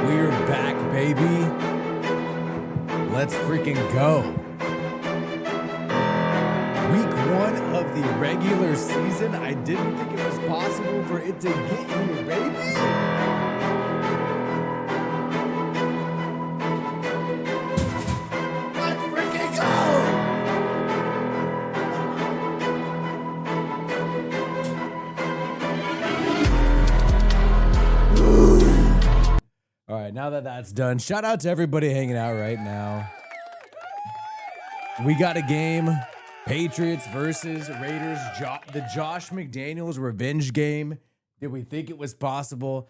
We're back, baby. Let's freaking go. Week 1 of the regular season. I didn't think it was possible for it to get here, baby. Let's freaking go. All right, now that that's done, shout out to everybody hanging out right now. We got a game, Patriots versus Raiders, the Josh McDaniels revenge game. Did we think it was possible?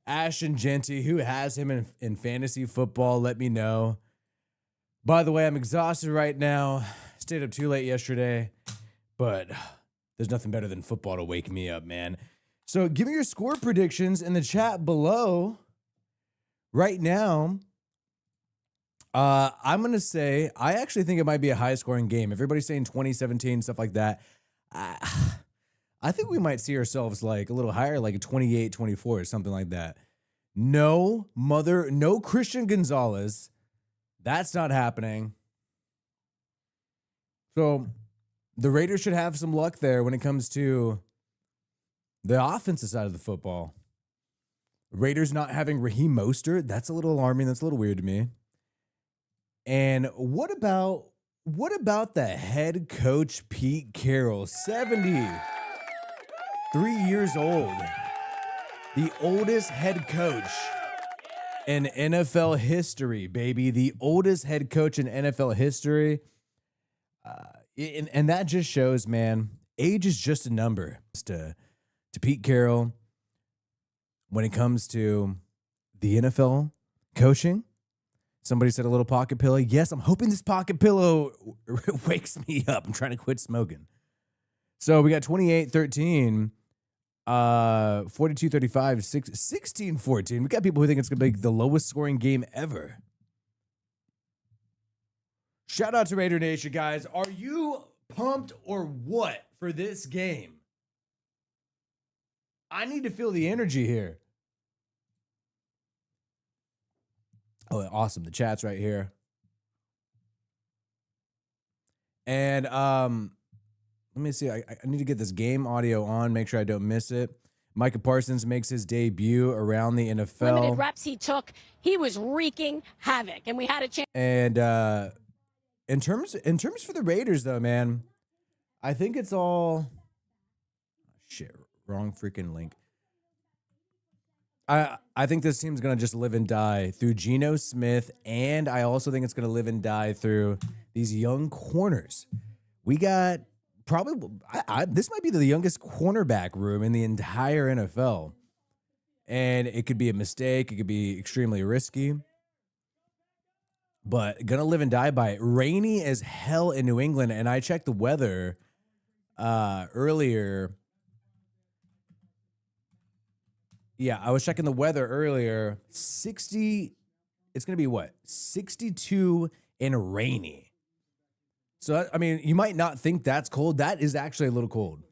Ashton Genty, who has him in fantasy football, let me know. By the way, I'm exhausted right now. Stayed up too late yesterday, but there's nothing better than football to wake me up, man. So give me your score predictions in the chat below. Right now, I'm going to say, I actually think it might be a high-scoring game. Everybody's saying 2017, stuff like that. I think we might see ourselves like a little higher, like a 28-24 or something like that. No Christian Gonzalez. That's not happening. So the Raiders should have some luck there when it comes to the offensive side of the football. Raiders not having Raheem Mostert, that's a little alarming. That's a little weird to me. And what about the head coach, Pete Carroll, 73 years old, the oldest head coach in NFL history, baby, the oldest head coach in NFL history. And that just shows, man, age is just a number to Pete Carroll. When it comes to the NFL coaching, somebody said a little pocket pillow. Yes, I'm hoping this pocket pillow wakes me up. I'm trying to quit smoking. So we got 28-13, 42-35, 16-14. We got people who think it's going to be the lowest scoring game ever. Shout out to Raider Nation, guys. Are you pumped or what for this game? I need to feel the energy here. Oh, awesome. The chat's right here. And let me see. I need to get this game audio on, make sure I don't miss it. Micah Parsons makes his debut around the NFL. Limited reps he took, he was wreaking havoc, and we had a chance. And in terms for the Raiders, though, man, I think it's all shit. Wrong freaking link. I think this team's going to just live and die through Geno Smith, and I also think it's going to live and die through these young corners. We got probably this might be the youngest cornerback room in the entire NFL. And it could be a mistake. It could be extremely risky. But going to live and die by it. Rainy as hell in New England, and I checked the weather earlier. Yeah, I was checking the weather earlier. 60, it's going to be what? 62 and rainy. So, I mean, you might not think that's cold. That is actually a little cold.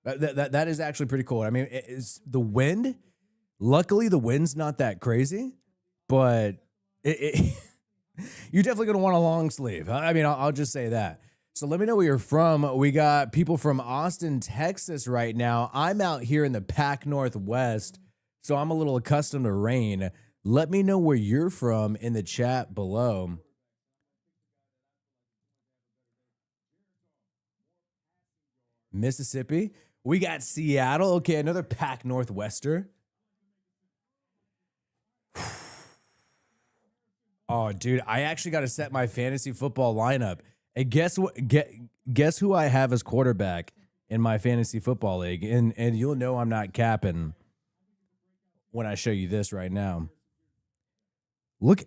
That is actually pretty cold. I mean, it's the wind. Luckily, the wind's not that crazy, but you're definitely going to want a long sleeve. I mean, I'll just say that. So let me know where you're from. We got people from Austin, Texas right now. I'm out here in the Pac Northwest, so I'm a little accustomed to rain. Let me know where you're from in the chat below. Mississippi. We got Seattle. Okay, another Pac Northwester. Oh, dude, I actually got to set my fantasy football lineup. And guess what? Guess who I have as quarterback in my fantasy football league? And you'll know I'm not capping when I show you this right now. Look,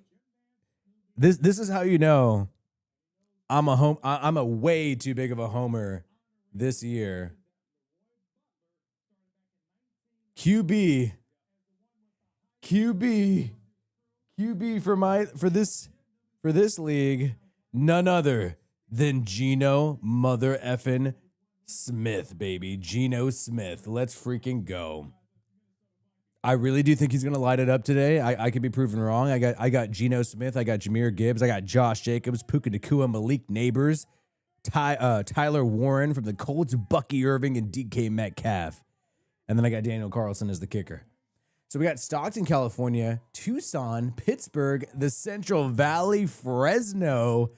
this is how you know I'm a way too big of a homer this year. QB for this league, none other than Geno mother effing Smith, baby. Geno Smith. Let's freaking go. I really do think he's going to light it up today. I could be proven wrong. I got Geno Smith. I got Jahmyr Gibbs. I got Josh Jacobs, Puka Nacua, Malik Neighbors, Tyler Warren from the Colts, Bucky Irving, and DK Metcalf. And then I got Daniel Carlson as the kicker. So we got Stockton, California, Tucson, Pittsburgh, the Central Valley, Fresno.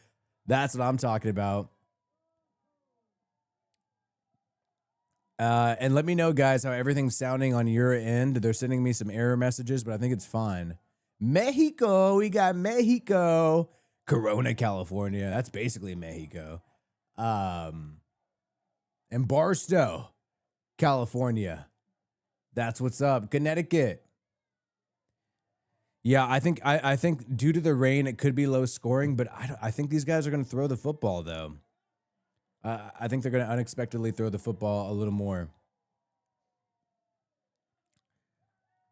That's what I'm talking about. And let me know, guys, how everything's sounding on your end. They're sending me some error messages, but I think it's fine. Mexico, we got Mexico. Corona, California. That's basically Mexico. And Barstow, California. That's what's up. Connecticut. Yeah, I think due to the rain, it could be low scoring, but I think these guys are going to throw the football, though. I think they're going to unexpectedly throw the football a little more.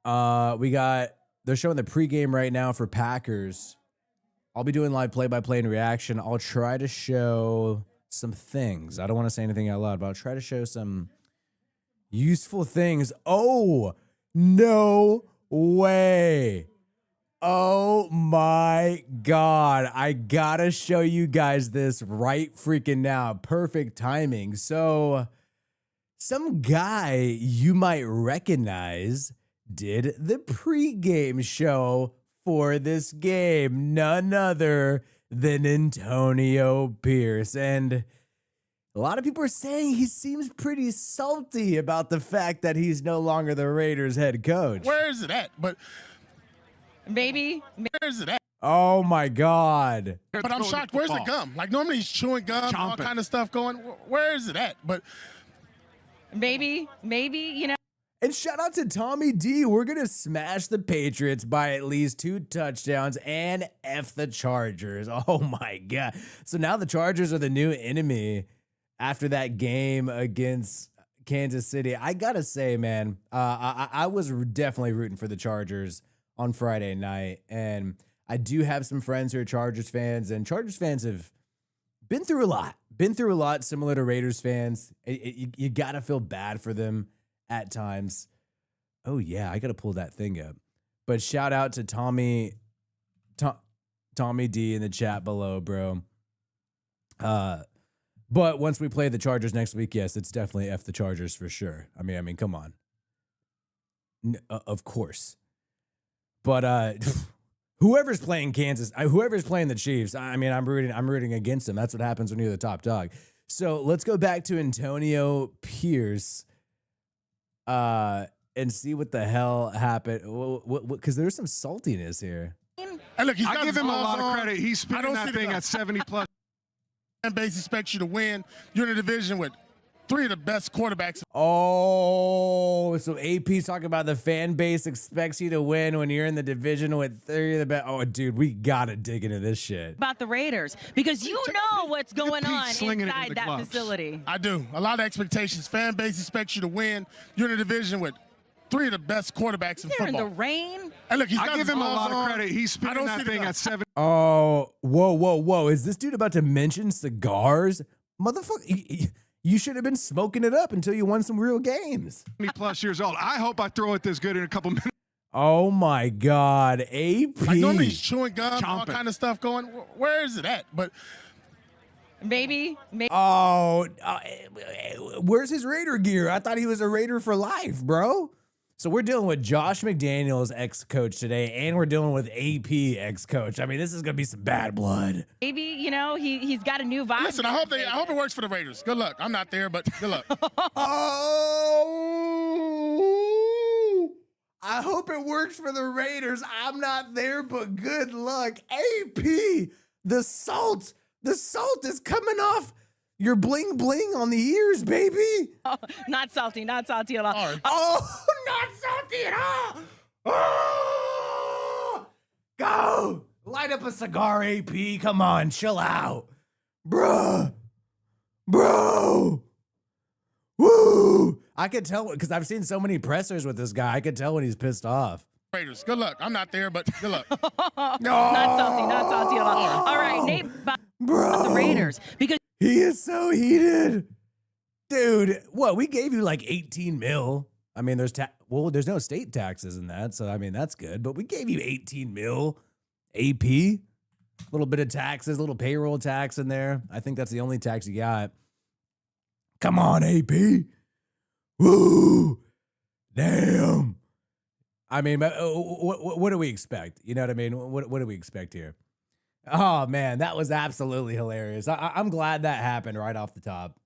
They're showing the pregame right now for Packers. I'll be doing live play-by-play and reaction. I'll try to show some things. I don't want to say anything out loud, but I'll try to show some useful things. Oh, no way. Oh my God. I gotta show you guys this right freaking now. Perfect timing. So some guy you might recognize did the pregame show for this game. None other than Antonio Pierce. And a lot of people are saying he seems pretty salty about the fact that he's no longer the Raiders head coach. Where is it at? But Maybe. where's it at? Oh my God. But I'm shocked. Where's the gum? Like normally he's chewing gum, all kind of stuff going. Where is it at? But Maybe, you know. And shout out to Tommy D. We're going to smash the Patriots by at least 2 touchdowns and F the Chargers. Oh my God. So now the Chargers are the new enemy after that game against Kansas City. I got to say, man, I was definitely rooting for the Chargers on Friday night. And I do have some friends who are Chargers fans, and Chargers fans have been through a lot similar to Raiders fans. You got to feel bad for them at times. Oh yeah, I got to pull that thing up. But shout out to Tommy D in the chat below, bro. But once we play the Chargers next week, yes, it's definitely F the Chargers for sure. I mean, come on. Of course. But whoever's playing Kansas, whoever's playing the Chiefs, I mean, I'm rooting against them. That's what happens when you're the top dog. So let's go back to Antonio Pierce and see what the hell happened. Because there's some saltiness here. Hey, look, I give him a lot of credit. He's spinning that thing at 70+. Fan base expects you to win. You're in a division with 3 of the best quarterbacks. Oh, so AP's talking about the fan base expects you to win when you're in the division with 3 of the best. Oh, dude, we gotta dig into this shit. About the Raiders, because you know what's going on inside that facility. I do. A lot of expectations. Fan base expects you to win. You're in a division with 3 of the best quarterbacks in football. In the rain. And look, I give him a lot of credit. He's spinning that thing at 70. Oh, whoa. Is this dude about to mention cigars? Motherfucker, you should have been smoking it up until you won some real games. 20+ years old. I hope I throw it this good in a couple minutes. Oh my God, AP. Like normally he's chewing gum, all kind of stuff going. Where is it at? But Maybe. Oh, where's his Raider gear? I thought he was a Raider for life, bro. So we're dealing with Josh McDaniels, ex-coach today, and we're dealing with AP, ex-coach. I mean, this is going to be some bad blood. Maybe, you know, he's got a new vibe. Listen, I hope it works for the Raiders. Good luck. I'm not there, but good luck. Oh, I hope it works for the Raiders. I'm not there, but good luck. AP, the salt is coming off your bling bling on the ears, baby. Oh, not salty at all. Oh, not salty at all. Oh, go. Light up a cigar, AP. Come on, chill out. Bro. Woo. I could tell because I've seen so many pressers with this guy. I could tell when he's pissed off. Raiders, good luck. I'm not there, but good luck. No. Not salty at all. All right, Nate, bro. The Raiders, because he is so heated. Dude, what? We gave you like 18 mil. I mean, there's no state taxes in that, so I mean that's good. But we gave you 18 mil AP, a little bit of taxes, a little payroll tax in there. I think that's the only tax you got. Come on, AP. Woo! Damn. I mean, what do we expect? You know what I mean? What do we expect here? Oh man, that was absolutely hilarious. I'm glad that happened right off the top.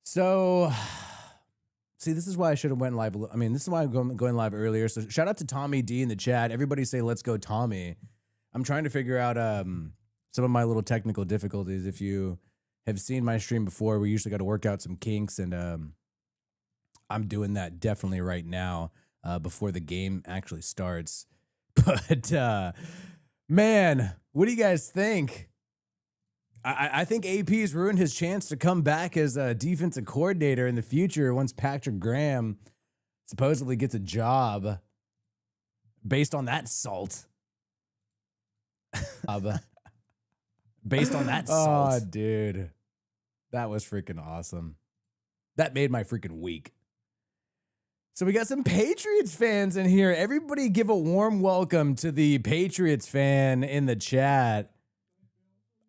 So, see, this is why I should have went live. I mean, this is why I'm going live earlier. So shout out to Tommy D in the chat. Everybody say, let's go Tommy. I'm trying to figure out some of my little technical difficulties. If you have seen my stream before, we usually got to work out some kinks, and I'm doing that definitely right now before the game actually starts. But, man, what do you guys think? I think AP's ruined his chance to come back as a defensive coordinator in the future once Patrick Graham supposedly gets a job based on that salt. Based on that salt. Oh, dude. That was freaking awesome. That made my freaking week. So we got some Patriots fans in here. Everybody give a warm welcome to the Patriots fan in the chat.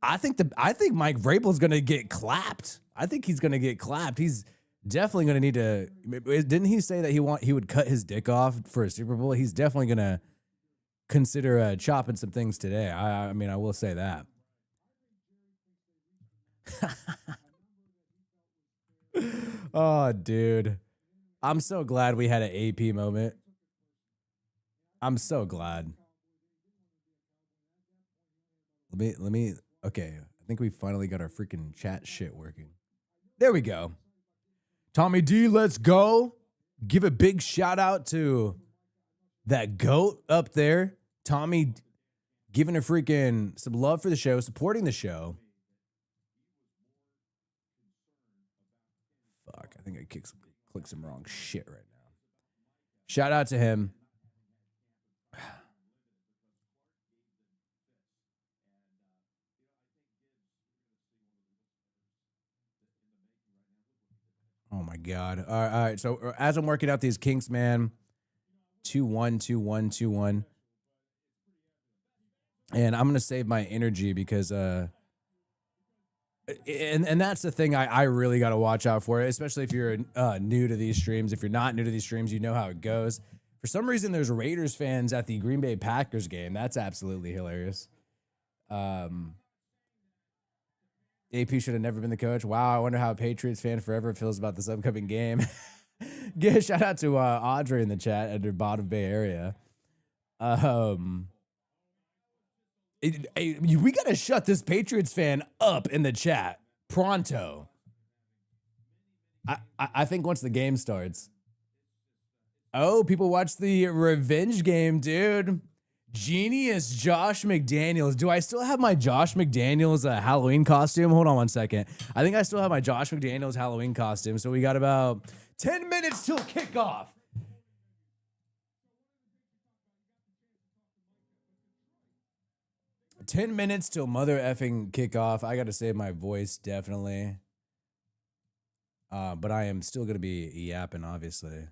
I think Mike Vrabel's going to get clapped. I think he's going to get clapped. He's definitely going to need to. Didn't he say that he would cut his dick off for a Super Bowl? He's definitely going to consider chopping some things today. I mean, I will say that. Oh, dude. I'm so glad we had an AP moment. I'm so glad. Let me. Okay, I think we finally got our freaking chat shit working. There we go. Tommy D, let's go. Give a big shout out to that GOAT up there. Tommy giving a freaking some love for the show, supporting the show. Fuck, I think I clicked some wrong shit right now. Shout out to him. Oh my God. All right. So as I'm working out these kinks, man, 2-1, 2-1, 2-1. And I'm going to save my energy because, and that's the thing I really got to watch out for, especially if you're new to these streams. If you're not new to these streams, you know how it goes. For some reason, there's Raiders fans at the Green Bay Packers game. That's absolutely hilarious. AP should have never been the coach. Wow, I wonder how a Patriots fan forever feels about this upcoming game. Yeah, shout out to Audrey in the chat under Bottom Bay area. We got to shut this Patriots fan up in the chat pronto. I think once the game starts. Oh, people watch the revenge game, dude. Genius Josh McDaniels. Do I still have my Josh McDaniels Halloween costume? Hold on one second. I think I still have my Josh McDaniels Halloween costume. So we got about 10 minutes till kickoff. Ten minutes till mother effing kickoff. I got to save my voice, definitely. But I am still going to be yapping, obviously.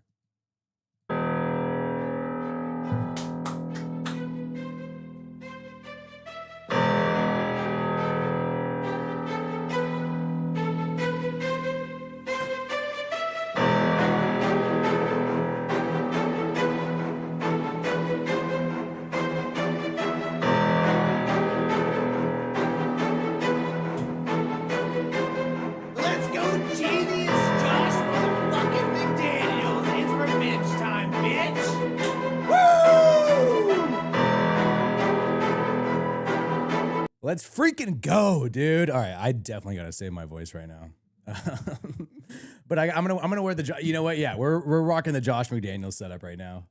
Let's freaking go, dude. All right, I definitely gotta save my voice right now. But I'm gonna wear the. You know what? Yeah, we're rocking the Josh McDaniels setup right now.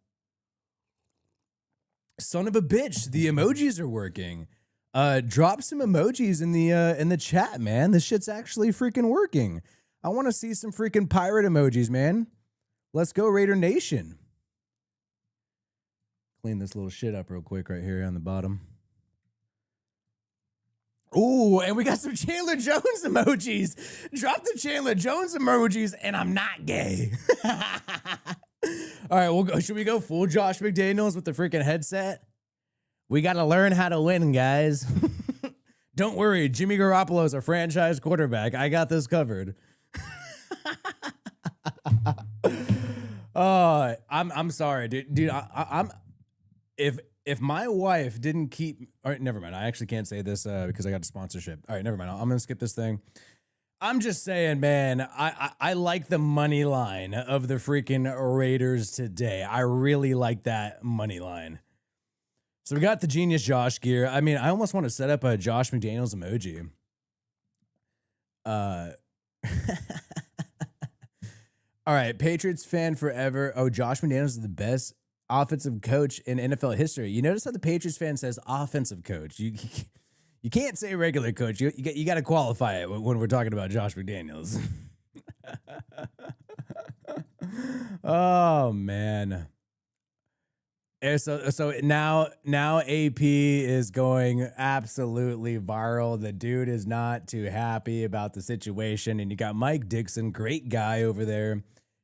Son of a bitch, the emojis are working. Drop some emojis in the chat, man. This shit's actually freaking working. I want to see some freaking pirate emojis, man. Let's go, Raider Nation. Clean this little shit up real quick right here on the bottom. Ooh, and we got some Chandler Jones emojis. Drop the Chandler Jones emojis, and I'm not gay. All right, we'll go. Should we go full Josh McDaniels with the freaking headset? We got to learn how to win, guys. Don't worry, Jimmy Garoppolo's a franchise quarterback. I got this covered. Oh, I'm sorry, dude. I'm if my wife didn't keep, all right, never mind. I actually can't say this because I got a sponsorship. All right, never mind. I'm gonna skip this thing. I'm just saying, man, I like the money line of the freaking Raiders today. I really like that money line. So we got the Genius Josh gear. I mean, I almost want to set up a Josh McDaniels emoji. All right, Patriots fan forever. Oh, Josh McDaniels is the best offensive coach in NFL history. You notice how the Patriots fan says offensive coach. You can't say regular coach. You got to qualify it when we're talking about Josh McDaniels. Oh man. And so now AP is going absolutely viral. The dude is not too happy about the situation, and you got Mike Dixon, great guy over there,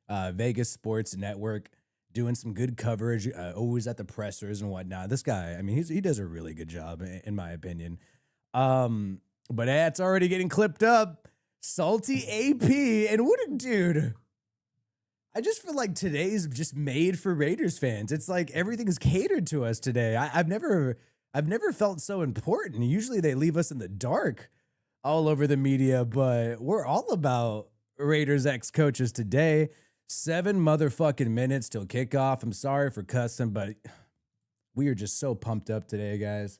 Vegas Sports Network, doing some good coverage, always at the pressers and whatnot. This guy, I mean, he does a really good job in my opinion. But that's already getting clipped up. Salty AP, and what a dude. I just feel like today's just made for Raiders fans. It's like everything's catered to us today. I've never felt so important. Usually they leave us in the dark all over the media, but we're all about Raiders ex-coaches today. 7 motherfucking minutes till kickoff. I'm sorry for cussing, but we are just so pumped up today, guys.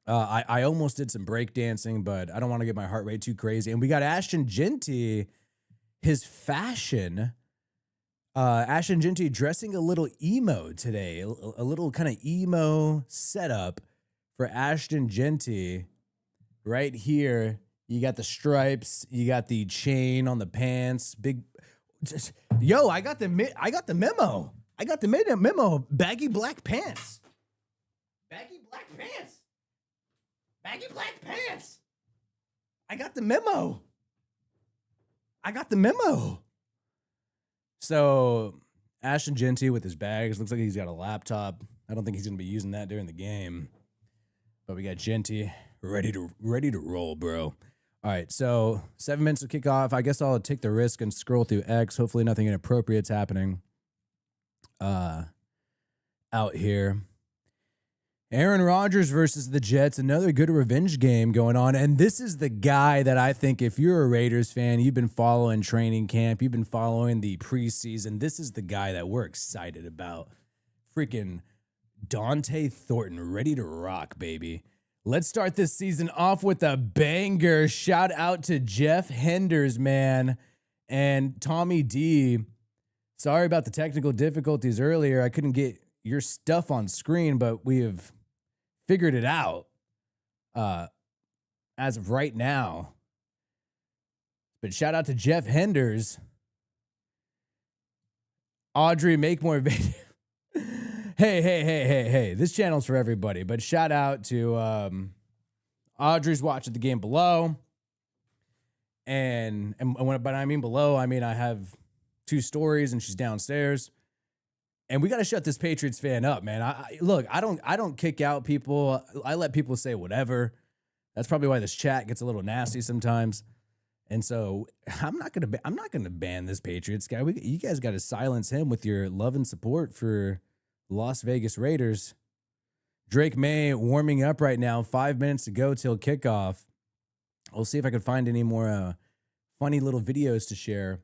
I almost did some breakdancing, but I don't want to get my heart rate too crazy. And we got Ashton Jeanty. His fashion, Ashton Jeanty dressing a little emo today, a little kind of emo setup for Ashton Jeanty. Right here, you got the stripes, you got the chain on the pants, yo, I got the memo. I got the memo. Baggy black pants. Baggy black pants. Baggy black pants. I got the memo. So Ashton Jeanty with his bags. Looks like he's got a laptop. I don't think he's going to be using that during the game. But we got Jeanty ready to roll, bro. All right, so 7 minutes to kick off. I guess I'll take the risk and scroll through X. Hopefully nothing inappropriate's happening out here. Aaron Rodgers versus the Jets, another good revenge game going on. And this is the guy that I think if you're a Raiders fan, you've been following training camp, you've been following the preseason, this is the guy that we're excited about. Freaking Dante Thornton, ready to rock, baby. Let's start this season off with a banger. Shout out to Jeff Henders, man, and Tommy D. Sorry about the technical difficulties earlier. I couldn't get your stuff on screen, but we have figured it out as of right now. But shout out to Jeff Henders. Audrey, make more videos. Hey. This channel's for everybody. But shout out to Audrey's watching the game below. And when I mean below, I mean I have 2 stories and she's downstairs. And we got to shut this Patriots fan up, man. I don't kick out people. I let people say whatever. That's probably why this chat gets a little nasty sometimes. And so I'm not gonna ban this Patriots guy. You guys got to silence him with your love and support for Las Vegas Raiders. Drake May warming up right now. 5 minutes to go till kickoff. I'll see if I can find any more funny little videos to share.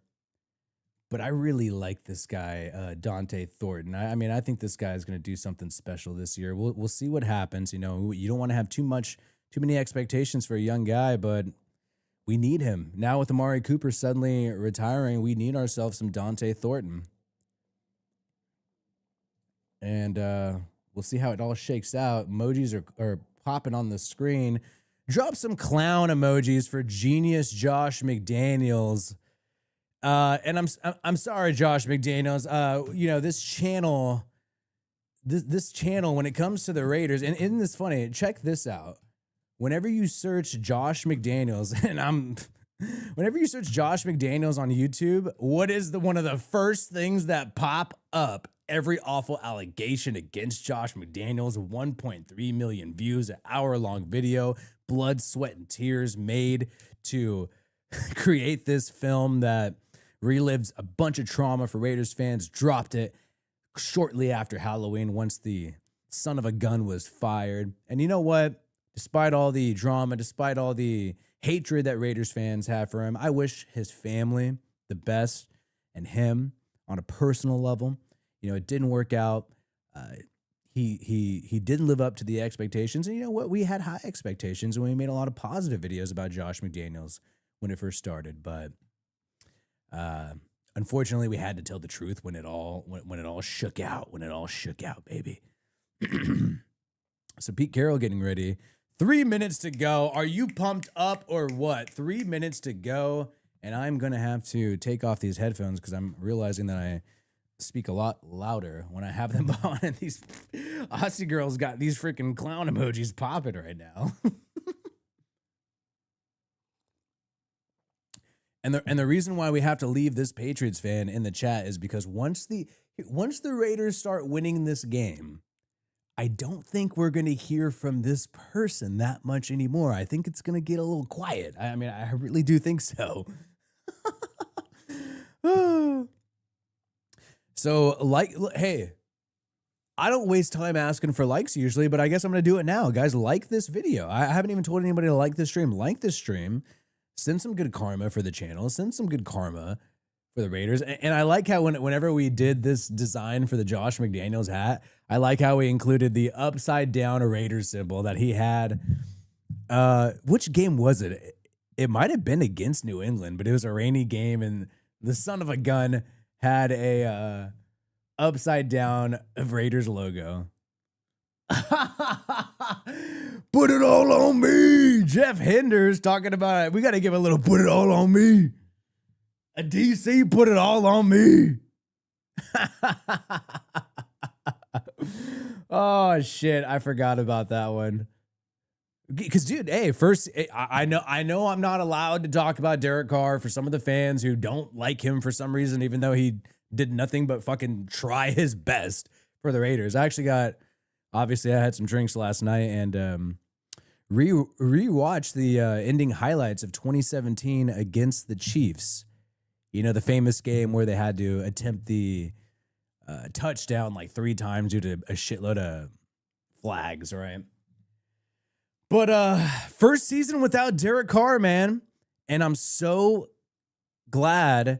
But I really like this guy, Dante Thornton. I mean, I think this guy is going to do something special this year. We'll see what happens. You know, you don't want to have too many expectations for a young guy, but we need him. Now with Amari Cooper suddenly retiring, we need ourselves some Dante Thornton. And we'll see how it all shakes out. Emojis are popping on the screen. Drop some clown emojis for Genius Josh McDaniels. And I'm sorry, Josh McDaniels. You know, this channel, when it comes to the Raiders, and isn't this funny? Check this out. whenever you search Josh McDaniels, whenever you search Josh McDaniels on YouTube, what is one of the first things that pop up? Every awful allegation against Josh McDaniels, 1.3 million views, an hour-long video, blood, sweat, and tears made to create this film that relives a bunch of trauma for Raiders fans, dropped it shortly after Halloween once the son of a gun was fired. And you know what? Despite all the drama, despite all the hatred that Raiders fans have for him, I wish his family the best and him on a personal level. You know, it didn't work out. He didn't live up to the expectations. And you know what? We had high expectations, and we made a lot of positive videos about Josh McDaniels when it first started. But unfortunately, we had to tell the truth when it all shook out. When it all shook out, baby. So Pete Carroll getting ready. 3 minutes to go. Are you pumped up or what? 3 minutes to go, and I'm gonna have to take off these headphones because I'm realizing that I speak a lot louder when I have them on, and these Aussie girls got these freaking clown emojis popping right now. And the reason why we have to leave this Patriots fan in the chat is because once the Raiders start winning this game, I don't think we're going to hear from this person that much anymore. I think it's going to get a little quiet. I mean, I really do think so. So, hey, I don't waste time asking for likes usually, but I guess I'm going to do it now. Guys, like this video. I haven't even told anybody to like this stream. Like this stream. Send some good karma for the channel. Send some good karma for the Raiders. And I like how whenever we did this design for the Josh McDaniels hat, I like how we included the upside down Raiders symbol that he had. Which game was it? It might have been against New England, but it was a rainy game, and the son of a gun had a upside down Raiders logo. Put it all on me. Jeff Henders talking about it. We got to give a little put it all on me. A DC put it all on me. Oh shit, I forgot about that one. Because dude, hey, first I know I'm not allowed to talk about Derek Carr for some of the fans who don't like him for some reason, even though he did nothing but fucking try his best for the Raiders. Obviously I had some drinks last night and rewatched the ending highlights of 2017 against the Chiefs. You know, the famous game where they had to attempt the touchdown like 3 times due to a shitload of flags, right? But first season without Derek Carr, man. And I'm so glad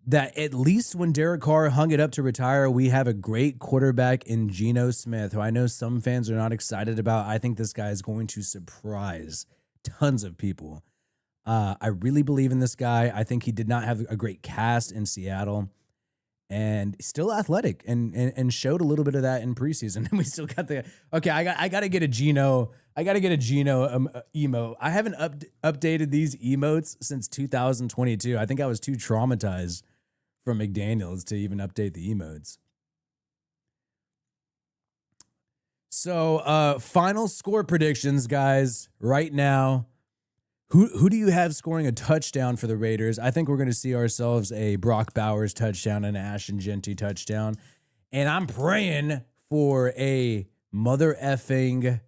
that at least when Derek Carr hung it up to retire, we have a great quarterback in Geno Smith, who I know some fans are not excited about. I think this guy is going to surprise tons of people. I really believe in this guy. I think he did not have a great cast in Seattle, and still athletic and showed a little bit of that in preseason. And we still got I got to get a Geno. I got to get a Geno emote. I haven't updated these emotes since 2022. I think I was too traumatized from McDaniels to even update the emotes. So final score predictions, guys, right now. Who do you have scoring a touchdown for the Raiders? I think we're going to see ourselves a Brock Bowers touchdown and an Ashton Genty touchdown. And I'm praying for a mother effing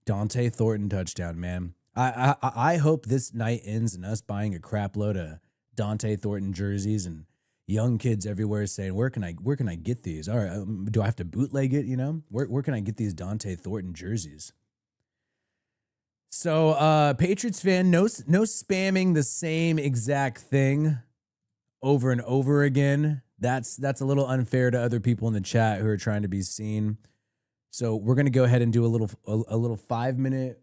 Dante Thornton touchdown, man. I hope this night ends in us buying a crap load of Dante Thornton jerseys and young kids everywhere saying, where can I get these? All right, do I have to bootleg it, you know? Where can I get these Dante Thornton jerseys? So, Patriots fan, no spamming the same exact thing over and over again. That's a little unfair to other people in the chat who are trying to be seen. So we're gonna go ahead and do a little 5 minute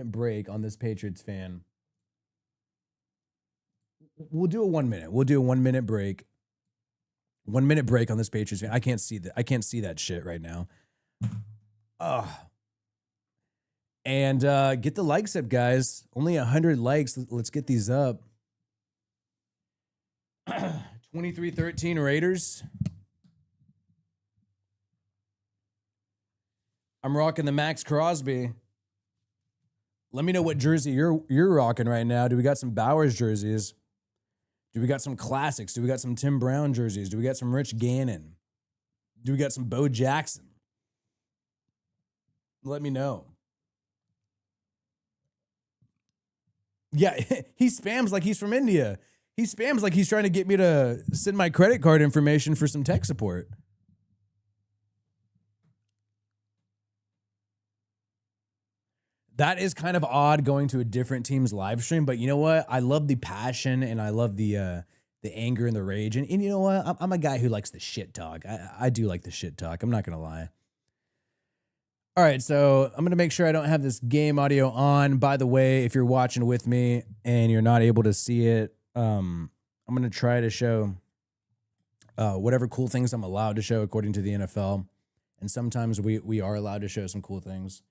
break on this Patriots fan. We'll do a 1 minute. We'll do a 1 minute break. 1 minute break on this Patriots fan. I can't see that shit right now. And get the likes up, guys. Only 100 likes. Let's get these up. 23-13 Raiders. I'm rocking the Max Crosby. Let me know what jersey you're rocking right now. Do we got some Bowers jerseys? Do we got some classics? Do we got some Tim Brown jerseys? Do we got some Rich Gannon? Do we got some Bo Jackson? Let me know. Yeah, he spams like he's from India. He spams like he's trying to get me to send my credit card information for some tech support. That is kind of odd going to a different team's live stream, but you know what? I love the passion and I love the anger and the rage. And you know what? I'm a guy who likes the shit talk. I do like the shit talk. I'm not going to lie. All right, so I'm going to make sure I don't have this game audio on. By the way, if you're watching with me and you're not able to see it, I'm going to try to show whatever cool things I'm allowed to show according to the NFL. And sometimes we are allowed to show some cool things.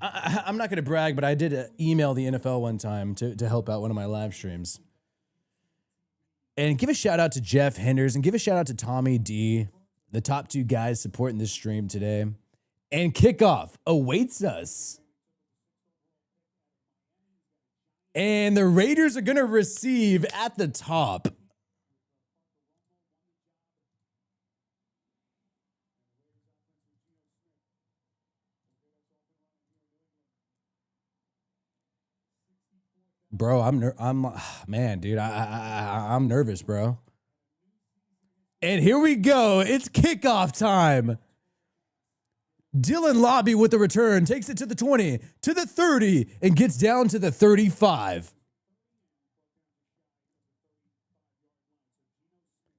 I'm not going to brag, but I did email the NFL one time to help out one of my live streams. And give a shout out to Jeff Henders and give a shout out to Tommy D, the top two guys supporting this stream today. And kickoff awaits us. And the Raiders are going to receive at the top. Bro, man, dude, I'm nervous, bro. And here we go. It's kickoff time. Dylan Lobby with the return, takes it to the 20, to the 30, and gets down to the 35.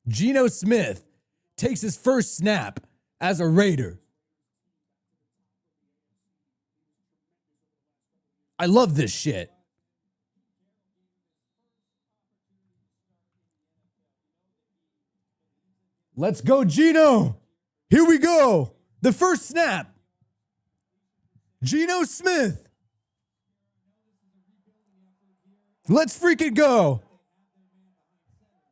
Geno Smith takes his first snap as a Raider. I love this shit. Let's go, Geno. Here we go. The first snap. Geno Smith. Let's freaking go.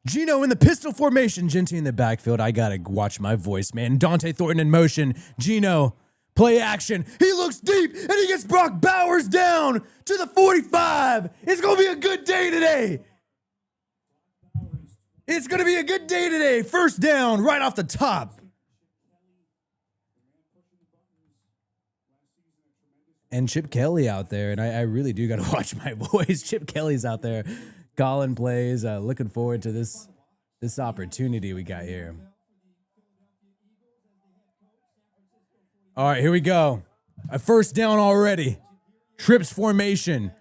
Geno in the pistol formation. Genty in the backfield. I got to watch my voice, man. Dante Thornton in motion. Geno, play action. He looks deep, and he gets Brock Bowers down to the 45. It's going to be a good day today. It's going to be a good day today. First down right off the top. And Chip Kelly out there, and I really do got to watch my voice. Chip Kelly's out there calling plays. Looking forward to this opportunity we got here. All right, here we go. A first down already. Trips formation.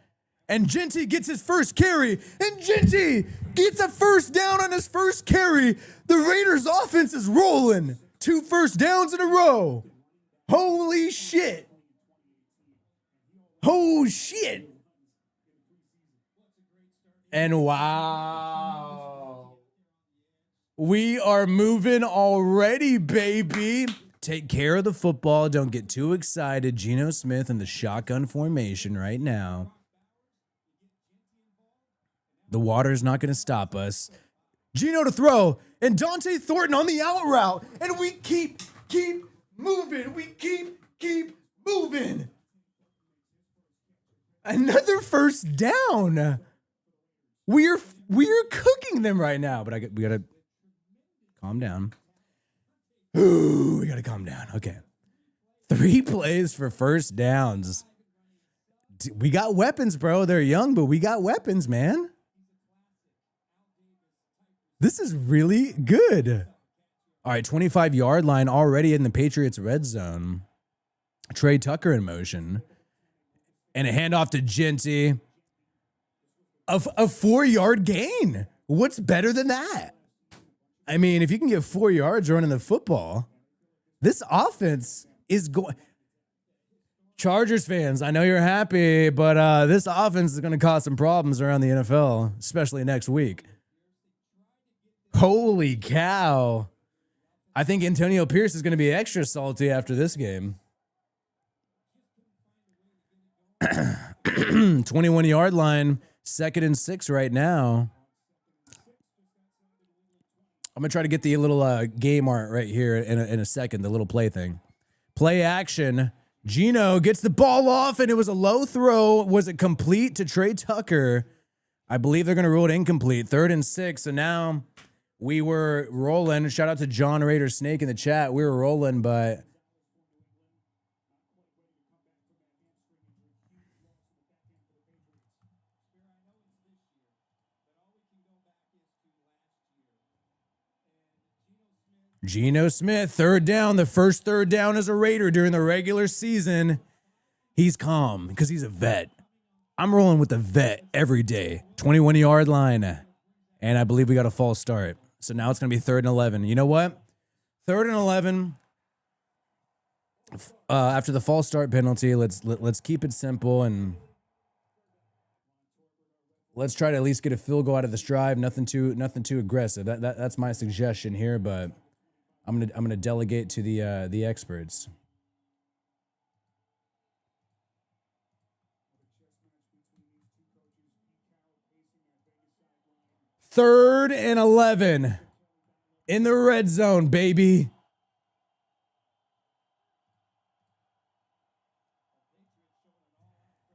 And Genty gets his first carry. And Genty gets a first down on his first carry. The Raiders offense is rolling. 2 first downs in a row. Holy shit. Oh, shit. And wow. We are moving already, baby. Take care of the football. Don't get too excited. Geno Smith in the shotgun formation right now. The water's not going to stop us. Geno to throw. And Dante Thornton on the out route. And we keep moving. We keep moving. Another first down. We're cooking them right now, but we gotta calm down. Ooh, we gotta calm down. Okay, 3 plays for first downs. We got weapons, bro. They're young, but we got weapons, man. This is really good. All right, 25-yard line already in the Patriots red zone. Trey Tucker in motion. And a handoff to Genty. A 4-yard gain. What's better than that? I mean, if you can get 4 yards running the football, this offense is going. Chargers fans, I know you're happy, but this offense is going to cause some problems around the NFL, especially next week. Holy cow. I think Antonio Pierce is going to be extra salty after this game. 21-yard line, 2nd and 6 right now. I'm going to try to get the little game art right here in a second, the little play thing. Play action. Gino gets the ball off, and it was a low throw. Was it complete to Trey Tucker? I believe they're going to rule it incomplete. 3rd and 6. So now we were rolling. Shout out to John Raider Snake in the chat. We were rolling, but Geno Smith, 3rd down. The first 3rd down as a Raider during the regular season. He's calm because he's a vet. I'm rolling with the vet every day. 21-yard line. And I believe we got a false start. So now it's going to be 3rd and 11. You know what? 3rd and 11. After the false start penalty, let's keep it simple and let's try to at least get a field goal out of this drive. Nothing too aggressive. That's my suggestion here, but I'm gonna delegate to the experts. Third and 11 in the red zone, baby.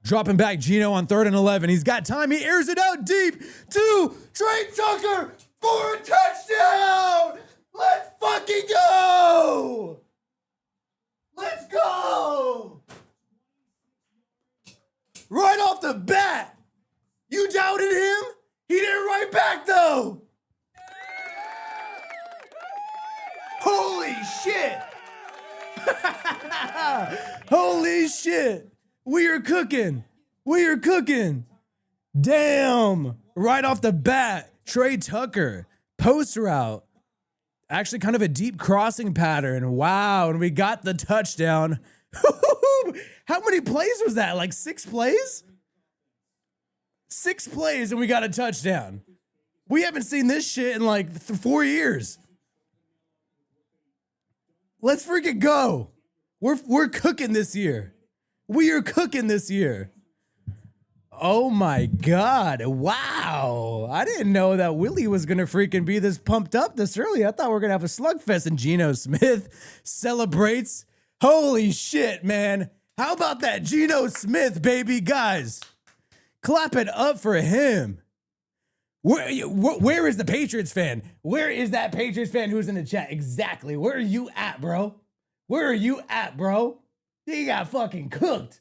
Dropping back Geno on 3rd and 11. He's got time. He airs it out deep to Trey Tucker for a touchdown. Let's fucking go. Let's go. Right off the bat. You doubted him? He did it right back, though. Holy shit. Holy shit. We are cooking. We are cooking. Damn. Right off the bat, Trey Tucker, post route. Actually kind of a deep crossing pattern. Wow. And we got the touchdown. How many plays was that? Like 6 plays? 6 plays and we got a touchdown. We haven't seen this shit in like 4 years. Let's freaking go. We're cooking this year. We are cooking this year. Oh my God. Wow. I didn't know that Willie was going to freaking be this pumped up this early. I thought we were going to have a slugfest, and Geno Smith celebrates. Holy shit, man. How about that Geno Smith, baby? Guys, clap it up for him. Where is the Patriots fan? Where is that Patriots fan who's in the chat? Exactly. Where are you at, bro? Where are you at, bro? He got fucking cooked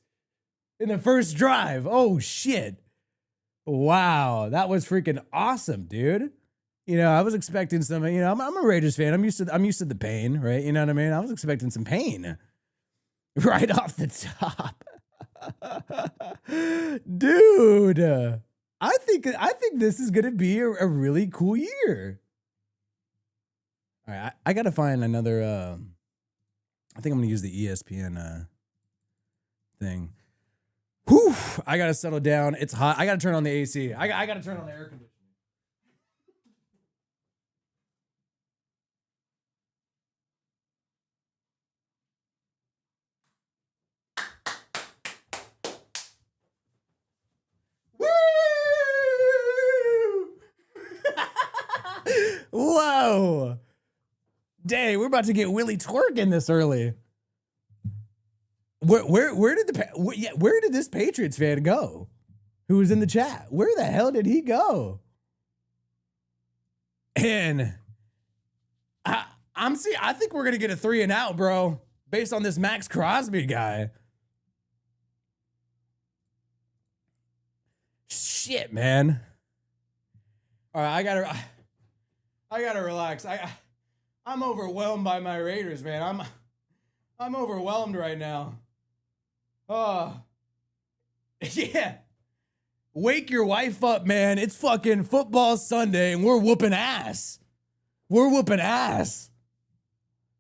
in the first drive. Oh, shit. Wow. That was freaking awesome, dude. You know, I was expecting some, you know, I'm a Raiders fan. I'm used to the pain, right? You know what I mean? I was expecting some pain right off the top. Dude, I think this is going to be a really cool year. All right, I got to find another, I think I'm going to use the ESPN thing. Whew, I got to settle down. It's hot. I got to turn on the AC. I got to turn on the air conditioning. Whoa. Dang, we're about to get Willie twerking this early. Where did this Patriots fan go? Who was in the chat? Where the hell did he go? And I think we're gonna get a 3 and out, bro, based on this Max Crosby guy. Shit, man. All right, I gotta relax. I'm overwhelmed by my Raiders, man. I'm overwhelmed right now. Oh, yeah. Wake your wife up, man. It's fucking football Sunday and we're whooping ass. We're whooping ass.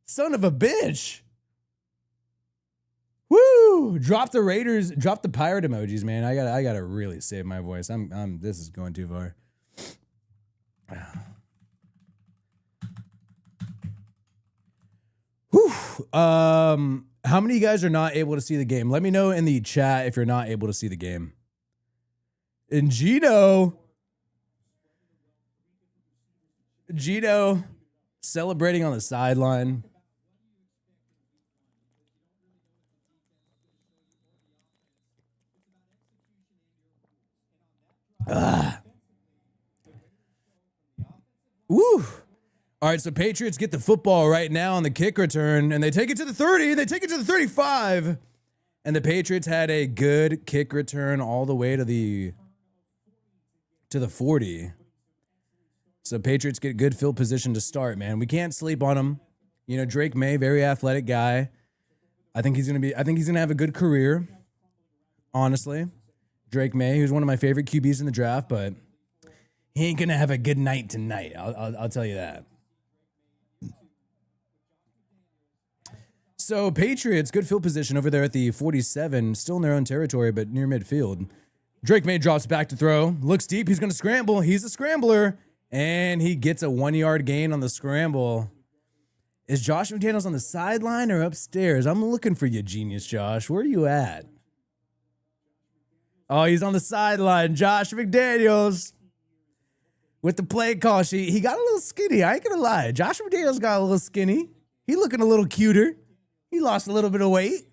Son of a bitch. Woo! Drop the Raiders, drop the pirate emojis, man. I gotta really save my voice. This is going too far. Whew. How many of you guys are not able to see the game? Let me know in the chat if you're not able to see the game. And Geno celebrating on the sideline. Woo. All right, so Patriots get the football right now on the kick return, and they take it to the 30, they take it to the 35, and the Patriots had a good kick return all the way to the 40. So Patriots get good field position to start, man. We can't sleep on them. You know, Drake May, very athletic guy. I think he's gonna have a good career. Honestly, Drake May, who's one of my favorite QBs in the draft, but he ain't gonna have a good night tonight. I'll tell you that. So Patriots, good field position over there at the 47, still in their own territory, but near midfield. Drake May drops back to throw, looks deep, he's gonna scramble, he's a scrambler, and he gets a 1-yard gain on the scramble. Is Josh McDaniels on the sideline or upstairs? I'm looking for you, genius Josh. Where are you at? Oh, he's on the sideline. Josh McDaniels with the play call sheet. He got a little skinny. I ain't gonna lie. Josh McDaniels got a little skinny. He looking a little cuter. He lost a little bit of weight.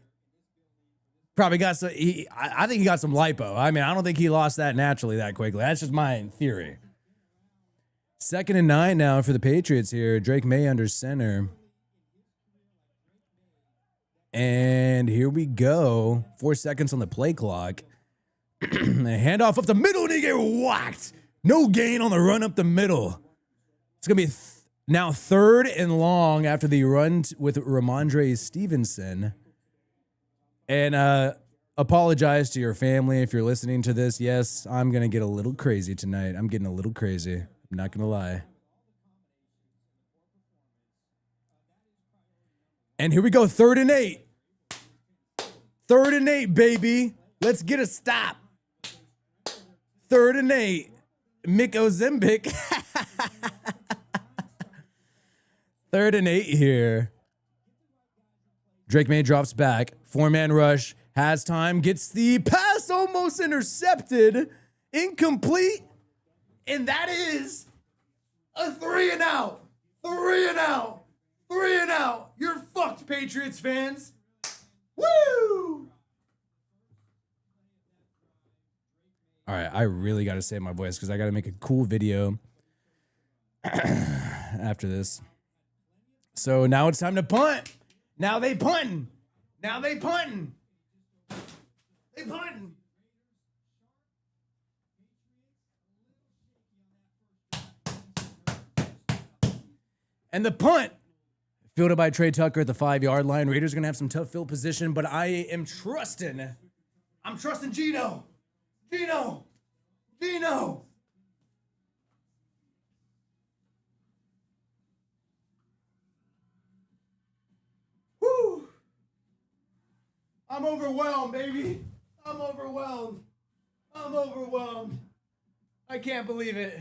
Probably got some. I think he got some lipo. I mean, I don't think he lost that naturally that quickly. That's just my theory. 2nd and 9 now for the Patriots here. Drake May under center. And here we go. 4 seconds on the play clock. A handoff up the middle, and he get whacked. No gain on the run up the middle. It's going to be now 3rd and long after the run with Ramondre Stevenson. And apologize to your family if you're listening to this. Yes, I'm going to get a little crazy tonight. I'm getting a little crazy. I'm not going to lie. And here we go, 3rd and 8. 3rd and 8, baby. Let's get a stop. 3rd and 8. Mick Ozembic. 3rd and 8 here. Drake May drops back. 4-man rush. Has time. Gets the pass almost intercepted. Incomplete. And that is a 3 and out. 3 and out. 3 and out. You're fucked, Patriots fans. Woo! All right, I really got to save my voice because I got to make a cool video after this. So now it's time to punt. Now they punting. Now they punting. They punting. And the punt, fielded by Trey Tucker at the 5-yard line. Raiders are going to have some tough field position, but I am trusting. I'm trusting Gino. Gino. Woo. I'm overwhelmed, baby. I'm overwhelmed. I can't believe it.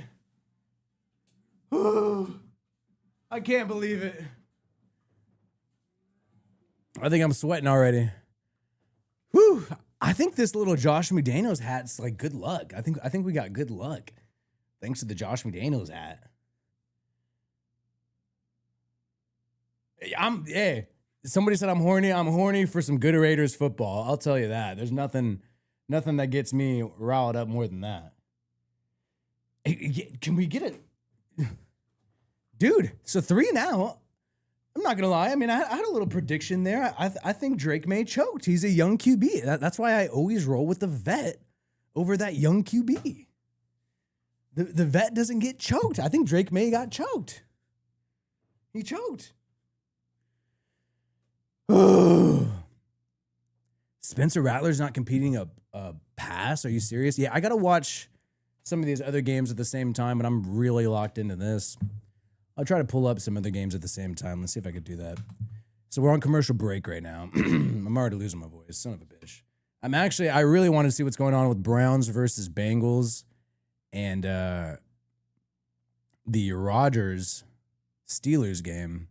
I can't believe it. I think I'm sweating already. Whew. I think this little Josh McDaniels hat's like good luck. I think we got good luck thanks to the Josh McDaniels hat. Somebody said I'm horny. I'm horny for some good Raiders football. I'll tell you that. There's nothing that gets me riled up more than that. Can we get it? Dude, so 3 now. I'm not going to lie. I mean, I had a little prediction there. I think Drake May choked. He's a young QB. That's why I always roll with the vet over that young QB. The vet doesn't get choked. I think Drake May got choked. He choked. Spencer Rattler's not competing a pass. Are you serious? Yeah, I got to watch some of these other games at the same time, but I'm really locked into this. I'll try to pull up some other games at the same time. Let's see if I could do that. So we're on commercial break right now. I'm already losing my voice. Son of a bitch. I really want to see what's going on with Browns versus Bengals and the Rodgers Steelers game.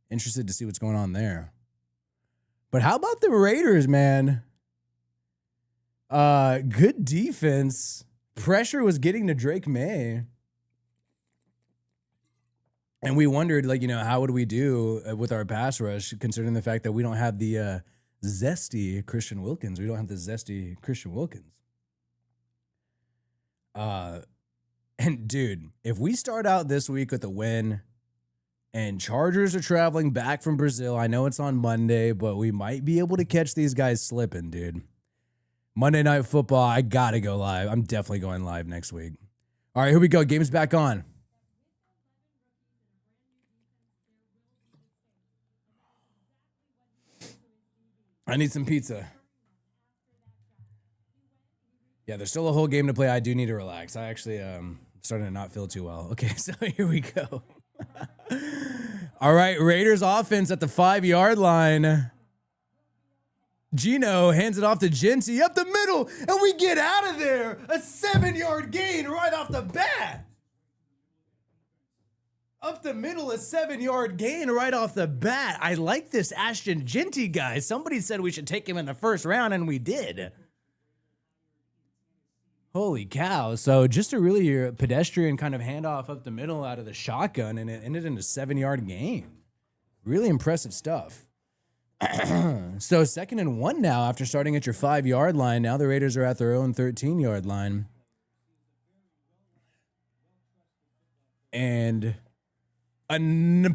Interested to see what's going on there. But how about the Raiders, man? Good defense. Pressure was getting to Drake May. And we wondered, how would we do with our pass rush, considering the fact that we don't have the zesty Christian Wilkins. We don't have the zesty Christian Wilkins. And And dude, if we start out this week with a win and Chargers are traveling back from Brazil, I know it's on Monday, but we might be able to catch these guys slipping, dude. Monday Night Football, I got to go live. I'm definitely going live next week. All right, here we go. Game's back on. I need some pizza. Yeah, there's still a whole game to play. I do need to relax. I actually starting to not feel too well. Okay, so here we go. All right, Raiders offense at the 5-yard line. Gino hands it off to Genty up the middle, and we get out of there. A 7-yard gain right off the bat. Up the middle, a 7-yard gain right off the bat. I like this Ashton Genty guy. Somebody said we should take him in the first round, and we did. Holy cow. So just a really pedestrian kind of handoff up the middle out of the shotgun, and it ended in a 7-yard gain. Really impressive stuff. So 2nd and 1 now after starting at your 5-yard line. Now the Raiders are at their own 13-yard line. And a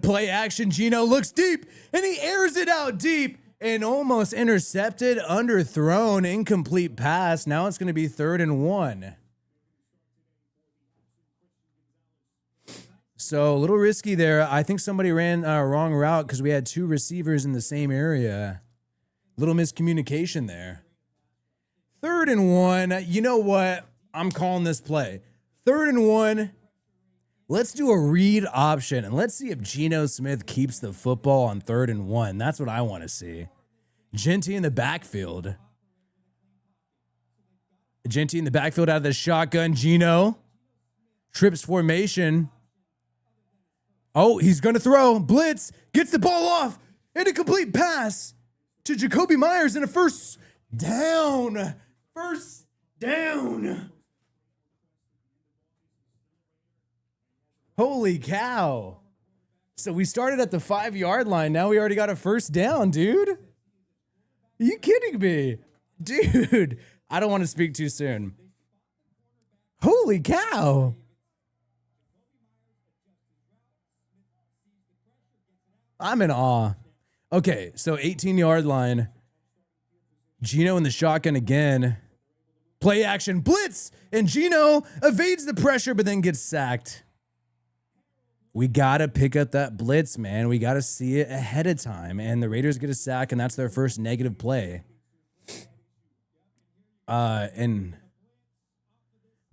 play action. Gino looks deep, and he airs it out deep and almost intercepted, underthrown, incomplete pass. Now it's going to be 3rd and 1. So a little risky there. I think somebody ran a wrong route because we had 2 receivers in the same area. Little miscommunication there. 3rd and 1. You know what? I'm calling this play. 3rd and 1. Let's do a read option, and let's see if Geno Smith keeps the football on 3rd and 1. That's what I want to see. Genty in the backfield. Genty in the backfield out of the shotgun. Geno. Trips formation. Oh, he's going to throw. Blitz. Gets the ball off. And a complete pass to Jacoby Myers in a first down. First down. Holy cow. So we started at the 5-yard line. Now we already got a first down, dude. Are you kidding me? Dude, I don't want to speak too soon. Holy cow. I'm in awe. Okay, so 18-yard line. Geno in the shotgun again. Play action, blitz, and Geno evades the pressure but then gets sacked. We got to pick up that blitz, man. We got to see it ahead of time. And the Raiders get a sack, and that's their first negative play. And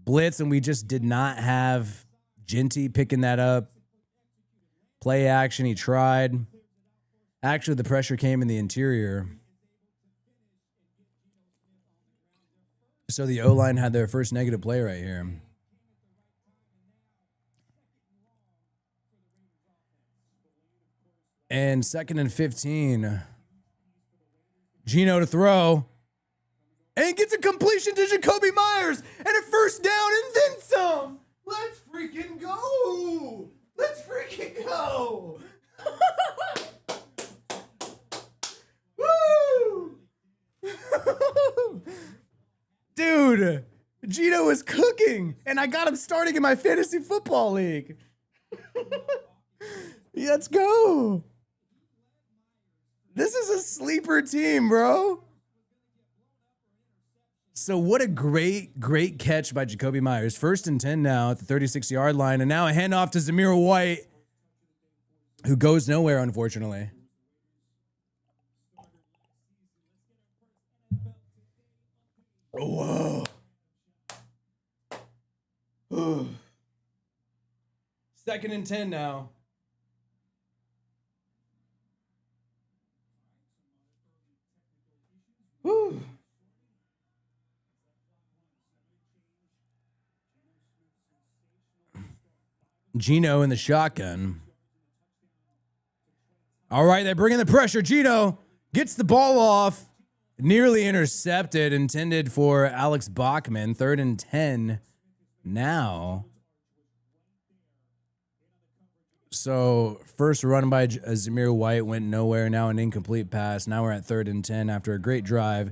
blitz, and we just did not have Genty picking that up. Play action, he tried. Actually, the pressure came in the interior. So the O-line had their first negative play right here. And 2nd and 15. Geno to throw. And gets a completion to Jacoby Myers. And a first down and then some. Let's freaking go. Let's freaking go. Woo. Dude, Geno is cooking. And I got him starting in my fantasy football league. Let's go. This is a sleeper team, bro. So what a great catch by Jacoby Myers. 1st and 10 now at the 36-yard line. And now a handoff to Zamir White, who goes nowhere, unfortunately. Whoa. 2nd and 10 now. Whew. Geno in the shotgun. All right, they bring in the pressure. Geno gets the ball off. Nearly intercepted, intended for Alex Bachman. 3rd and 10 now. So first run by Zamir White went nowhere. Now an incomplete pass. Now we're at 3rd and 10 after a great drive.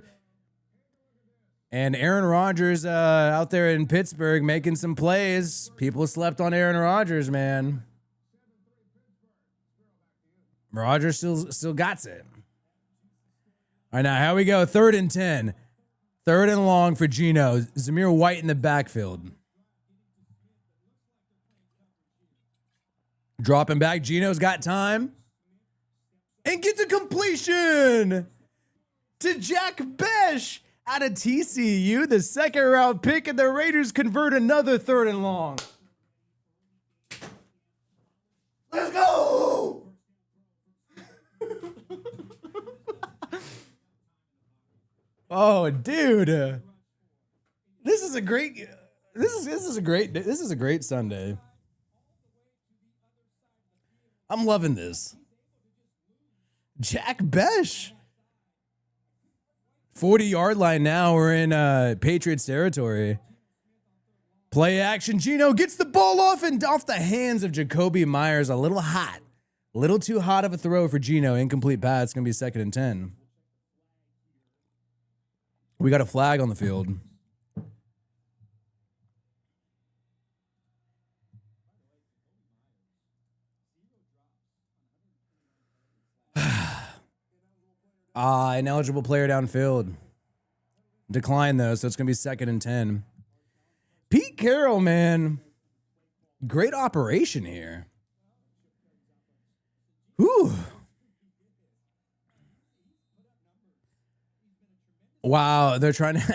And Aaron Rodgers out there in Pittsburgh making some plays. People slept on Aaron Rodgers, man. Rodgers still got it. All right, now how we go? 3rd and 10. 3rd and long for Geno. Zamir White in the backfield. Dropping back. Geno's got time. And gets a completion to Jack Besh out of TCU. The 2nd round pick, and the Raiders convert another 3rd and long. Let's go! Oh, dude. This is a great Sunday. I'm loving this. Jack Besh. 40-yard line now. We're in Patriots territory. Play action. Geno gets the ball off the hands of Jacoby Myers. A little hot. A little too hot of a throw for Geno. Incomplete pass. It's going to be 2nd and 10. We got a flag on the field. Ineligible player downfield. Decline though, so it's going to be 2nd and 10. Pete Carroll, man. Great operation here. Whew. Wow, they're trying to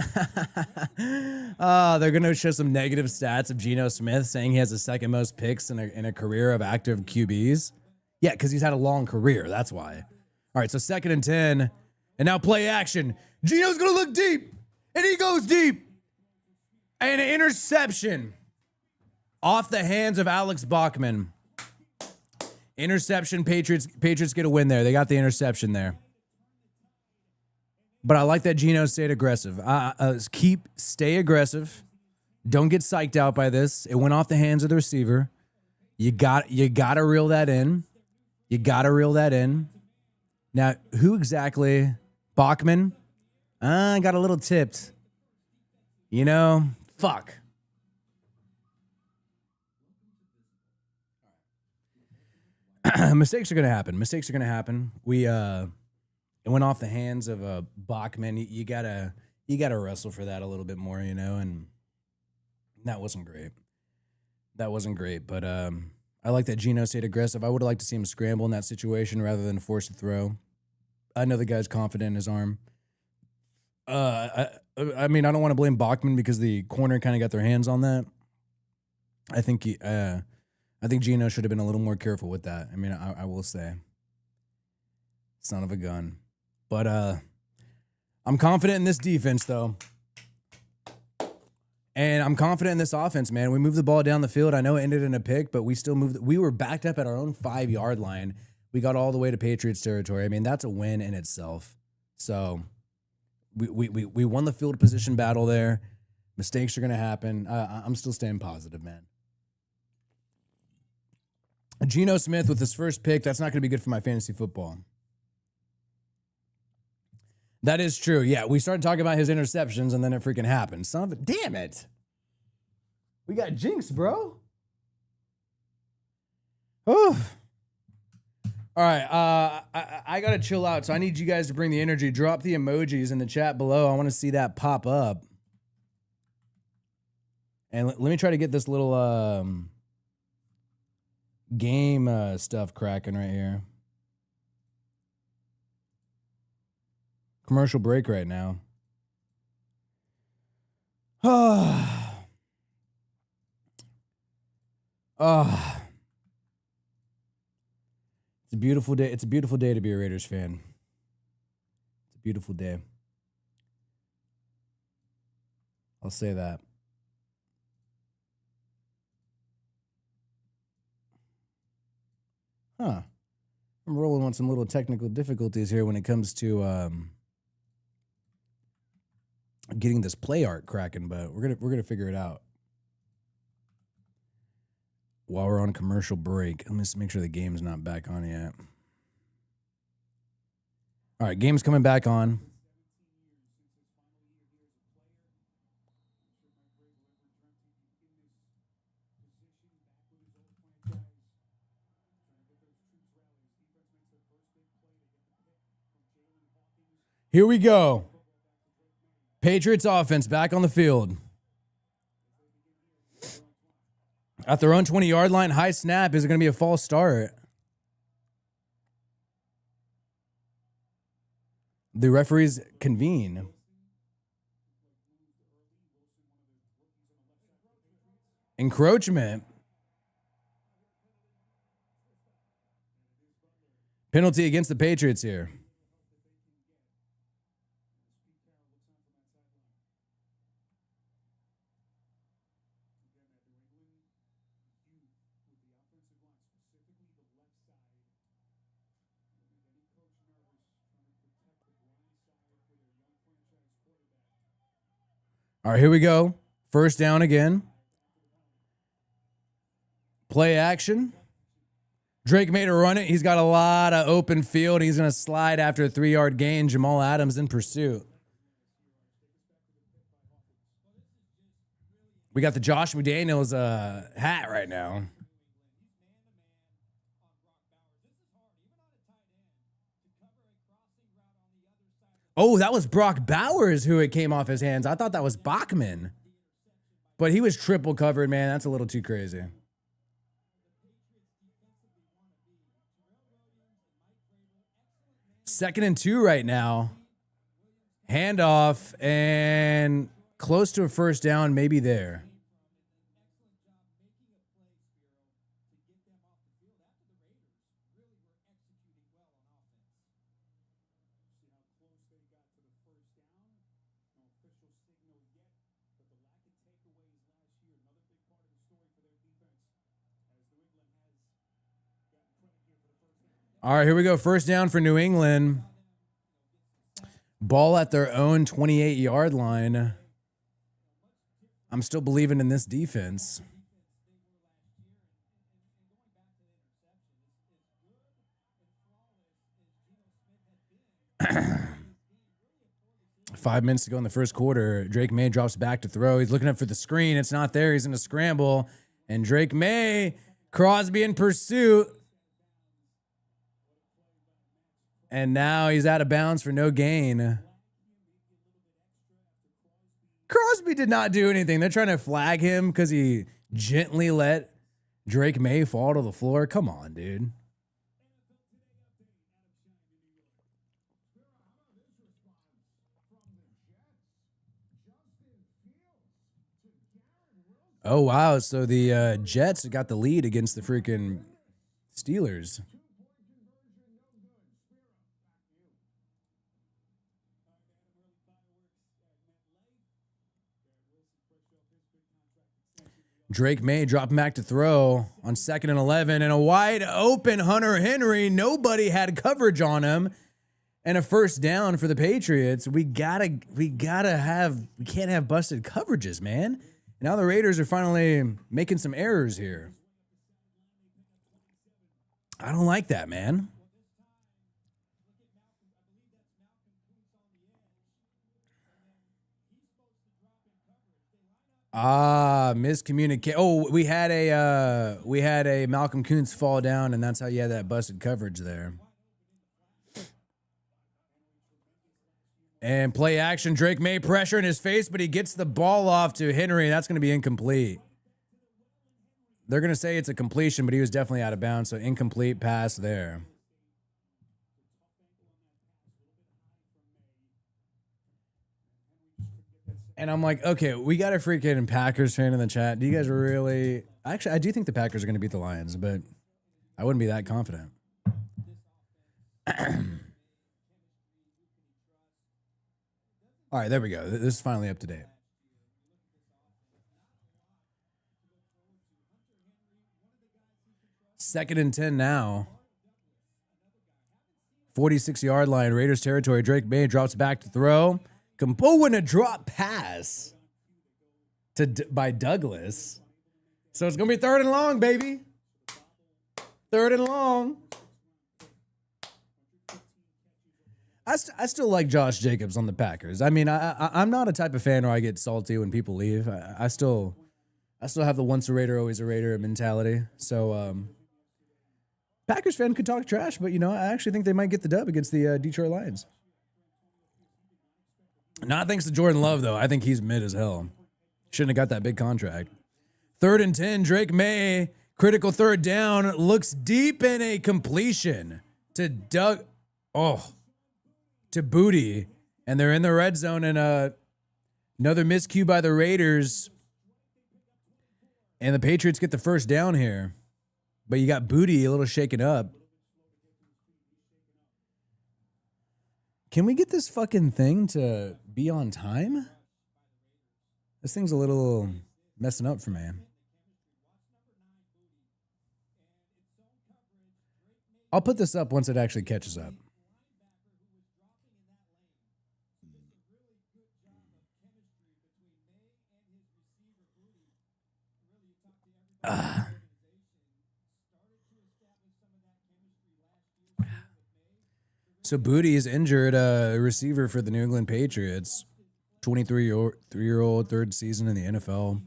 they're going to show some negative stats of Geno Smith, saying he has the 2nd most picks in a career of active QBs. Yeah, because he's had a long career. That's why. All right, so 2nd and 10. And now play action. Geno's going to look deep. And he goes deep. And an interception off the hands of Alex Bachman. Interception. Patriots get a win there. They got the interception there. But I like that Geno stayed aggressive. Stay aggressive. Don't get psyched out by this. It went off the hands of the receiver. You got to reel that in. You got to reel that in. Now, who exactly? Bachman? Got a little tipped. You know, fuck. Mistakes are going to happen. It went off the hands of Bachman. You gotta wrestle for that a little bit more, you know, and that wasn't great. But I like that Geno stayed aggressive. I would have liked to see him scramble in that situation rather than force a throw. I know the guy's confident in his arm. I mean, I don't want to blame Bachman because the corner kind of got their hands on that. I think Geno should have been a little more careful with that. I mean, I will say, son of a gun. But I'm confident in this defense, though. And I'm confident in this offense, man. We moved the ball down the field. I know it ended in a pick, but we still moved. We were backed up at our own 5-yard line. We got all the way to Patriots territory. I mean, that's a win in itself. So we won the field position battle there. Mistakes are going to happen. I'm still staying positive, man. Geno Smith with his first pick, that's not going to be good for my fantasy football. That is true. Yeah, we started talking about his interceptions, and then it freaking happened. Son of a... Damn it. We got jinx, bro. Oh. All right, I got to chill out, so I need you guys to bring the energy. Drop the emojis in the chat below. I want to see that pop up. And let me try to get this little game stuff cracking right here. Commercial break right now. Oh. It's a beautiful day. It's a beautiful day to be a Raiders fan. It's a beautiful day. I'll say that. I'm rolling on some little technical difficulties here when it comes to getting this play art cracking, but we're gonna figure it out. While we're on commercial break, let me just make sure the game's not back on yet. All right, game's coming back on. Here we go. Patriots offense back on the field. At their own 20-yard line, high snap. Is it going to be a false start? The referees convene. Encroachment. Penalty against the Patriots here. All right, here we go. First down again. Play action. Drake made a run it. He's got a lot of open field. He's going to slide after a 3-yard gain. Jamal Adams in pursuit. We got the Josh McDaniels hat right now. Oh, that was Brock Bowers who it came off his hands. I thought that was Bachman. But he was triple covered, man. That's a little too crazy. Second and 2 right now. Handoff and close to a first down, maybe there. All right, here we go. First down for New England. Ball at their own 28-yard line. I'm still believing in this defense. Five minutes to go in the first quarter. Drake May drops back to throw. He's looking up for the screen. It's not there. He's in a scramble. And Drake May, Crosby in pursuit. And now he's out of bounds for no gain. Crosby did not do anything. They're trying to flag him because he gently let Drake May fall to the floor. Come on, dude. Oh, wow. So the Jets got the lead against the freaking Steelers. Drake May dropping back to throw on 2nd and 11, and a wide open Hunter Henry. Nobody had coverage on him, and a first down for the Patriots. We can't have busted coverages, man. Now the Raiders are finally making some errors here. I don't like that, man. Miscommunicate. Oh, we had a Malcolm Kuntz fall down, and that's how you had that busted coverage there. And play action. Drake May pressure in his face, but he gets the ball off to Henry. That's going to be incomplete. They're going to say it's a completion, but he was definitely out of bounds, so incomplete pass there. And I'm like, okay, we got a freaking Packers fan in the chat. Do you guys really... Actually, I do think the Packers are going to beat the Lions, but I wouldn't be that confident. All right, there we go. This is finally up to date. Second and 10 now. 46-yard line, Raiders territory. Drake May drops back to throw. Oh, and a drop pass by Douglas. So it's going to be 3rd and long, baby. 3rd and long. I still like Josh Jacobs on the Packers. I mean, I'm not a type of fan where I get salty when people leave. I still have the once a Raider, always a Raider mentality. So Packers fan could talk trash, but, you know, I actually think they might get the dub against the Detroit Lions. Not thanks to Jordan Love, though. I think he's mid as hell. Shouldn't have got that big contract. 3rd and 10, Drake May. Critical 3rd down. Looks deep in a completion to Doug. Oh, to Booty. And they're in the red zone, and another miscue by the Raiders. And the Patriots get the first down here. But you got Booty a little shaken up. Can we get this fucking thing to be on time? This thing's a little messing up for me. I'll put this up once it actually catches up. So Booty is injured, a receiver for the New England Patriots, 23-year-old, 3rd season in the NFL,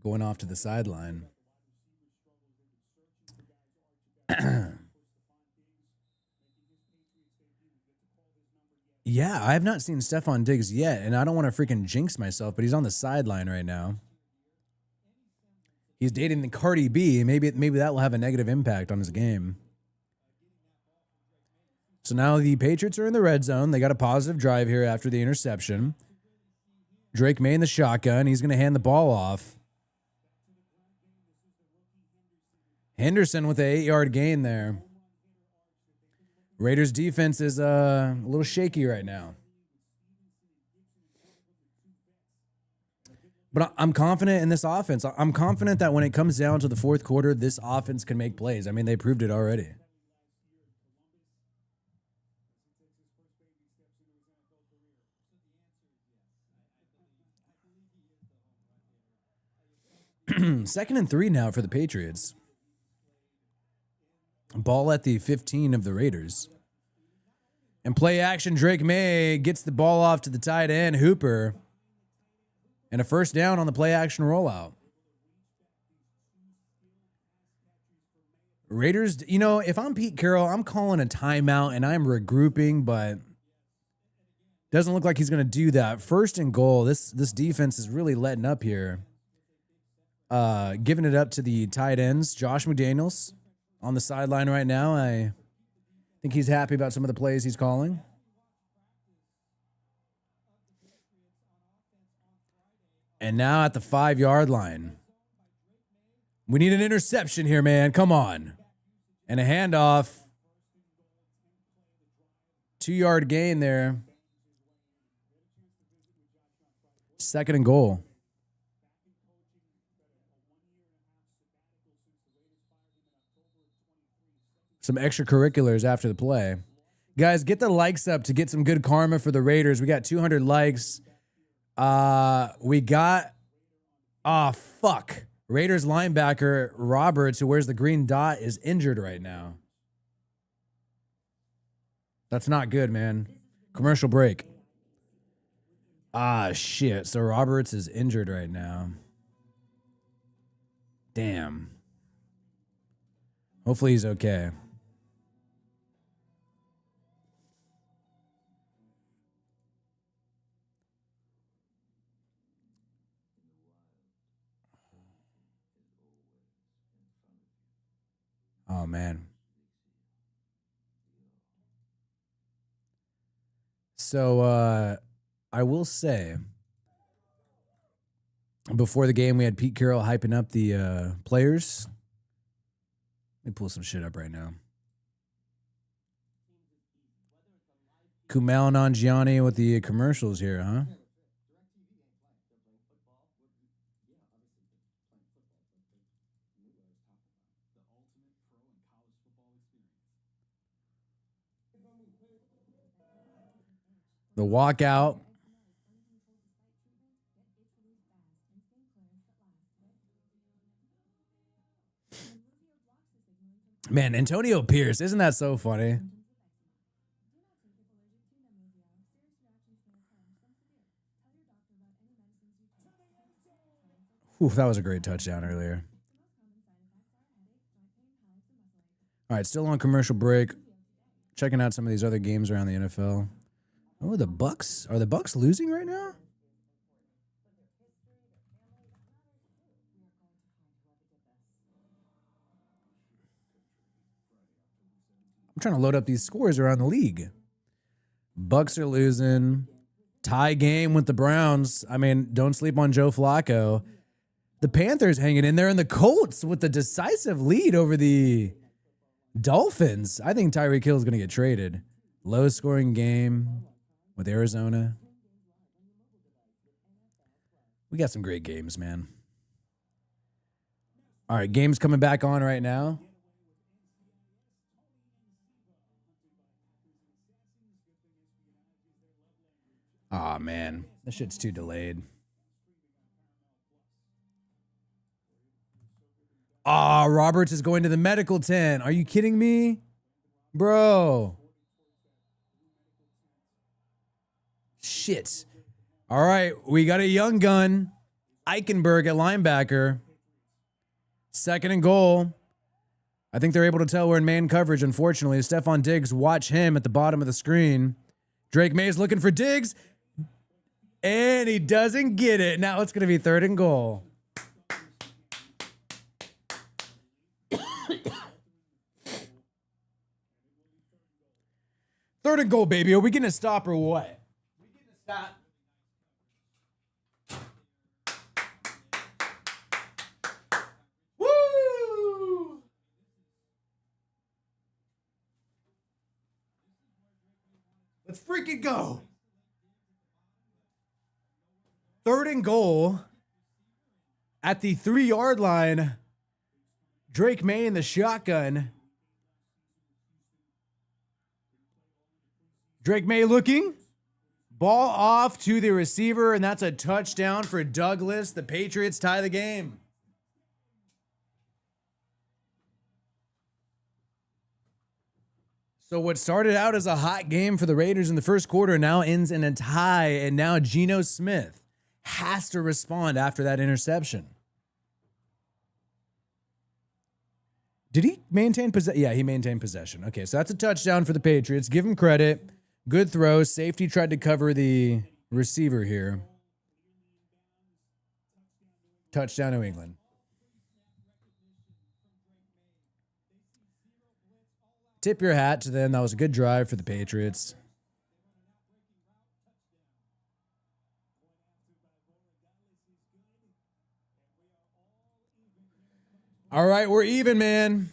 going off to the sideline. Yeah, I have not seen Stephon Diggs yet, and I don't want to freaking jinx myself, but he's on the sideline right now. He's dating the Cardi B. Maybe that will have a negative impact on his game. So now the Patriots are in the red zone. They got a positive drive here after the interception. Drake May in the shotgun. He's going to hand the ball off. Henderson with an 8-yard gain there. Raiders defense is a little shaky right now. But I'm confident in this offense. I'm confident that when it comes down to the 4th quarter, this offense can make plays. I mean, they proved it already. Second and 3 now for the Patriots. Ball at the 15 of the Raiders. And play action, Drake May gets the ball off to the tight end, Hooper. And a first down on the play action rollout. Raiders, you know, if I'm Pete Carroll, I'm calling a timeout and I'm regrouping, but doesn't look like he's going to do that. 1st and goal. This defense is really letting up here. Giving it up to the tight ends. Josh McDaniels on the sideline right now. I think he's happy about some of the plays he's calling. And now at the 5-yard line. We need an interception here, man. Come on. And a handoff. 2-yard gain there. 2nd and goal. Some extracurriculars after the play. Guys, get the likes up to get some good karma for the Raiders. We got 200 likes. We got... Oh, fuck. Raiders linebacker Roberts, who wears the green dot, is injured right now. That's not good, man. Commercial break. Ah, shit. So Roberts is injured right now. Damn. Hopefully he's okay. Oh, man. So, I will say, before the game, we had Pete Carroll hyping up the players. Let me pull some shit up right now. Kumail Nanjiani with the commercials here, huh? The walkout. Man, Antonio Pierce, isn't that so funny? Whew, that was a great touchdown earlier. All right, still on commercial break. Checking out some of these other games around the NFL. Oh, the Bucks. Are the Bucks losing right now? I'm trying to load up these scores around the league. Bucks are losing. Tie game with the Browns. I mean, don't sleep on Joe Flacco. The Panthers hanging in there, and the Colts with the decisive lead over the Dolphins. I think Tyreek Hill is going to get traded. Low scoring game with Arizona. We got some great games, man. All right, games coming back on right now. Aw, man. This shit's too delayed. Aw, Roberts is going to the medical tent. Are you kidding me? Bro. Shit. All right, we got a young gun. Eichenberg at linebacker. 2nd and goal. I think they're able to tell we're in man coverage, unfortunately. Stephon Diggs, watch him at the bottom of the screen. Drake May's looking for Diggs. And he doesn't get it. Now it's going to be 3rd and goal. Third and goal, baby. Are we going to stop or what? We going to stop. Woo! Let's freaking go. 3rd and goal at the 3-yard line. Drake May in the shotgun. Drake May looking. Ball off to the receiver, and that's a touchdown for Douglas. The Patriots tie the game. So what started out as a hot game for the Raiders in the first quarter now ends in a tie, and now Geno Smith has to respond after that interception. Did he maintain possession? Yeah, he maintained possession. Okay, so that's a touchdown for the Patriots. Give him credit. Good throw. Safety tried to cover the receiver here. Touchdown, New England. Tip your hat to them. That was a good drive for the Patriots. All right, we're even, man.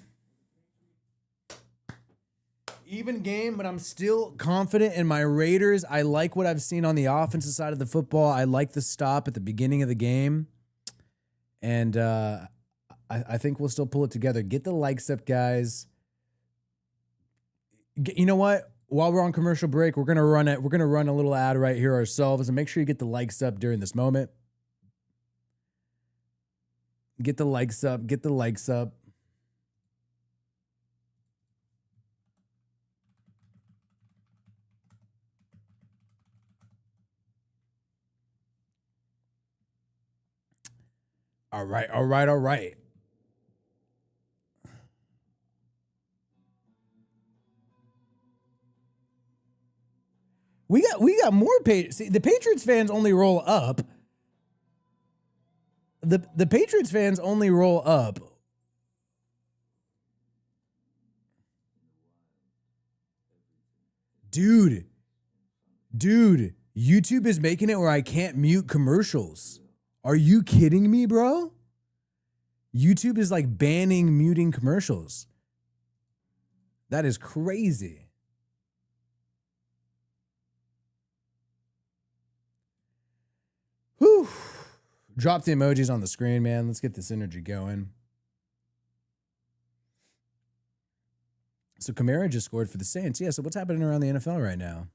Even game, but I'm still confident in my Raiders. I like what I've seen on the offensive side of the football. I like the stop at the beginning of the game. And I think we'll still pull it together. Get the likes up, guys. You know what? While we're on commercial break, we're gonna run it. We're gonna run a little ad right here ourselves, and make sure you get the likes up during this moment. Get the likes up. Get the likes up. All right, all right, all right. We got more Patriots. See, the Patriots fans only roll up. The Patriots fans only roll up. Dude, YouTube is making it where I can't mute commercials. Are you kidding me, bro? YouTube is like banning muting commercials. That is crazy. Whew. Drop the emojis on the screen, man. Let's get this energy going. So Kamara just scored for the Saints. Yeah, so what's happening around the NFL right now?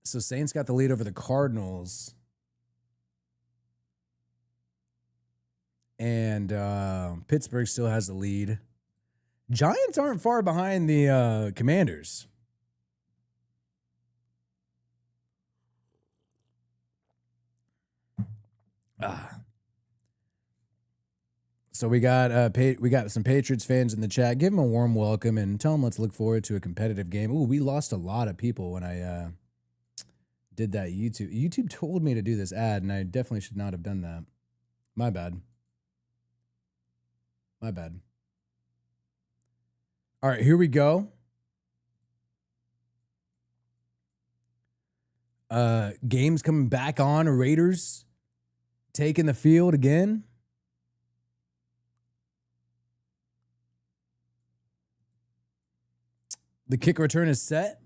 So Saints got the lead over the Cardinals. And Pittsburgh still has the lead. Giants aren't far behind the Commanders. So we got some Patriots fans in the chat. Give them a warm welcome and tell them let's look forward to a competitive game. Ooh, we lost a lot of people when I did that YouTube. YouTube told me to do this ad, and I definitely should not have done that. My bad. My bad. All right, here we go. Games coming back on. Raiders taking the field again. The kick return is set.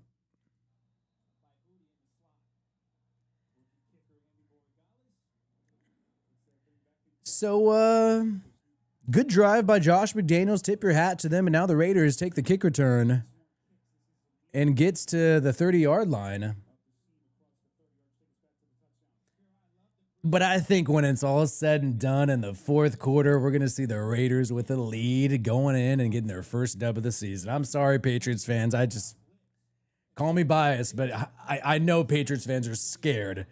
So, good drive by Josh McDaniels. Tip your hat to them. And now the Raiders take the kick return and gets to the 30-yard line. But I think when it's all said and done in the fourth quarter, we're going to see the Raiders with a lead going in and getting their first dub of the season. I'm sorry, Patriots fans. I just call me biased, but I know Patriots fans are scared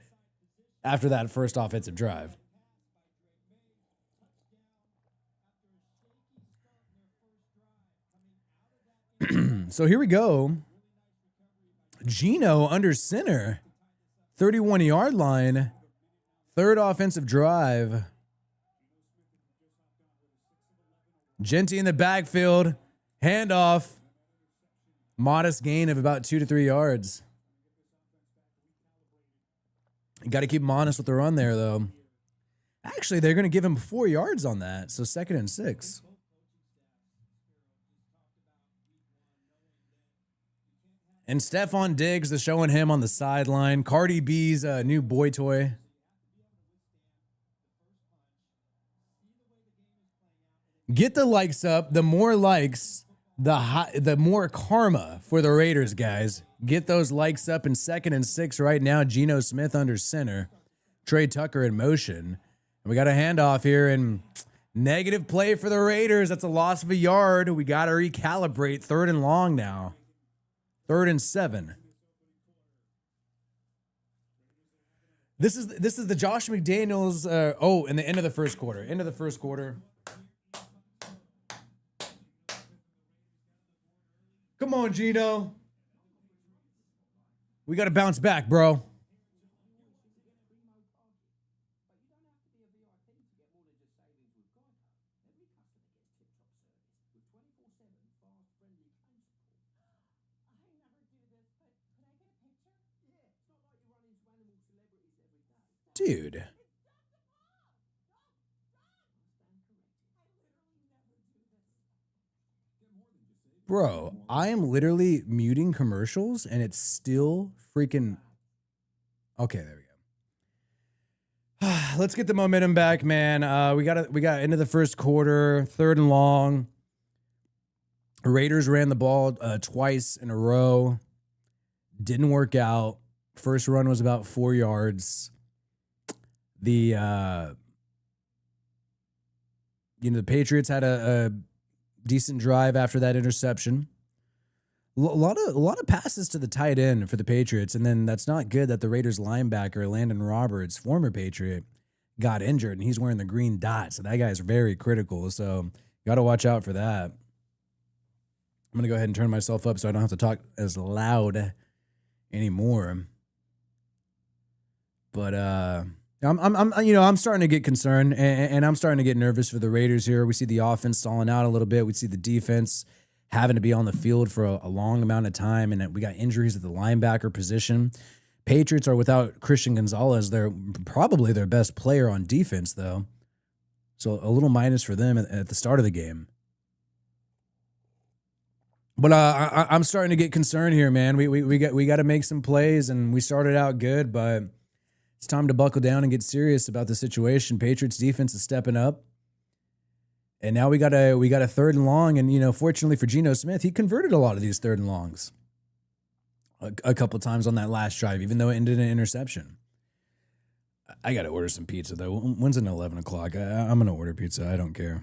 after that first offensive drive. So here we go. Geno under center, 31-yard line. Third offensive drive. Genty in the backfield. Handoff. Modest gain of about 2 to 3 yards. You got to keep him honest with the run there, though. Actually, they're going to give him 4 yards on that, so 2nd and 6. And Stephon Diggs is showing him on the sideline. Cardi B's new boy toy. Get the likes up. The more likes, the more karma for the Raiders, guys. Get those likes up in 2nd and 6 right now. Geno Smith under center. Trey Tucker in motion. And we got a handoff here and negative play for the Raiders. That's a loss of a yard. We got to recalibrate. 3rd and long now. 3rd and 7. This is the Josh McDaniels. In the end of the first quarter. End of the first quarter. Come on, Geno. We got to bounce back, bro. Dude. Bro, I am literally muting commercials and it's still freaking... Okay, there we go. Let's get the momentum back, man. We got into the first quarter, 3rd and long. Raiders ran the ball twice in a row. Didn't work out. First run was about 4 yards. The Patriots had a decent drive after that interception. A lot of passes to the tight end for the Patriots, and then that's not good that the Raiders linebacker Landon Roberts, former Patriot, got injured, and he's wearing the green dot, so that guy's very critical. So got to watch out for that. I'm gonna go ahead and turn myself up so I don't have to talk as loud anymore. But I'm starting to get concerned, and I'm starting to get nervous for the Raiders here. We see the offense stalling out a little bit. We see the defense having to be on the field for a long amount of time, and we got injuries at the linebacker position. Patriots are without Christian Gonzalez. They're probably their best player on defense, though. So a little minus for them at the start of the game. But I'm starting to get concerned here, man. We got to make some plays, and we started out good, but it's time to buckle down and get serious about the situation. Patriots defense is stepping up. And now we got a 3rd and long, and fortunately for Geno Smith, he converted a lot of these 3rd and longs a couple times on that last drive, even though it ended in an interception. I got to order some pizza though. When's it 11 o'clock? I'm gonna order pizza. I don't care.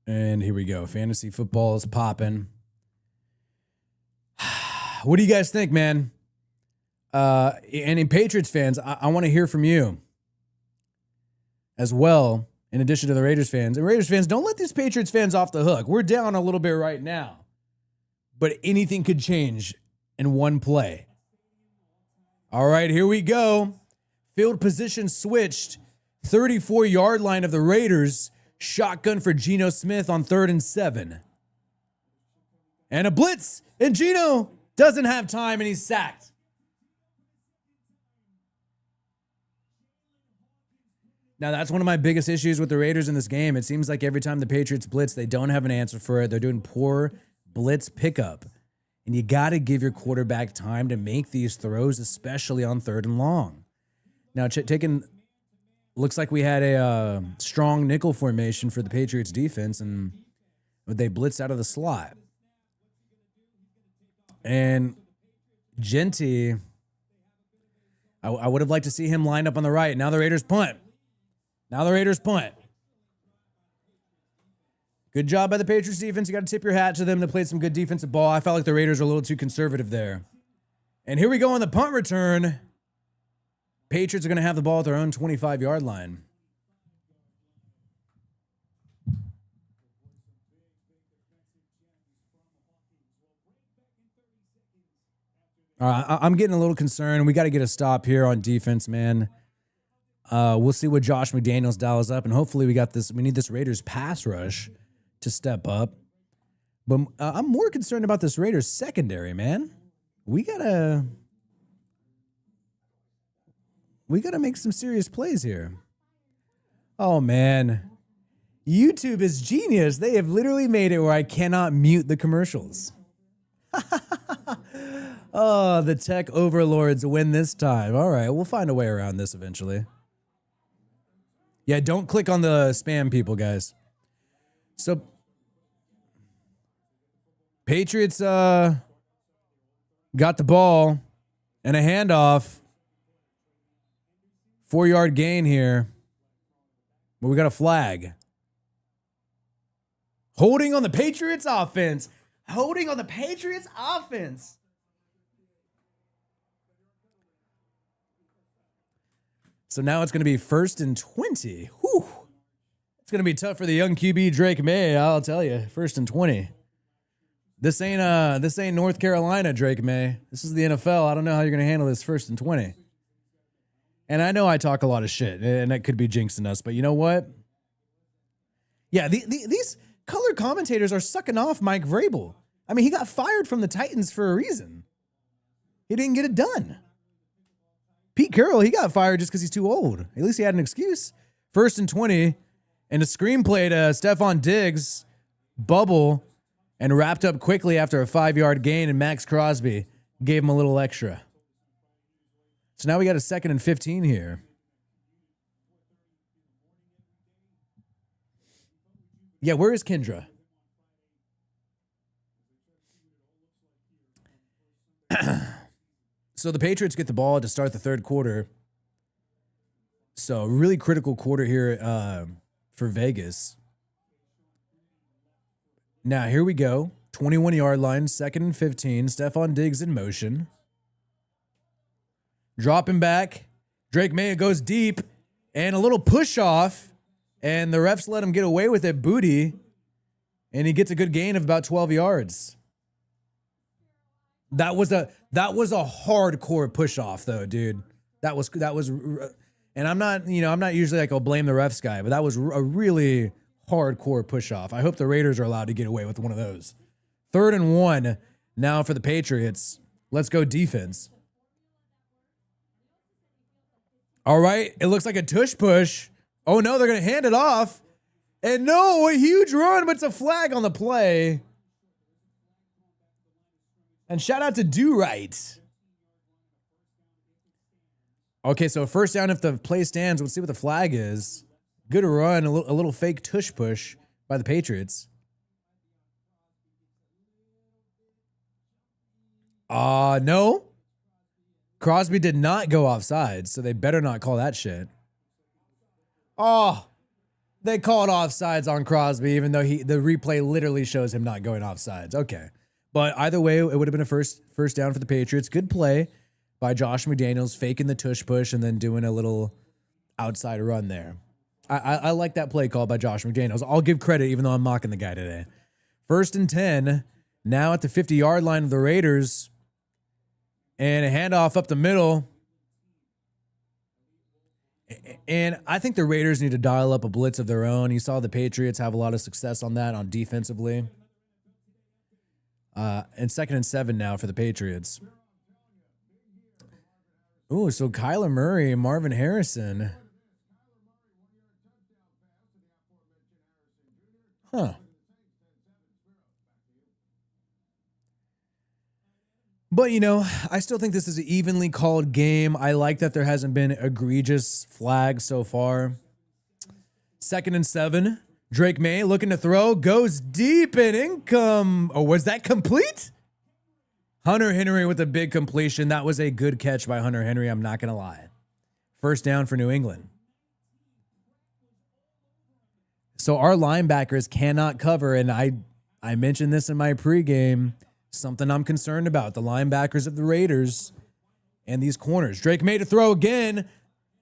And here we go. Fantasy football is popping. What do you guys think, man? And in Patriots fans, I want to hear from you. as well, in addition to the Raiders fans. And Raiders fans, don't let these Patriots fans off the hook. We're down a little bit right now, but anything could change in one play. All right, here we go. Field position switched. 34-yard line of the Raiders. Shotgun for Geno Smith on 3rd and 7. And a blitz, and Geno doesn't have time, and he's sacked. Now, that's one of my biggest issues with the Raiders in this game. It seems like every time the Patriots blitz, they don't have an answer for it. They're doing poor blitz pickup. And you got to give your quarterback time to make these throws, especially on 3rd and long. Now, looks like we had a strong nickel formation for the Patriots defense, and they blitzed out of the slot. And Genty, I would have liked to see him lined up on the right. Now the Raiders punt. Good job by the Patriots defense. You got to tip your hat to them. They played some good defensive ball. I felt like the Raiders were a little too conservative there. And here we go on the punt return. Patriots are going to have the ball at their own 25-yard line. I'm getting a little concerned. We got to get a stop here on defense, man. We'll see what Josh McDaniels dials up, and hopefully we need this Raiders pass rush to step up. But I'm more concerned about this Raiders secondary, man. We gotta make some serious plays here. Oh, man. YouTube is genius. They have literally made it where I cannot mute the commercials. Oh, the tech overlords win this time. All right, we'll find a way around this eventually. Yeah, don't click on the spam people, guys. So, Patriots got the ball and a handoff. 4-yard gain here. But we got a flag. Holding on the Patriots offense. So now it's going to be 1st and 20. Whew. It's going to be tough for the young QB Drake May, I'll tell you. 1st and 20. This ain't North Carolina, Drake May. This is the NFL. I don't know how you're going to handle this 1st and 20. And I know I talk a lot of shit, and that could be jinxing us, but you know what? Yeah, these color commentators are sucking off Mike Vrabel. I mean, he got fired from the Titans for a reason. He didn't get it done. Pete Carroll, he got fired just because he's too old. At least he had an excuse. 1st and 20, and a screenplay to Stephon Diggs, bubble, and wrapped up quickly after a 5-yard gain, and Max Crosby gave him a little extra. So now we got a 2nd and 15 here. Yeah, where is Kendra? So the Patriots get the ball to start the 3rd quarter. So really critical quarter here for Vegas. Now here we go. 21-yard line, 2nd and 15. Stephon Diggs in motion. Dropping back. Drake May goes deep. And a little push off. And the refs let him get away with it. Booty. And he gets a good gain of about 12 yards. That was a hardcore push off though, dude. That was, and I'm not usually like, I'll blame the refs guy, but that was a really hardcore push off. I hope the Raiders are allowed to get away with one of those. 3rd and 1 now for the Patriots. Let's go defense. All right. It looks like a tush push. Oh no, they're going to hand it off. And no, a huge run, but it's a flag on the play. And shout out to Do Right. Okay, so 1st down if the play stands. Let's see what the flag is. Good run, a little fake tush push by the Patriots. No. Crosby did not go offsides, so they better not call that shit. Oh, they called offsides on Crosby, even though the replay literally shows him not going offsides. Okay. But either way, it would have been a first down for the Patriots. Good play by Josh McDaniels, faking the tush push and then doing a little outside run there. I like that play call by Josh McDaniels. I'll give credit even though I'm mocking the guy today. 1st and 10, now at the 50-yard line of the Raiders. And a handoff up the middle. And I think the Raiders need to dial up a blitz of their own. You saw the Patriots have a lot of success on that on defensively. And 2nd and 7 now for the Patriots. Ooh, so Kyler Murray and Marvin Harrison. Huh. But, you know, I still think this is an evenly called game. I like that there hasn't been egregious flags so far. 2nd and 7. Drake May looking to throw. Goes deep and income. Oh, was that complete? Hunter Henry with a big completion. That was a good catch by Hunter Henry. I'm not going to lie. 1st down for New England. So our linebackers cannot cover. And I mentioned this in my pregame. Something I'm concerned about. The linebackers of the Raiders and these corners. Drake May to throw again.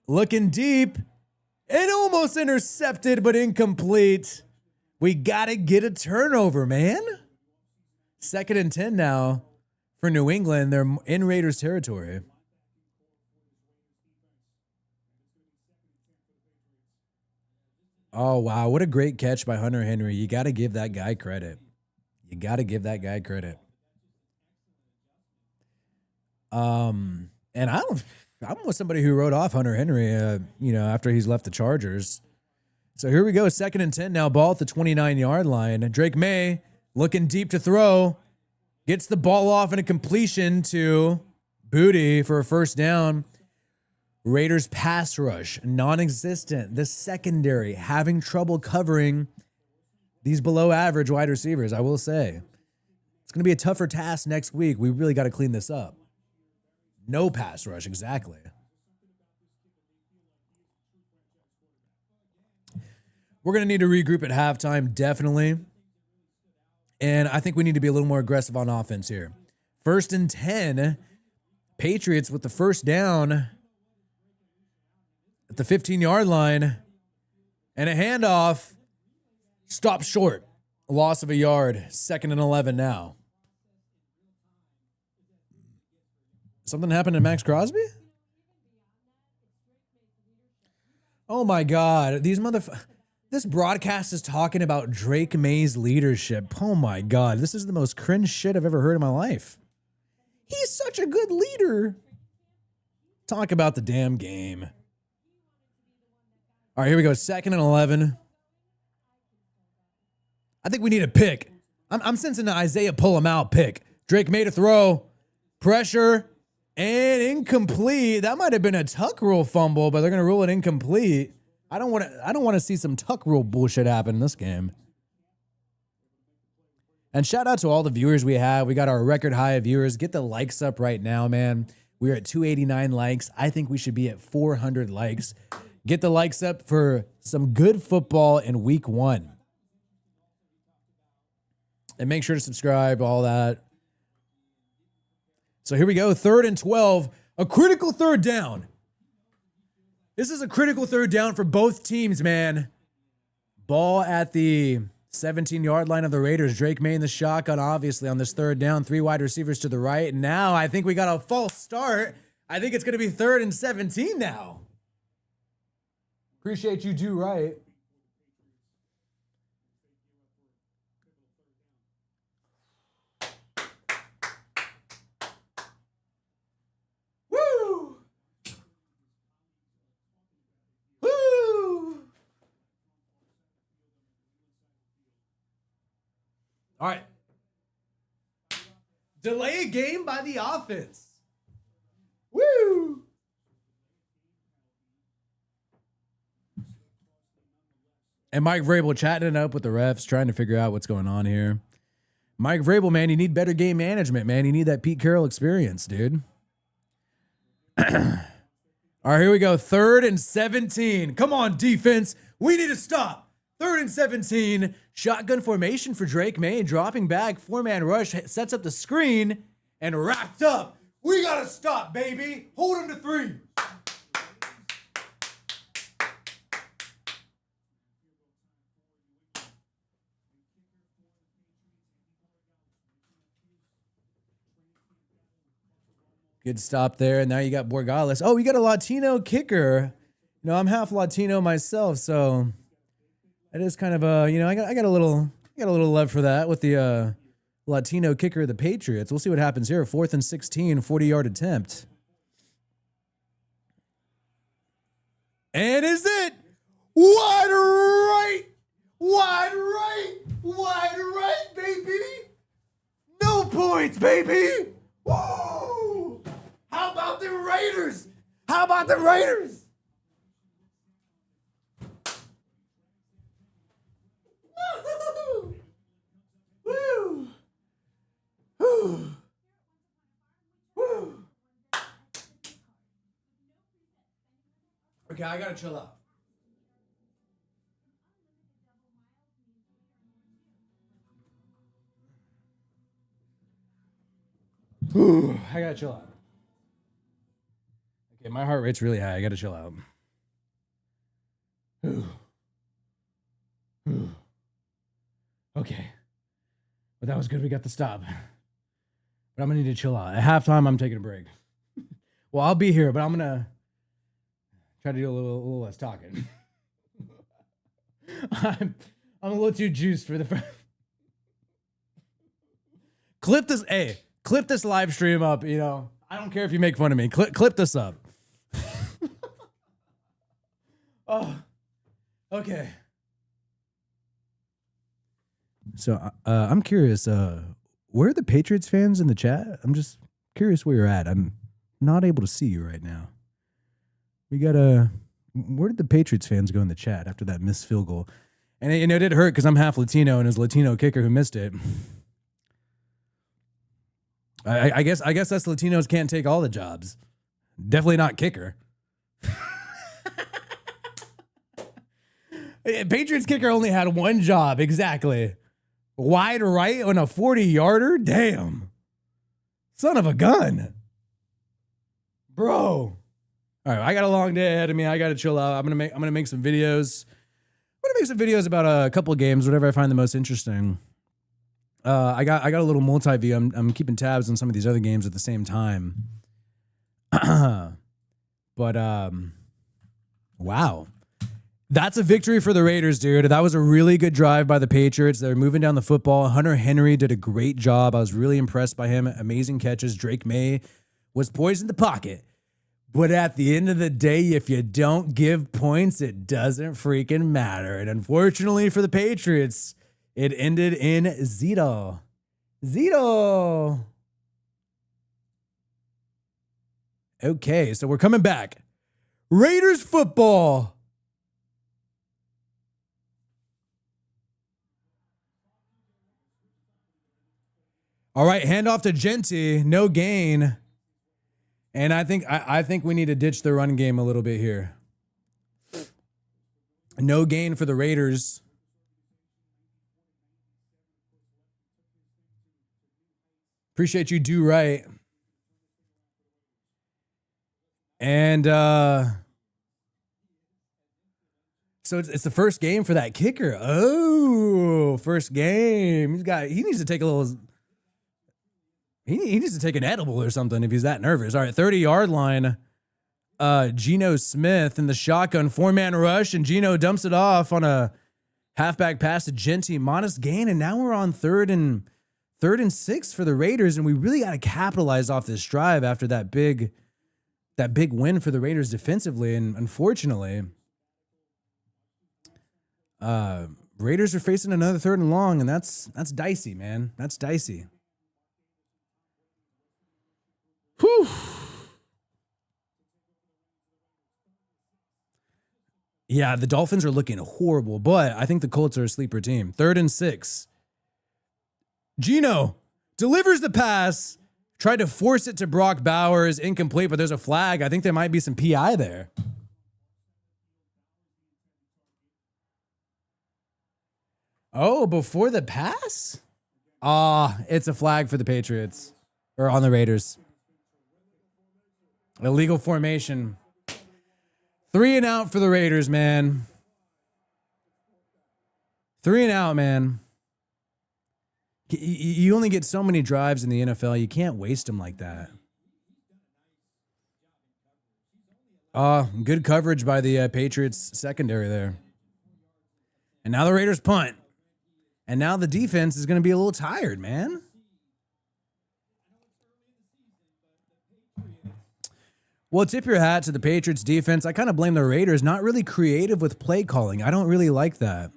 Looking deep. And almost intercepted, but incomplete. We got to get a turnover, man. 2nd and 10 now for New England. They're in Raiders territory. Oh, wow. What a great catch by Hunter Henry. You got to give that guy credit. You got to give that guy credit. And I'm with somebody who wrote off Hunter Henry, after he's left the Chargers. So here we go. 2nd and 10 now. Ball at the 29-yard line. Drake May looking deep to throw. Gets the ball off in a completion to Booty for a 1st down. Raiders pass rush, non-existent. The secondary having trouble covering these below average wide receivers, I will say. It's going to be a tougher task next week. We really got to clean this up. No pass rush, exactly. We're going to need to regroup at halftime, definitely. And I think we need to be a little more aggressive on offense here. 1st and 10, Patriots with the 1st down at the 15-yard line. And a handoff. Stop short. A loss of a yard. 2nd and 11 now. Something happened to Max Crosby? Oh my God. This broadcast is talking about Drake May's leadership. Oh my God. This is the most cringe shit I've ever heard in my life. He's such a good leader. Talk about the damn game. All right, here we go. 2nd and 11. I think we need a pick. I'm sensing the Isaiah pull him out pick. Drake May to throw. Pressure. And incomplete. That might have been a tuck rule fumble, but they're going to rule it incomplete. I don't want to see some tuck rule bullshit happen in this game. And shout out to all the viewers we have. We got our record high of viewers. Get the likes up right now, man. We're at 289 likes. I think we should be at 400 likes. Get the likes up for some good football in week 1. And make sure to subscribe, all that. So here we go, 3rd and 12, a critical 3rd down. This is a critical 3rd down for both teams, man. Ball at the 17-yard line of the Raiders. Drake May in the shotgun, obviously, on this 3rd down. 3 wide receivers to the right. And now I think we got a false start. I think it's going to be 3rd and 17 now. Appreciate you, do right. All right. Delay a game by the offense. Woo! And Mike Vrabel chatting it up with the refs, trying to figure out what's going on here. Mike Vrabel, man, you need better game management, man. You need that Pete Carroll experience, dude. All right, here we go. 3rd and 17. Come on, defense. We need to stop. 3rd and 17. Shotgun formation for Drake May. Dropping back. 4-man rush. Sets up the screen. And wrapped up. We got to stop, baby. Hold him to 3. Good stop there. And now you got Borgales. Oh, you got a Latino kicker. You know, I'm half Latino myself, so it is kind of a, you know, I got a little love for that with the Latino kicker of the Patriots. We'll see what happens here. 4th and 16, 40-yard attempt. And is it wide right? Wide right? Wide right, baby? No points, baby. Woo! How about the Raiders? How about the Raiders? Woo! Woo! Woo! Woo! Okay, I gotta chill out. Whew, I gotta chill out. Okay, my heart rate's really high. I gotta chill out. Whew. Whew. Okay. But that was good. We got the stop. But I'm gonna need to chill out. At halftime, I'm taking a break. Well, I'll be here, but I'm gonna try to do a little less talking. I'm a little too juiced for the clip this. Hey, clip this live stream up. You know, I don't care if you make fun of me. Clip this up. Oh, okay. So I'm curious. Where are the Patriots fans in the chat? I'm just curious where you're at. I'm not able to see you right now. We got where did the Patriots fans go in the chat after that missed field goal? And you know, it did hurt because I'm half Latino and it was a Latino kicker who missed it. I guess us Latinos can't take all the jobs. Definitely not kicker. Patriots kicker only had one job, exactly. Wide right on a 40-yarder? Damn. Son of a gun. Bro. All right, I got a long day ahead of me. I got to chill out. I'm gonna make some videos. I'm gonna make some videos about a couple of games, whatever I find the most interesting. I got a little multi-view. I'm keeping tabs on some of these other games at the same time. But wow. That's a victory for the Raiders, dude. That was a really good drive by the Patriots. They're moving down the football. Hunter Henry did a great job. I was really impressed by him. Amazing catches. Drake May was poised in the pocket. But at the end of the day, if you don't give points, it doesn't freaking matter. And unfortunately for the Patriots, it ended in 0. 0. Okay, so we're coming back. Raiders football. All right, handoff to Genty. No gain. And I think we need to ditch the run game a little bit here. No gain for the Raiders. Appreciate you, do right. And so it's the first game for that kicker. Oh, first game. He needs to take a little. He needs to take an edible or something if he's that nervous. All right, 30-yard line. Geno Smith in the shotgun 4-man rush, and Geno dumps it off on a halfback pass to Genty. Modest gain, and now we're on third and 6 for the Raiders, and we really got to capitalize off this drive after that big win for the Raiders defensively. And unfortunately, Raiders are facing another 3rd and long, and that's dicey, man. That's dicey. Whew. Yeah, the Dolphins are looking horrible, but I think the Colts are a sleeper team. 3rd and 6. Geno delivers the pass, tried to force it to Brock Bowers, incomplete, but there's a flag. I think there might be some PI there. Oh, before the pass? It's a flag for the Patriots, or on the Raiders. Illegal formation. 3 and out for the Raiders, man. 3 and out, man. You only get so many drives in the NFL. You can't waste them like that. Good coverage by the Patriots secondary there. And now the Raiders punt. And now the defense is going to be a little tired, man. Well, tip your hat to the Patriots defense. I kind of blame the Raiders, not really creative with play calling. I don't really like that.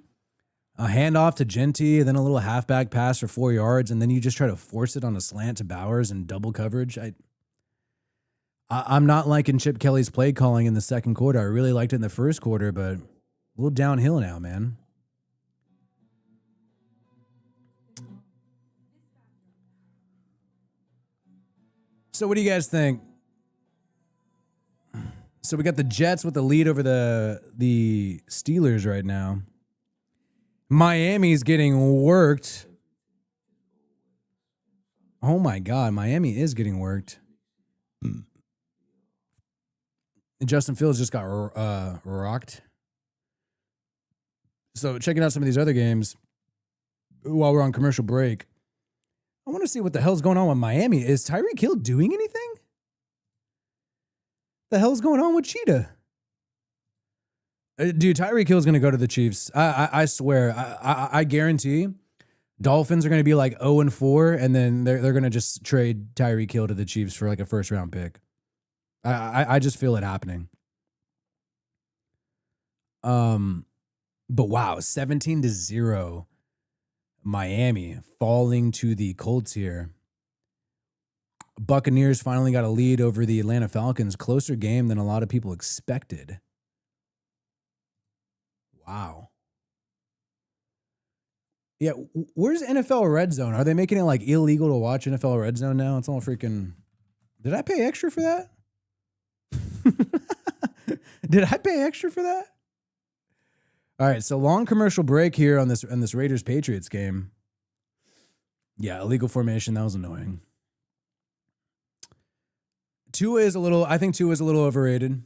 A handoff to Genty, then a little halfback pass for 4 yards, and then you just try to force it on a slant to Bowers and double coverage. I'm not liking Chip Kelly's play calling in the second quarter. I really liked it in the first quarter, but a little downhill now, man. So what do you guys think? So we got the Jets with the lead over the Steelers right now. Miami's getting worked. Oh my God, Miami is getting worked. Justin Fields just got rocked. So checking out some of these other games while we're on commercial break. I want to see what the hell's going on with Miami. Is Tyreek Hill doing anything? The hell's going on with Cheetah? Dude, Tyreek Hill is going to go to the Chiefs. I swear. I guarantee Dolphins are going to be like 0-4, and then they're going to just trade Tyreek Hill to the Chiefs for like a first-round pick. I just feel it happening. But wow, 17-0. Miami falling to the Colts here. Buccaneers finally got a lead over the Atlanta Falcons. Closer game than a lot of people expected. Wow. Yeah, where's NFL Red Zone? Are they making it like illegal to watch NFL Red Zone now? It's all freaking... Did I pay extra for that? Did I pay extra for that? All right, so long commercial break here on this Raiders-Patriots game. Yeah, illegal formation. That was annoying. I think Tua is a little overrated.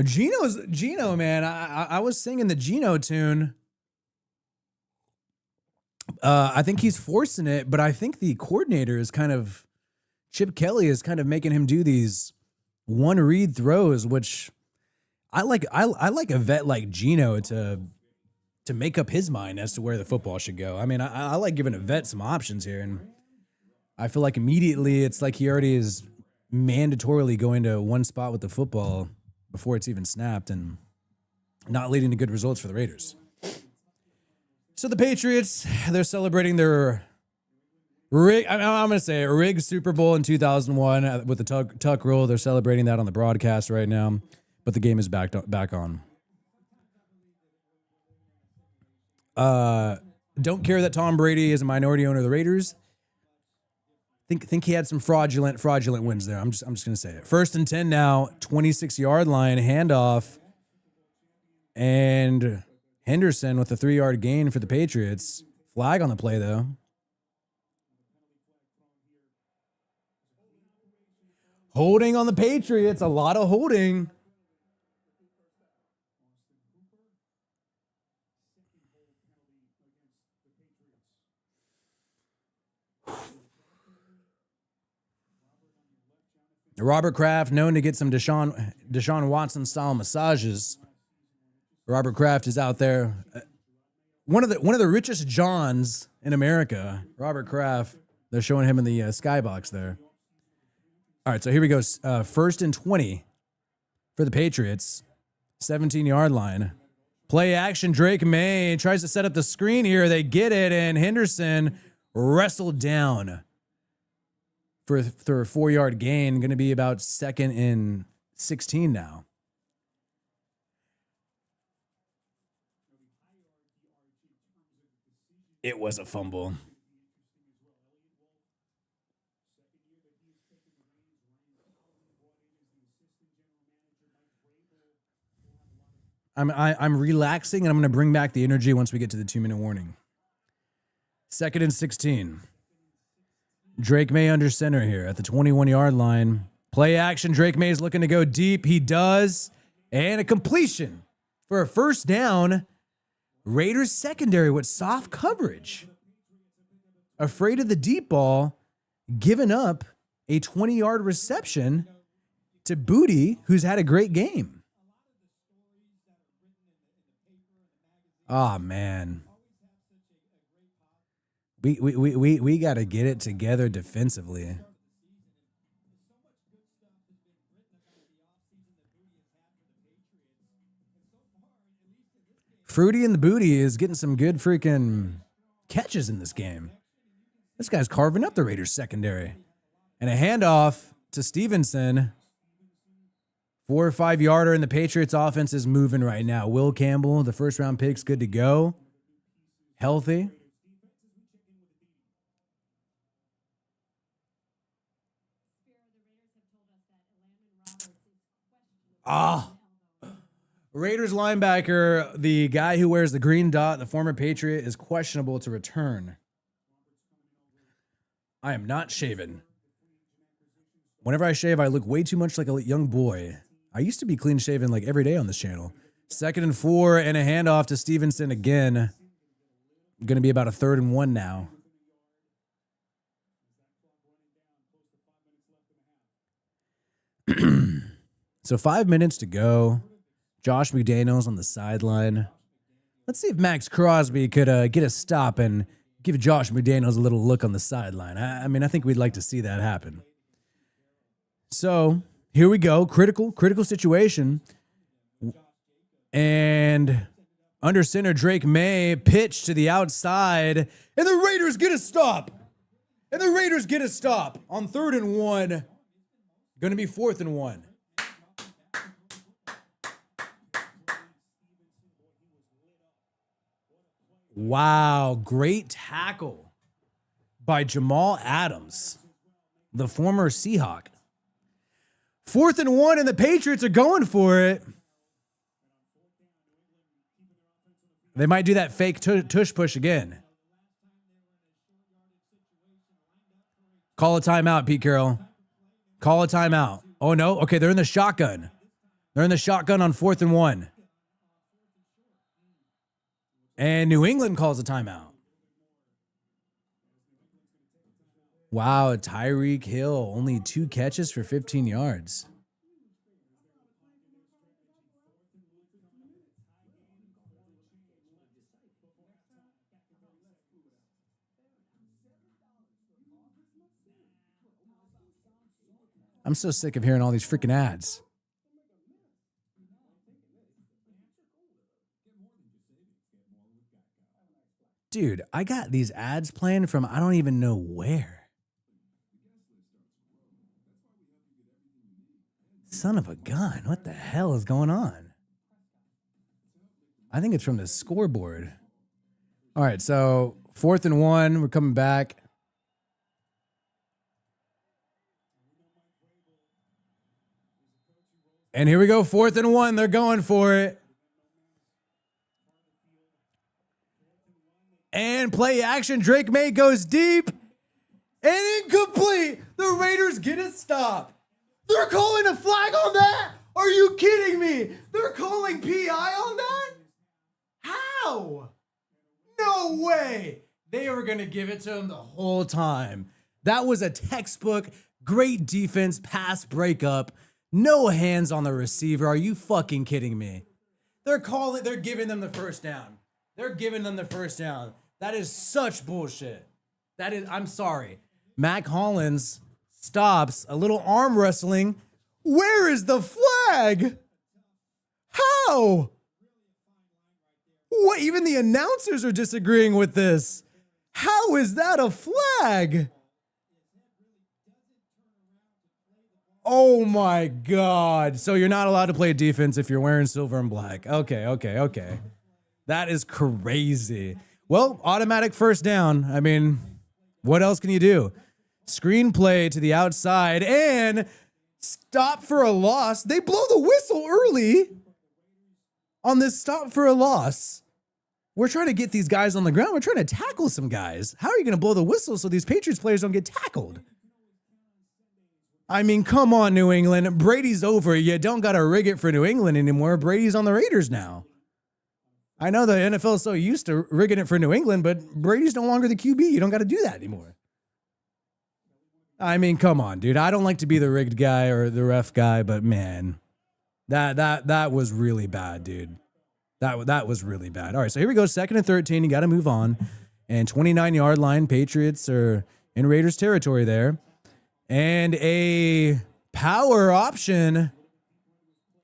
Geno, man. I was singing the Geno tune. I think he's forcing it, but I think the coordinator is Chip Kelly is kind of making him do these one read throws, which I like a vet like Geno to make up his mind as to where the football should go. I mean, I like giving a vet some options here, and I feel like immediately it's like he already is mandatorily going to one spot with the football before it's even snapped and not leading to good results for the Raiders. So the Patriots, they're celebrating their I'm going to say a rigged Super Bowl in 2001 with the tuck rule. They're celebrating that on the broadcast right now, but the game is back on. Don't care that Tom Brady is a minority owner of the Raiders. Think he had some fraudulent wins there. I'm just going to say it. 1st and 10 now, 26-yard line, handoff, and Henderson with a 3-yard gain for the Patriots. Flag on the play though. Holding on the Patriots, a lot of holding. Robert Kraft, known to get some Deshaun Watson-style massages. Robert Kraft is out there. One of the richest Johns in America, Robert Kraft. They're showing him in the skybox there. All right, so here we go. 1st and 20 for the Patriots. 17-yard line. Play action. Drake May tries to set up the screen here. They get it, and Henderson wrestled down for a 4-yard gain. Going to be about 2nd and 16 now. It was a fumble. I'm relaxing, and I'm going to bring back the energy once we get to the 2-minute warning. 2nd and 16. Drake May under center here at the 21-yard line. Play action. Drake May is looking to go deep. He does. And a completion for a 1st down. Raiders secondary with soft coverage. Afraid of the deep ball. Giving up a 20-yard reception. to Booty, who's had a great game. Oh, man. We got to get it together defensively. Fruity and the Booty is getting some good freaking catches in this game. This guy's carving up the Raiders secondary. And a handoff to Stevenson. 4 or 5 yarder, and the Patriots offense is moving right now. Will Campbell, the first round pick's good to go. Healthy. Raiders linebacker, the guy who wears the green dot, the former Patriot, is questionable to return. I am not shaven. Whenever I shave, I look way too much like a young boy. I used to be clean shaven like every day on this channel. 2nd and 4 and a handoff to Stevenson again. Going to be about a 3rd and 1 now. So 5 minutes to go. Josh McDaniels on the sideline. Let's see if Max Crosby could get a stop and give Josh McDaniels a little look on the sideline. I mean, I think we'd like to see that happen. So here we go. Critical situation. And under center, Drake May pitched to the outside. And the Raiders get a stop. On 3rd and 1. Going to be 4th and 1. Wow, great tackle by Jamal Adams, the former Seahawk. 4th and 1, and the Patriots are going for it. They might do that fake tush push again. Call a timeout, Pete Carroll. Call a timeout. Oh, no? Okay, they're in the shotgun. They're in the shotgun on 4th and 1. And New England calls a timeout. Wow, Tyreek Hill, only 2 catches for 15 yards. I'm so sick of hearing all these freaking ads. Dude, I got these ads playing from I don't even know where. Son of a gun. What the hell is going on? I think it's from the scoreboard. All right, so 4th and 1. We're coming back. And here we go, 4th and 1. They're going for it. And play action. Drake May goes deep and incomplete. The Raiders get a stop. They're calling a flag on that? Are you kidding me? They're calling PI on that? How? No way. They were going to give it to him the whole time. That was a textbook, great defense, pass breakup. No hands on the receiver. Are you fucking kidding me? They're giving them the first down. That is such bullshit. I'm sorry. Mac Hollins stops a little arm wrestling. Where is the flag? How? What? Even the announcers are disagreeing with this. How is that a flag? Oh my God. So you're not allowed to play defense if you're wearing silver and black. Okay. That is crazy. Well, automatic first down. I mean, what else can you do? Screenplay to the outside and stop for a loss. They blow the whistle early on this stop for a loss. We're trying to get these guys on the ground. We're trying to tackle some guys. How are you going to blow the whistle so these Patriots players don't get tackled? I mean, come on, New England. Brady's over. You don't got to rig it for New England anymore. Brady's on the Raiders now. I know the NFL is so used to rigging it for New England, but Brady's no longer the QB. You don't got to do that anymore. I mean, come on, dude. I don't like to be the rigged guy or the ref guy, but man, that was really bad, dude. That was really bad. All right, so here we go. 2nd and 13. You got to move on. And 29-yard line. Patriots are in Raiders territory there. And a power option.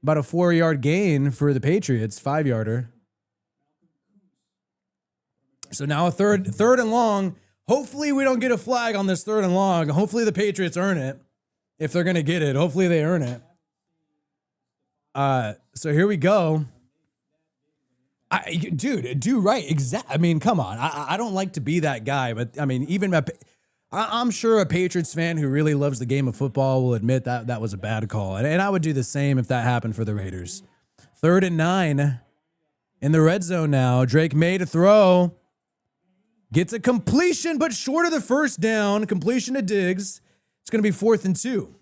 About a 4-yard gain for the Patriots. 5-yarder. So now a third and long. Hopefully we don't get a flag on this 3rd and long. Hopefully the Patriots earn it. If they're going to get it. Hopefully they earn it. So here we go. Dude, do right. Exactly. I mean, come on. I don't like to be that guy, but I mean, even I'm sure a Patriots fan who really loves the game of football will admit that that was a bad call. And I would do the same if that happened for the Raiders. 3rd and 9 in the red zone now. Drake made a throw. Gets a completion, but short of the first down. Completion to Diggs. It's going to be 4th and 2.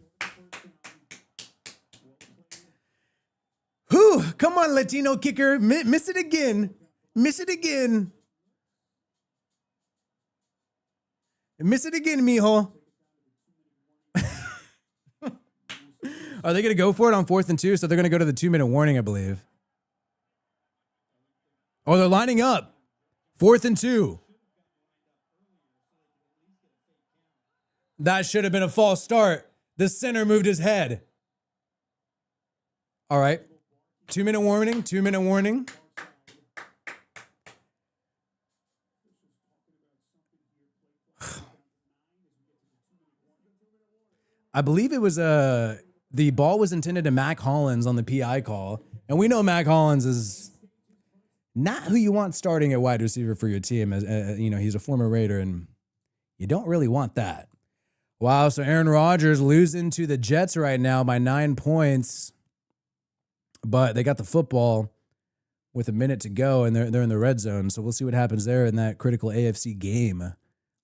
Whew, come on, Latino kicker. Miss it again. Miss it again. Miss it again, mijo. Are they going to go for it on 4th and 2? So they're going to go to the 2-minute warning, I believe. Oh, they're lining up. 4th and 2. That should have been a false start. The center moved his head. All right. 2-minute warning. 2-minute warning. I believe it was the ball was intended to Mac Hollins on the PI call. And we know Mac Hollins is not who you want starting at wide receiver for your team. As he's a former Raider, and you don't really want that. Wow, so Aaron Rodgers losing to the Jets right now by 9 points. But they got the football with a minute to go, and they're in the red zone. So we'll see what happens there in that critical AFC game. A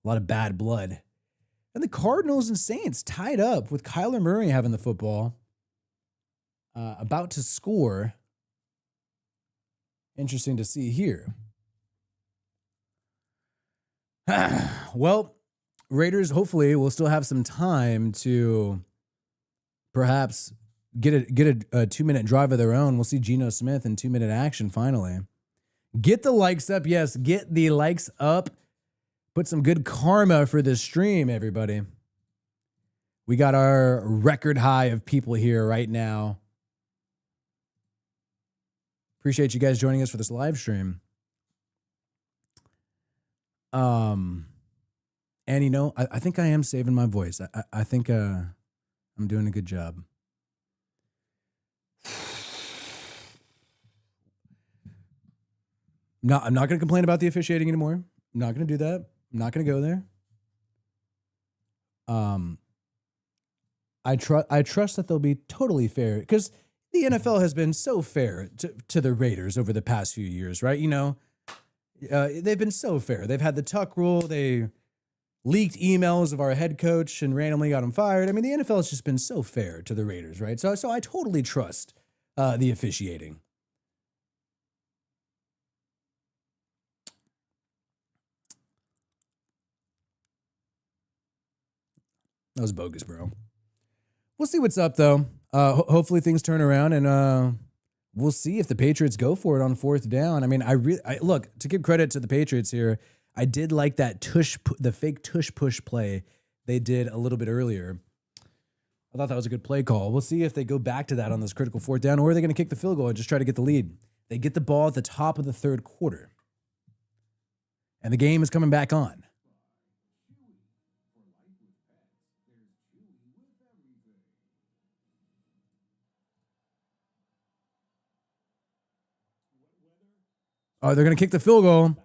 lot of bad blood. And the Cardinals and Saints tied up with Kyler Murray having the football. About to score. Interesting to see here. Well, Raiders hopefully will still have some time to perhaps get a 2-minute drive of their own. We'll see Geno Smith in 2-minute action finally. Get the likes up. Yes, get the likes up. Put some good karma for this stream, everybody. We got our record high of people here right now. Appreciate you guys joining us for this live stream. And I think I am saving my voice. I think I'm doing a good job. No, I'm not going to complain about the officiating anymore. I'm not going to do that. I'm not going to go there. I trust that they'll be totally fair, because the NFL has been so fair to the Raiders over the past few years, right? They've been so fair. They've had the tuck rule. They leaked emails of our head coach and randomly got him fired. I mean, the NFL has just been so fair to the Raiders, right? So I totally trust the officiating. That was bogus, bro. We'll see what's up, though. Hopefully things turn around, and we'll see if the Patriots go for it on 4th down. I mean, look, to give credit to the Patriots here, I did like that the fake tush push play they did a little bit earlier. I thought that was a good play call. We'll see if they go back to that on this critical 4th down, or are they going to kick the field goal and just try to get the lead? They get the ball at the top of the 3rd quarter, and the game is coming back on. Oh, they're going to kick the field goal.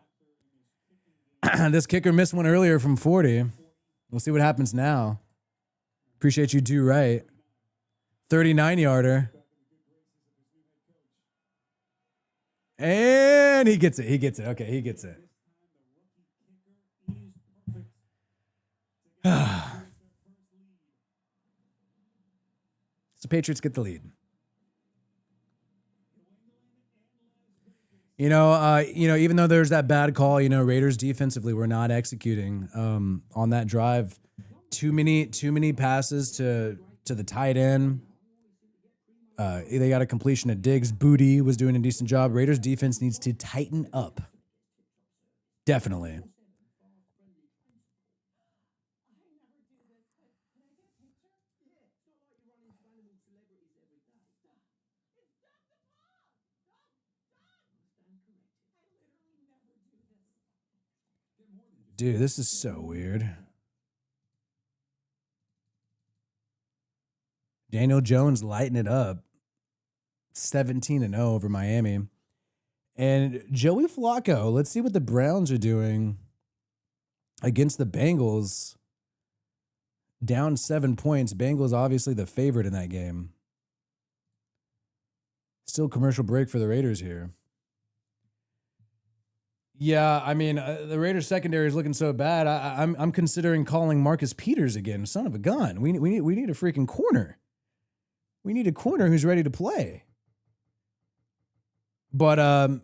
This kicker missed one earlier from 40. We'll see what happens now. Appreciate you, do right. 39-yarder. And he gets it. He gets it. Okay, he gets it. So Patriots get the lead. Even though there's that bad call, Raiders defensively were not executing on that drive Too many passes to the tight end. They got a completion of Diggs. Booty was doing a decent job. Raiders defense needs to tighten up. Definitely. Dude, this is so weird. Daniel Jones lighting it up. 17-0 over Miami. And Joey Flacco, let's see what the Browns are doing against the Bengals. Down 7 points. Bengals obviously the favorite in that game. Still commercial break for the Raiders here. Yeah, I mean, the Raiders secondary is looking so bad. I'm considering calling Marcus Peters again. Son of a gun. We need a freaking corner. We need a corner who's ready to play. But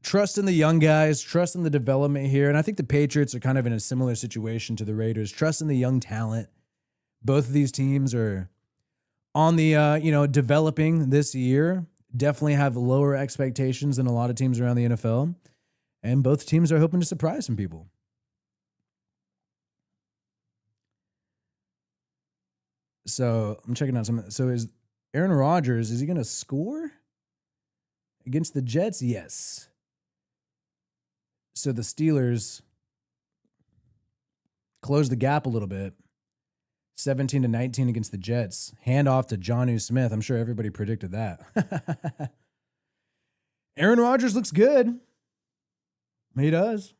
trust in the young guys, trust in the development here. And I think the Patriots are kind of in a similar situation to the Raiders. Trust in the young talent. Both of these teams are on the, developing this year. Definitely have lower expectations than a lot of teams around the NFL. And both teams are hoping to surprise some people. So I'm checking out some. So is Aaron Rodgers, is he going to score against the Jets? Yes. So the Steelers close the gap a little bit. 17-19 against the Jets. Hand off to Jonnu Smith. I'm sure everybody predicted that. Aaron Rodgers looks good. He does.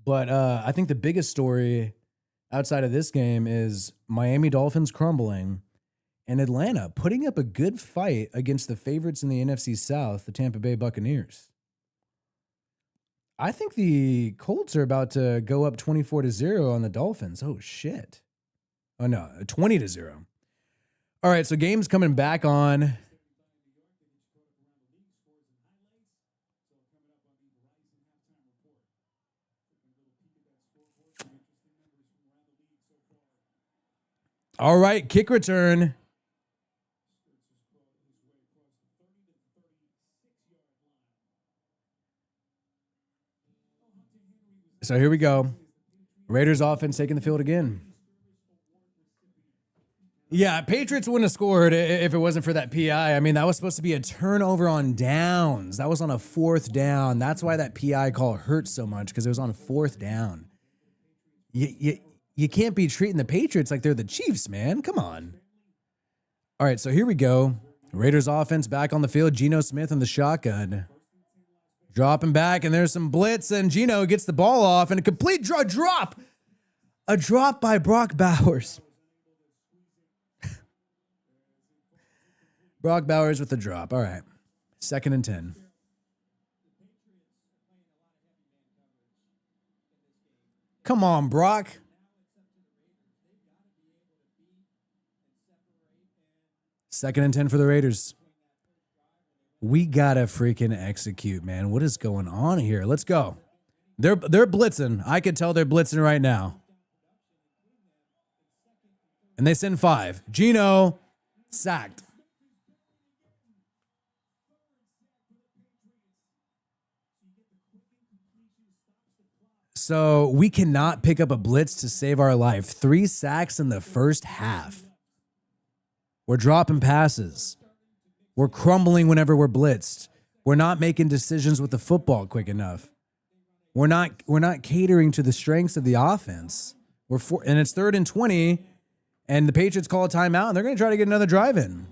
But I think the biggest story outside of this game is Miami Dolphins crumbling and Atlanta putting up a good fight against the favorites in the NFC South, the Tampa Bay Buccaneers. I think the Colts are about to go up 24-0 on the Dolphins. Oh, shit. Oh, no, 20-0. All right, so game's coming back on. All right, kick return. So here we go. Raiders offense taking the field again. Yeah, Patriots wouldn't have scored if it wasn't for that PI. I mean, that was supposed to be a turnover on downs. That was on a 4th down. That's why that PI call hurt so much, because it was on 4th down. You can't be treating the Patriots like they're the Chiefs, man. Come on. All right, so here we go. Raiders offense back on the field. Geno Smith in the shotgun. Dropping back, and there's some blitz, and Geno gets the ball off, and a complete drop. A drop by Brock Bowers. Brock Bowers with the drop. All right. 2nd and 10. Come on, Brock. Second and 10 for the Raiders. We gotta freaking execute, man. What is going on here? Let's go. They're blitzing. I could tell they're blitzing right now. And they send 5. Geno sacked. So we cannot pick up a blitz to save our life. 3 sacks in the first half. We're dropping passes. We're crumbling whenever we're blitzed. We're not making decisions with the football quick enough. We're not catering to the strengths of the offense. And it's 3rd and 20, and the Patriots call a timeout, and they're going to try to get another drive in.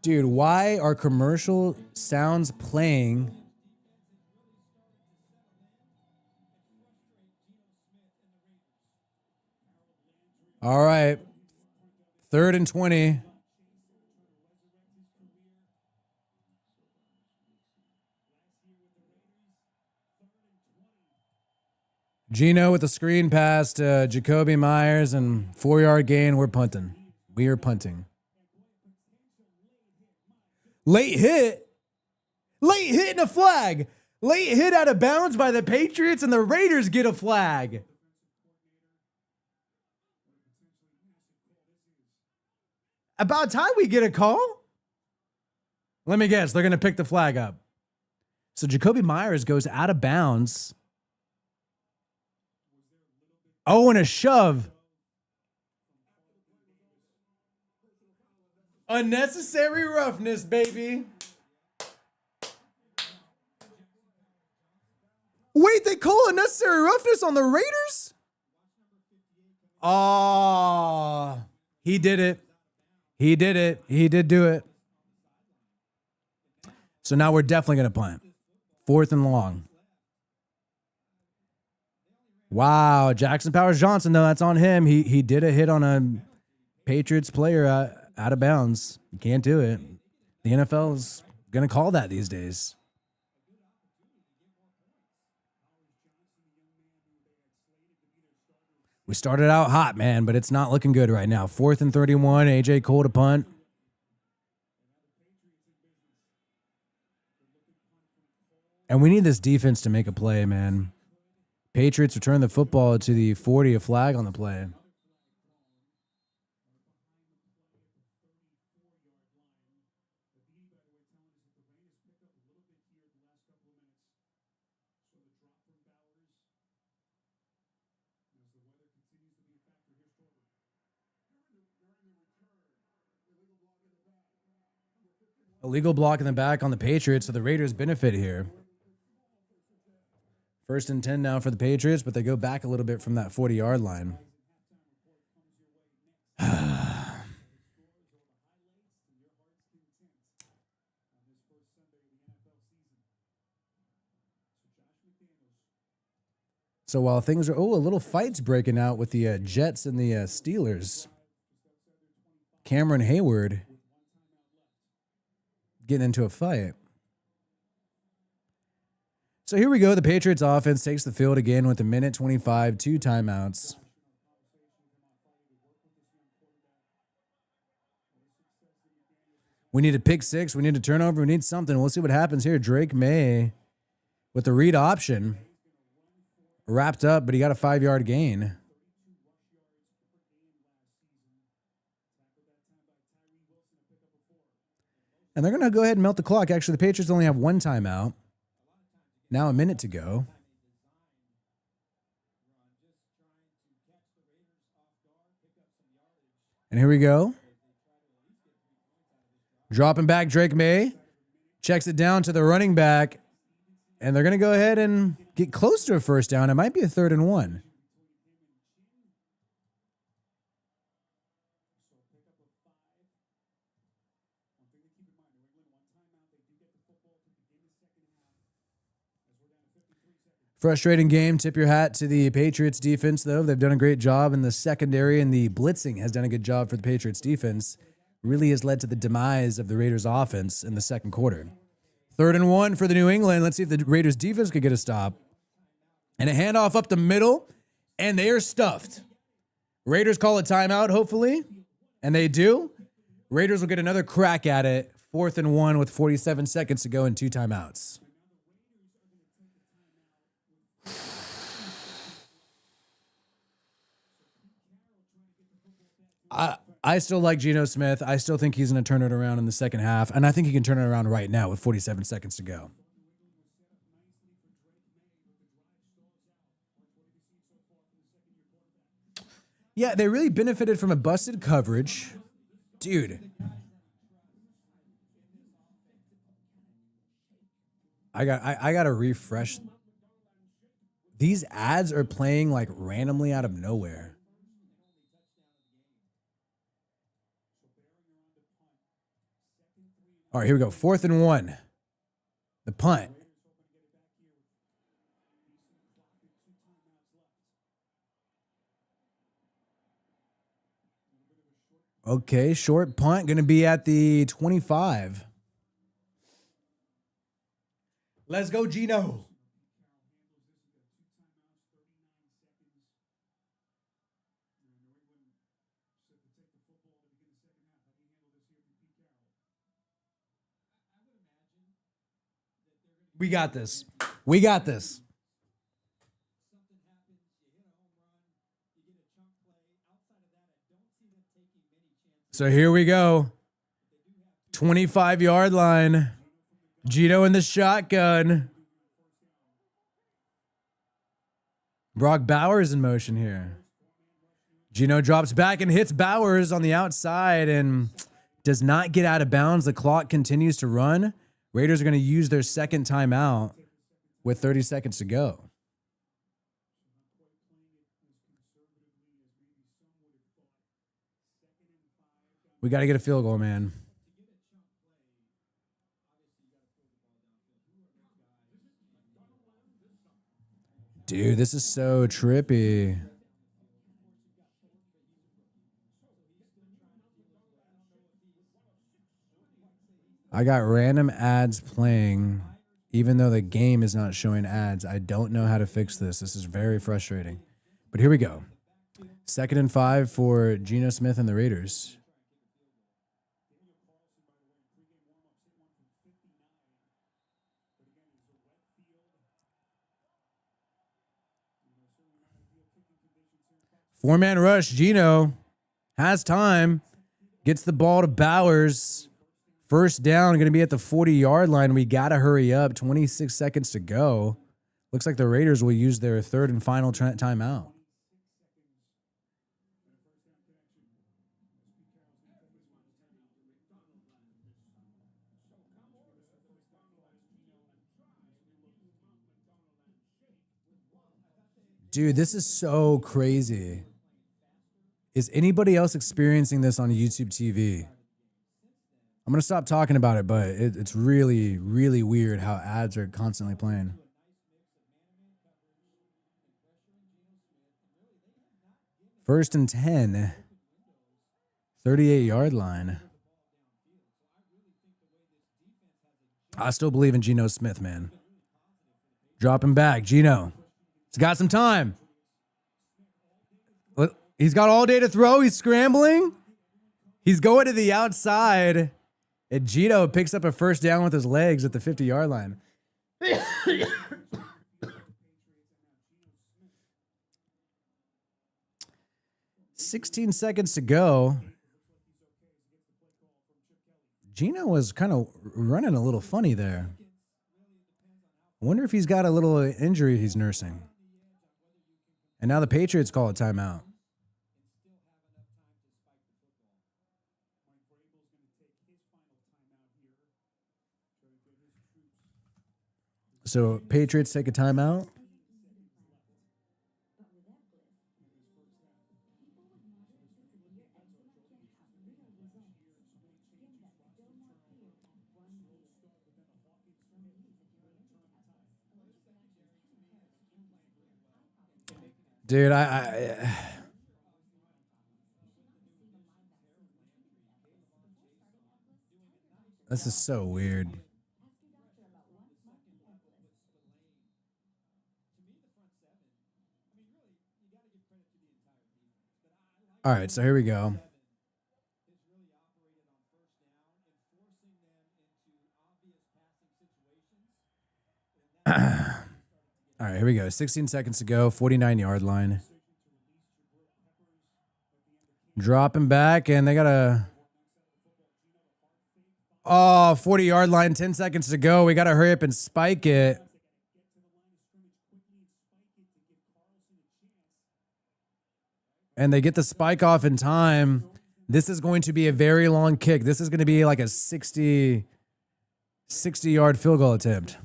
Dude, why are commercial sounds playing? All right. 3rd and 20. Geno with a screen pass to Jacoby Myers and 4-yard gain. We're punting. We are punting. Late hit and a flag. Late hit out of bounds by the Patriots, and the Raiders get a flag. About time we get a call. Let me guess, they're going to pick the flag up. So Jacoby Myers goes out of bounds. Oh, and a shove. Unnecessary roughness, baby. Wait, they call unnecessary roughness on the Raiders? Oh, he did it. He did it. He did do it. So now we're definitely going to punt. 4th and long. Wow, Jackson Powers Johnson, though, that's on him. He did a hit on a Patriots player out of bounds. You can't do it. The NFL is going to call that these days. We started out hot, man, but it's not looking good right now. 4th and 31, AJ Cole to punt. And we need this defense to make a play, man. Patriots return the football to the 40, a flag on the play. Illegal block in the back on the Patriots, so the Raiders benefit here. 1st and 10 now for the Patriots, but they go back a little bit from that 40-yard line. So while things are, a little fight's breaking out with the Jets and the Steelers. Cameron Hayward getting into a fight. So here we go. The Patriots offense takes the field again with 1:25, 2 timeouts. We need a pick 6. We need a turnover. We need something. We'll see what happens here. Drake May with the read option. Wrapped up, but he got a 5-yard gain. And they're going to go ahead and melt the clock. Actually, the Patriots only have 1 timeout. Now a minute to go. And here we go. Dropping back Drake May. Checks it down to the running back. And they're going to go ahead and get close to a first down. It might be a 3rd and 1. Frustrating game. Tip your hat to the Patriots defense, though. They've done a great job in the secondary, and the blitzing has done a good job for the Patriots defense. Really has led to the demise of the Raiders offense in the second quarter. 3rd and 1 for the New England. Let's see if the Raiders defense could get a stop. And a handoff up the middle, and they are stuffed. Raiders call a timeout, hopefully, and they do. Raiders will get another crack at it. 4th and 1 with 47 seconds to go and 2 timeouts. I still like Geno Smith. I still think he's going to turn it around in the second half, and I think he can turn it around right now with 47 seconds to go. Yeah, they really benefited from a busted coverage. Dude. I got to refresh. These ads are playing like randomly out of nowhere. All right, here we go. 4th and 1. The punt. Okay, short punt. Going to be at the 25. Let's go, Geno. We got this. We got this. So here we go. 25-yard line. Gino in the shotgun. Brock Bowers in motion here. Gino drops back and hits Bowers on the outside and does not get out of bounds. The clock continues to run. Raiders are going to use their second timeout with 30 seconds to go. We got to get a field goal, man. Dude, this is so trippy. I got random ads playing, even though the game is not showing ads. I don't know how to fix this. This is very frustrating. But here we go. 2nd and 5 for Geno Smith and the Raiders. Four-man rush. Geno has time. Gets the ball to Bowers. First down, going to be at the 40-yard line. We got to hurry up. 26 seconds to go. Looks like the Raiders will use their third and final timeout. Dude, this is so crazy. Is anybody else experiencing this on YouTube TV? I'm going to stop talking about it, but it's really, really weird how ads are constantly playing. First and 10. 38-yard line. I still believe in Geno Smith, man. Dropping back. Geno. He's got some time. He's got all day to throw. He's scrambling. He's going to the outside. And Geno picks up a first down with his legs at the 50-yard line. 16 seconds to go. Geno was kind of running a little funny there. I wonder if he's got a little injury he's nursing. And now the Patriots call a timeout. So Patriots take a timeout. Dude, this is so weird. All right, so here we go. All right, here we go. 16 seconds to go, 49-yard line. Dropping back, and they got a 40-yard line, 10 seconds to go. We got to hurry up and spike it. And they get the spike off in time. This is going to be a very long kick. This is going to be like a 60-yard field goal attempt.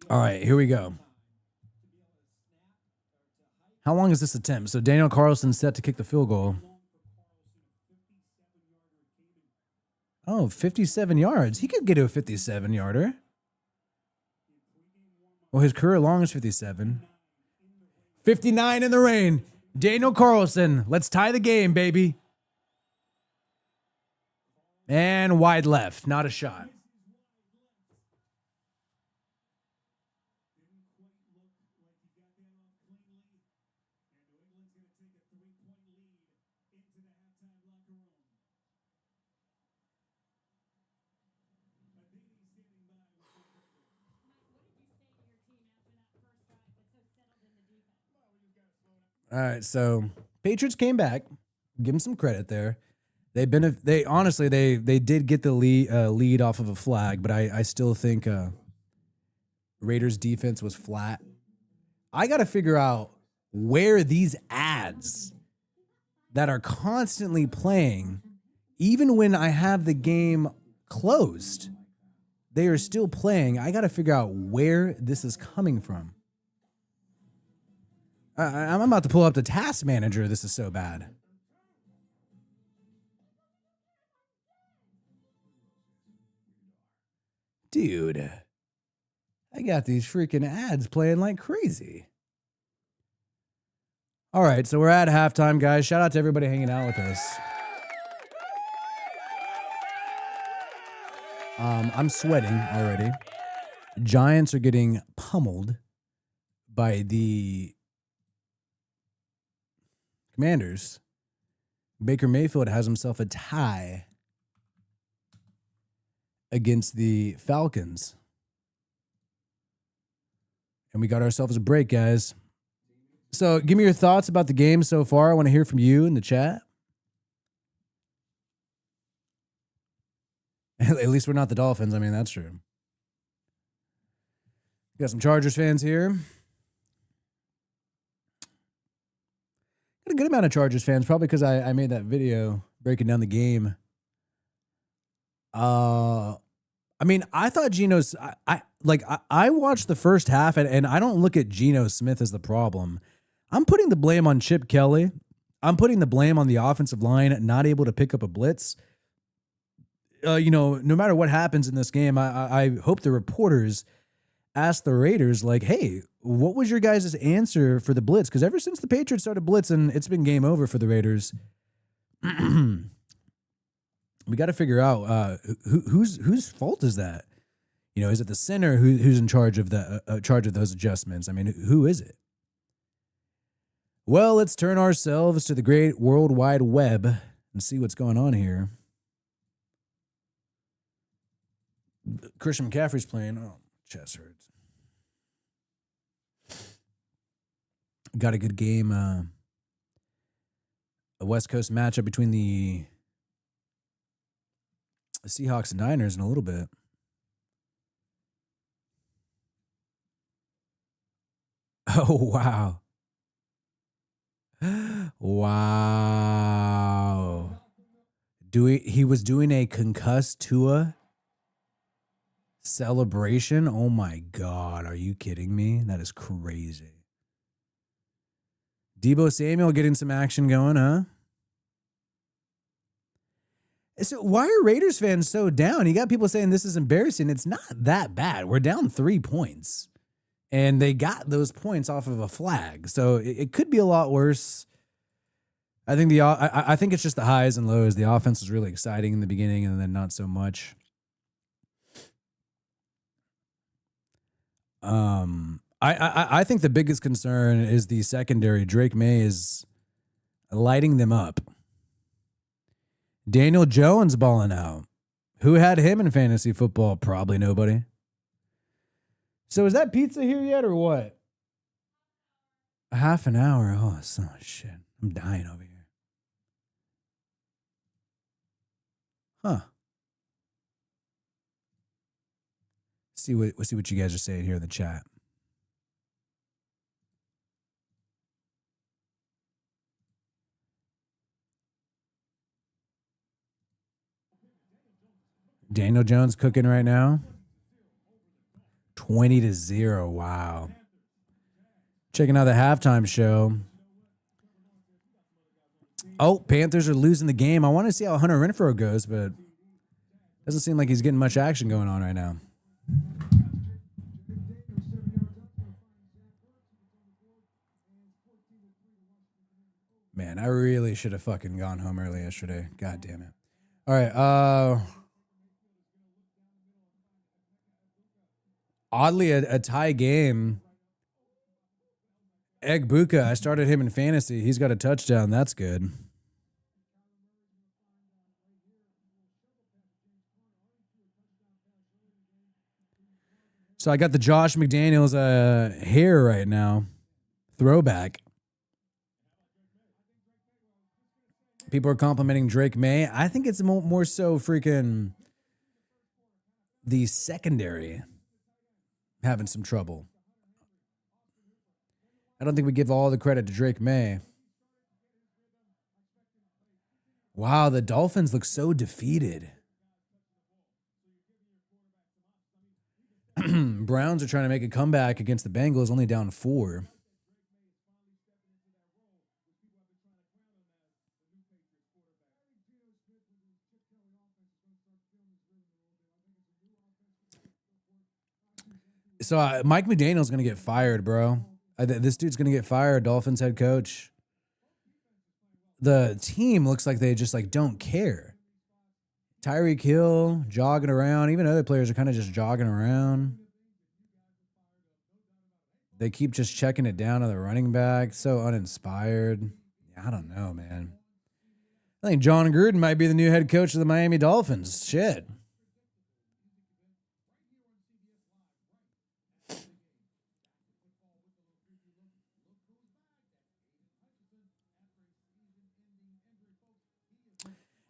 All right, here we go. How long is this attempt? So Daniel Carlson set to kick the field goal. Oh, 57 yards. He could get to a 57-yarder. Well, his career long is 57. 59 in the rain. Daniel Carlson. Let's tie the game, baby. And wide left. Not a shot. All right, so Patriots came back. Give them some credit there. They honestly did get the lead off of a flag, but I still think Raiders defense was flat. I got to figure out where these ads that are constantly playing, even when I have the game closed, they are still playing. I got to figure out where this is coming from. I'm about to pull up the task manager. This is so bad. Dude, I got these freaking ads playing like crazy. All right, so we're at halftime, guys. Shout out to everybody hanging out with us. I'm sweating already. Giants are getting pummeled by the Commanders. Baker Mayfield has himself a tie against the Falcons. And we got ourselves a break, guys. So give me your thoughts about the game so far. I want to hear from you in the chat. At least we're not the Dolphins. I mean, that's true. Got some Chargers fans here. Got a good amount of Chargers fans, probably because I made that video breaking down the game. I mean, I thought Geno's. I watched the first half, and I don't look at Geno Smith as the problem. I'm putting the blame on Chip Kelly. I'm putting the blame on the offensive line not able to pick up a blitz. No matter what happens in this game, I hope the reporters ask the Raiders, like, hey, what was your guys' answer for the blitz? Because ever since the Patriots started blitzing, it's been game over for the Raiders. We got to figure out whose fault is that? Is it the center who's in charge of those adjustments? I mean, who is it? Well, let's turn ourselves to the great World Wide Web and see what's going on here. Christian McCaffrey's playing. Oh, chest hurts. Got a good game. A West Coast matchup between the Seahawks and Niners in a little bit. Oh, wow. Wow. He was doing a concussed Tua celebration. Oh my God. Are you kidding me? That is crazy. Deebo Samuel getting some action going, huh? So why are Raiders fans so down? You got people saying this is embarrassing. It's not that bad. We're down 3 points. And they got those points off of a flag. So it could be a lot worse. I think I think it's just the highs and lows. The offense was really exciting in the beginning and then not so much. I think the biggest concern is the secondary. Drake May is lighting them up. Daniel Jones balling out. Who had him in fantasy football? Probably nobody. So is that pizza here yet or what? A half an hour. Oh, son of shit. I'm dying over here. Huh. Let's see what you guys are saying here in the chat. Daniel Jones cooking right now. 20-0. Wow. Checking out the halftime show. Oh, Panthers are losing the game. I want to see how Hunter Renfrow goes, but doesn't seem like he's getting much action going on right now. Man, I really should have fucking gone home early yesterday. God damn it. All right. Oddly, a tie game. Egbuka, I started him in fantasy. He's got a touchdown. That's good. So I got the Josh McDaniels hair right now. Throwback. People are complimenting Drake May. I think it's more so freaking the secondary having some trouble. I don't think we give all the credit to Drake May. Wow, the Dolphins look so defeated. Browns are trying to make a comeback against the Bengals, only down 4. So Mike McDaniel's going to get fired, bro. This dude's going to get fired, Dolphins head coach. The team looks like they just like don't care. Tyreek Hill jogging around. Even other players are kind of just jogging around. They keep just checking it down to the running back. So uninspired. Yeah, I don't know, man. I think John Gruden might be the new head coach of the Miami Dolphins. Shit.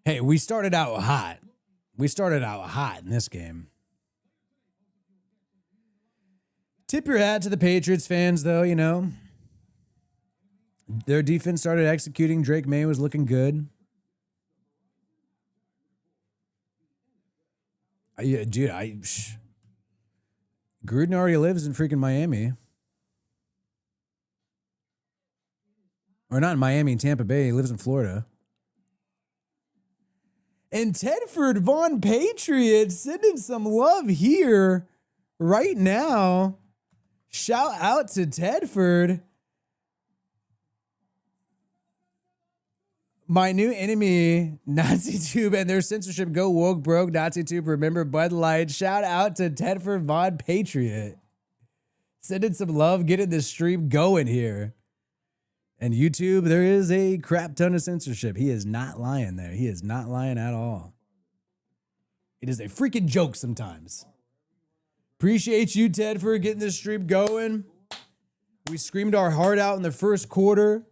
Hey, we started out hot. We started out hot in this game. Tip your hat to the Patriots fans, though, you know. Their defense started executing. Drake May was looking good. Yeah, dude, Gruden already lives in freaking Miami. Or not in Miami, Tampa Bay. He lives in Florida. And Tedford Von Patriots sending some love here right now. Shout out to Tedford. My new enemy, NaziTube, and their censorship. Go woke broke, NaziTube. Remember Bud Light. Shout out to Tedford Von Patriot. Sending some love, getting this stream going here. And YouTube, there is a crap ton of censorship. He is not lying there. He is not lying at all. It is a freaking joke sometimes. Appreciate you, Ted, for getting this stream going. We screamed our heart out in the first quarter.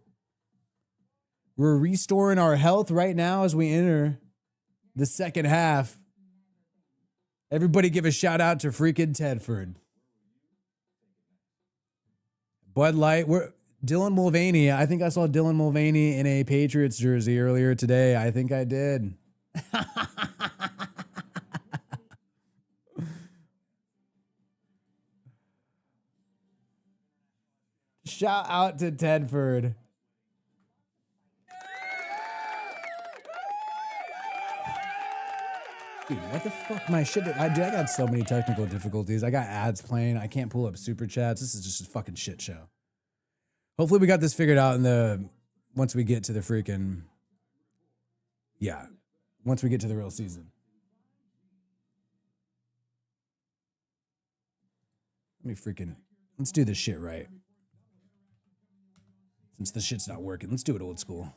We're restoring our health right now as we enter the second half. Everybody give a shout out to freaking Tedford. Bud Light, Dylan Mulvaney. I think I saw Dylan Mulvaney in a Patriots jersey earlier today. I think I did. Shout out to Tedford. Dude, what the fuck? My shit. I got so many technical difficulties. I got ads playing. I can't pull up super chats. This is just a fucking shit show. Hopefully we got this figured out once we get to the freaking, once we get to the real season. Let's do this shit right. Since the shit's not working, let's do it old school.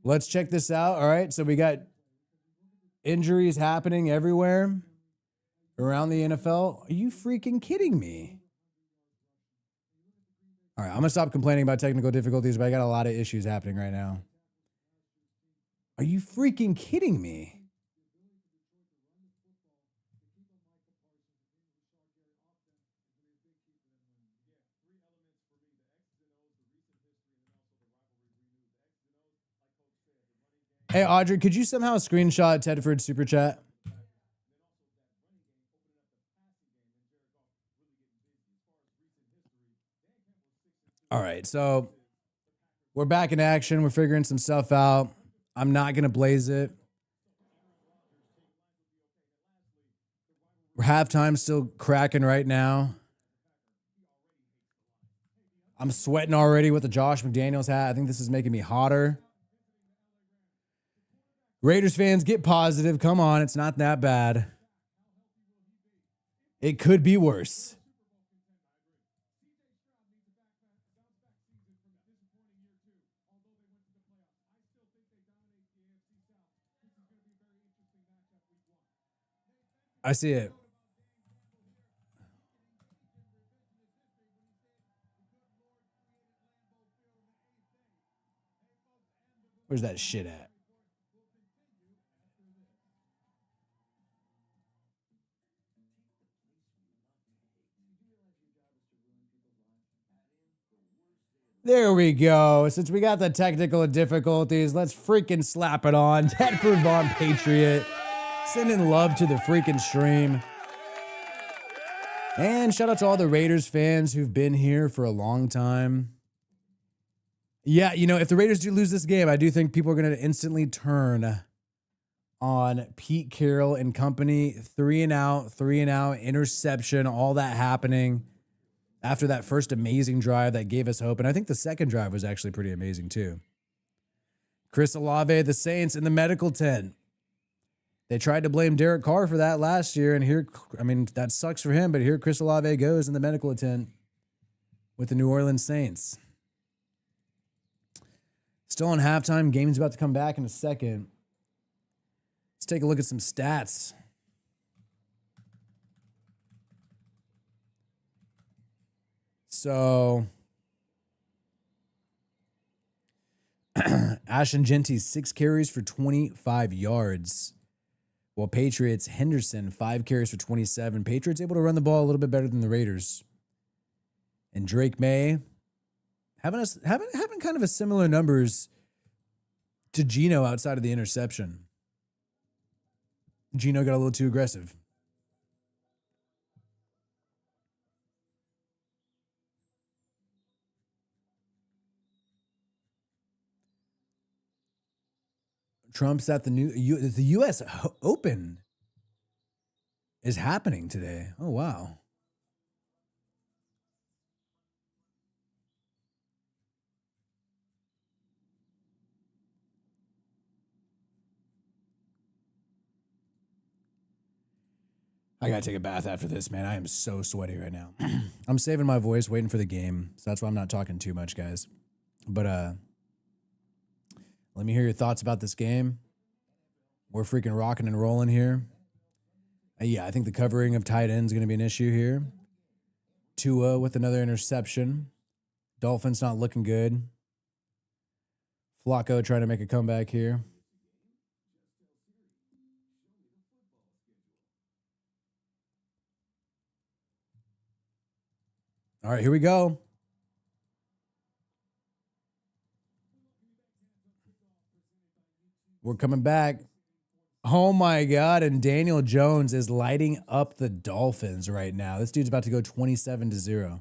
Let's check this out. All right, so we got injuries happening everywhere around the NFL. Are you freaking kidding me? All right, I'm going to stop complaining about technical difficulties, but I got a lot of issues happening right now. Are you freaking kidding me? Hey, Audrey, could you somehow screenshot Tedford's super chat? All right, so we're back in action. We're figuring some stuff out. I'm not going to blaze it. We're halftime still cracking right now. I'm sweating already with the Josh McDaniels hat. I think this is making me hotter. Raiders fans, get positive. Come on, it's not that bad. It could be worse. I see it. Where's that shit at? There we go. Since we got the technical difficulties, let's freaking slap it on. Tedford Von Patriot. Sending love to the freaking stream. And shout out to all the Raiders fans who've been here for a long time. Yeah, you know, if the Raiders do lose this game, I do think people are going to instantly turn on Pete Carroll and company. 3 and out, interception, all that happening after that first amazing drive that gave us hope. And I think the second drive was actually pretty amazing too. Chris Olave, the Saints in the medical tent. They tried to blame Derek Carr for that last year. And here, I mean, that sucks for him, but here Chris Olave goes in the medical tent with the New Orleans Saints. Still on halftime. Game's about to come back in a second. Let's take a look at some stats. So, Ashton Genty, 6 carries for 25 yards. While Patriots, Henderson, 5 carries for 27. Patriots able to run the ball a little bit better than the Raiders. And Drake May having kind of a similar numbers to Geno outside of the interception. Geno got a little too aggressive. Trump's at the U.S. Open is happening today. Oh, wow. I got to take a bath after this, man. I am so sweaty right now. I'm saving my voice, waiting for the game. So that's why I'm not talking too much, guys. But let me hear your thoughts about this game. We're freaking rocking and rolling here. Yeah, I think the covering of tight ends is going to be an issue here. Tua with another interception. Dolphins not looking good. Flacco trying to make a comeback here. All right, here we go. We're coming back. Oh my God. And Daniel Jones is lighting up the Dolphins right now. This dude's about to go 27-0.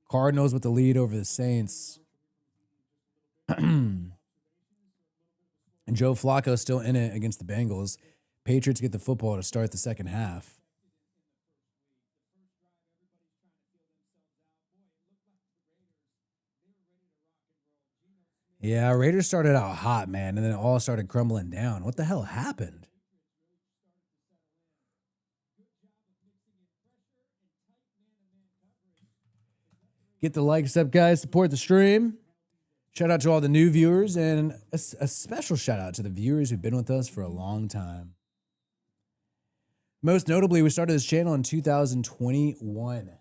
Cardinals with the lead over the Saints. And Joe Flacco still in it against the Bengals. Patriots get the football to start the second half. Yeah, Raiders started out hot, man, and then it all started crumbling down. What the hell happened? Get the likes up, guys. Support the stream. Shout out to all the new viewers, and a special shout out to the viewers who've been with us for a long time. Most notably, we started this channel in 2021.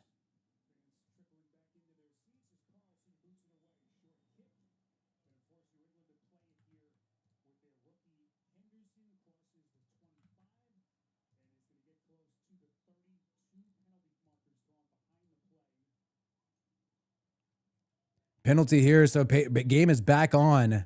Penalty here, so game is back on.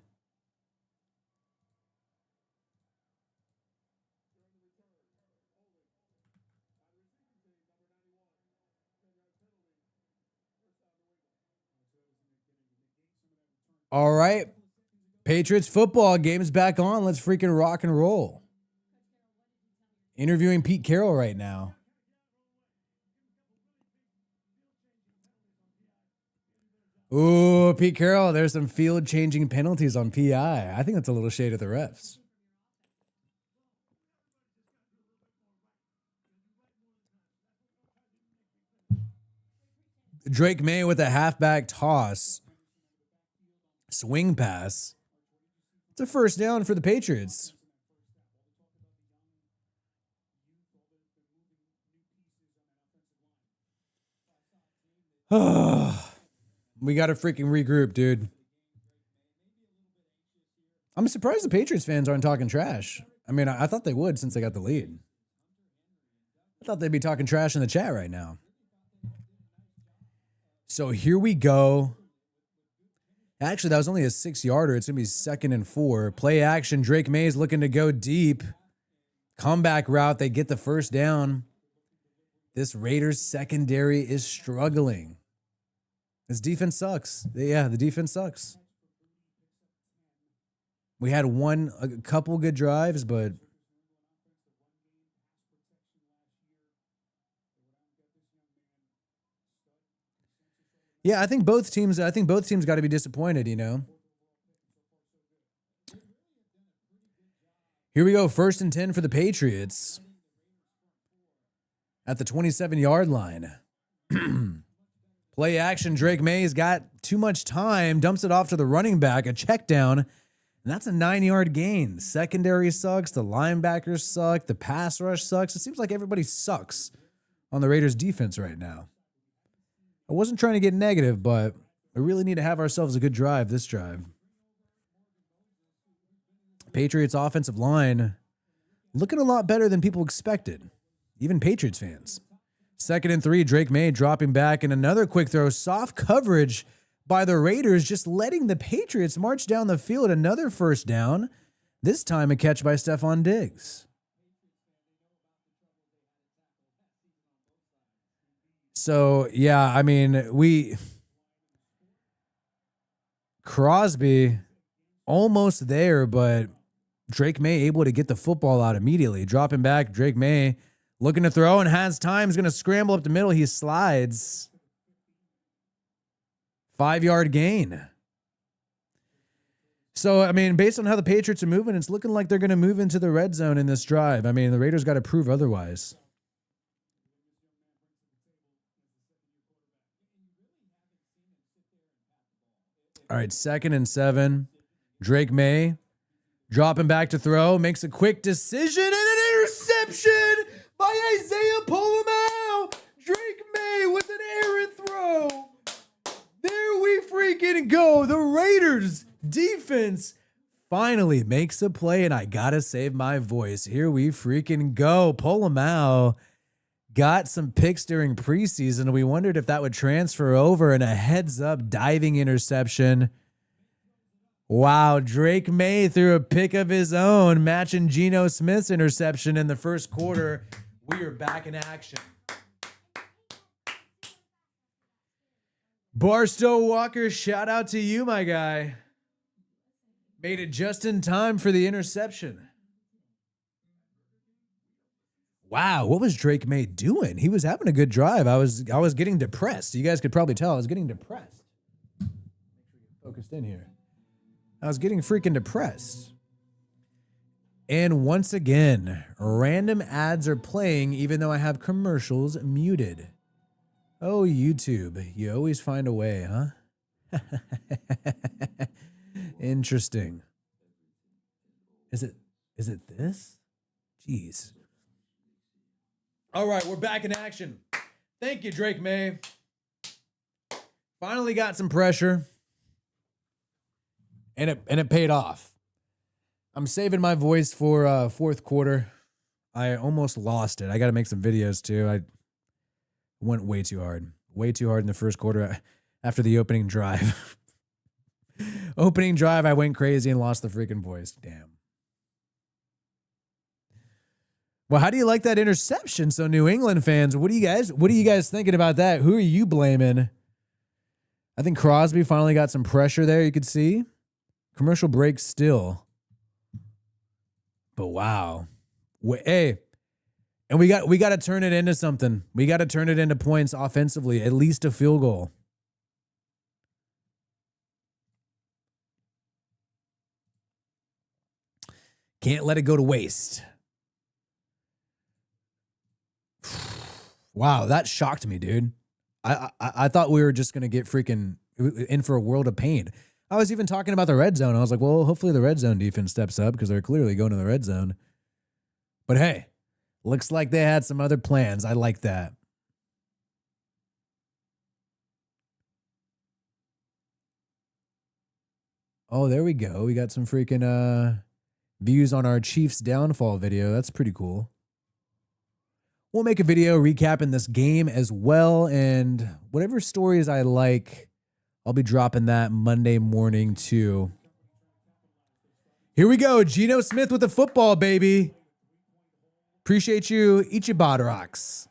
All right. Patriots football game is back on. Let's freaking rock and roll. Interviewing Pete Carroll right now. Ooh, Pete Carroll, there's some field-changing penalties on PI. I think that's a little shade at the refs. Drake May with a halfback toss. Swing pass. It's a first down for the Patriots. We got to freaking regroup, dude. I'm surprised the Patriots fans aren't talking trash. I mean, I thought they would since they got the lead. I thought they'd be talking trash in the chat right now. So here we go. Actually, that was only a 6-yarder. It's going to be 2nd and 4. Play action. Drake Maye's looking to go deep. Comeback route. They get the first down. This Raiders secondary is struggling. This defense sucks. Yeah, the defense sucks. We had a couple good drives, but yeah, I think both teams got to be disappointed, you know. Here we go, 1st and 10 for the Patriots at the 27-yard line. Play action. Drake Maye's got too much time, dumps it off to the running back, a check down, and that's a 9-yard gain. Secondary sucks. The linebackers suck. The pass rush sucks. It seems like everybody sucks on the Raiders defense right now. I wasn't trying to get negative, but we really need to have ourselves a good drive this drive. Patriots offensive line looking a lot better than people expected, even Patriots fans. 2nd and 3, Drake Maye dropping back, and another quick throw. Soft coverage by the Raiders, just letting the Patriots march down the field. Another first down. This time a catch by Stephon Diggs. So, yeah, I mean, Crosby almost there, but Drake Maye able to get the football out immediately. Dropping back, Drake Maye looking to throw and has time. He's going to scramble up the middle. He slides. 5-yard gain. So, I mean, based on how the Patriots are moving, it's looking like they're going to move into the red zone in this drive. I mean, the Raiders got to prove otherwise. All right, 2nd and 7. Drake Maye dropping back to throw, makes a quick decision and an interception by Isaiah Polamau. Drake Maye with an errant throw. There we freaking go. The Raiders defense finally makes a play, and I gotta save my voice. Here we freaking go. Polamau got some picks during preseason. We wondered if that would transfer over, and a heads-up diving interception. Wow, Drake Maye threw a pick of his own, matching Geno Smith's interception in the first quarter. We are back in action. Barstow Walker, shout out to you, my guy. Made it just in time for the interception. Wow, what was Drake Maye doing? He was having a good drive. I was getting depressed. You guys could probably tell I was getting depressed. Focused in here. I was getting freaking depressed. And once again, random ads are playing even though I have commercials muted. Oh, YouTube, you always find a way, huh? Interesting. Is it this? Jeez. All right, we're back in action. Thank you, Drake Maye. Finally got some pressure. And it paid off. I'm saving my voice for fourth quarter. I almost lost it. I got to make some videos too. I went way too hard. Way too hard in the first quarter after the opening drive. Opening drive, I went crazy and lost the freaking voice. Damn. Well, how do you like that interception? So New England fans, what are you guys thinking about that? Who are you blaming? I think Crosby finally got some pressure there, you could see. Commercial break still. But wow. Hey, and we got to turn it into something. We got to turn it into points offensively, at least a field goal. Can't let it go to waste. Wow, that shocked me, dude. I thought we were just going to get freaking in for a world of pain. I was even talking about the red zone. I was like, well, hopefully the red zone defense steps up because they're clearly going to the red zone. But hey, looks like they had some other plans. I like that. Oh, there we go. We got some freaking views on our Chiefs downfall video. That's pretty cool. We'll make a video recapping this game as well, and whatever stories I like, I'll be dropping that Monday morning too. Here we go. Geno Smith with the football, baby. Appreciate you, Ichibodrocks.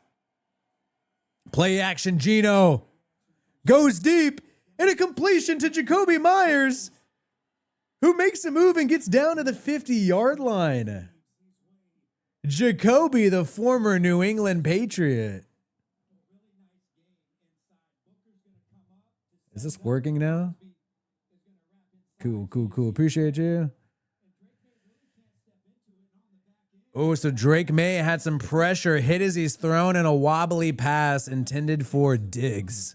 Play action, Geno. Goes deep, and a completion to Jacoby Myers, who makes a move and gets down to the 50-yard line. Jacoby, the former New England Patriot. Is this working now? Cool, cool, cool. Appreciate you. Oh, so Drake May had some pressure, hit as he's thrown in a wobbly pass intended for Diggs.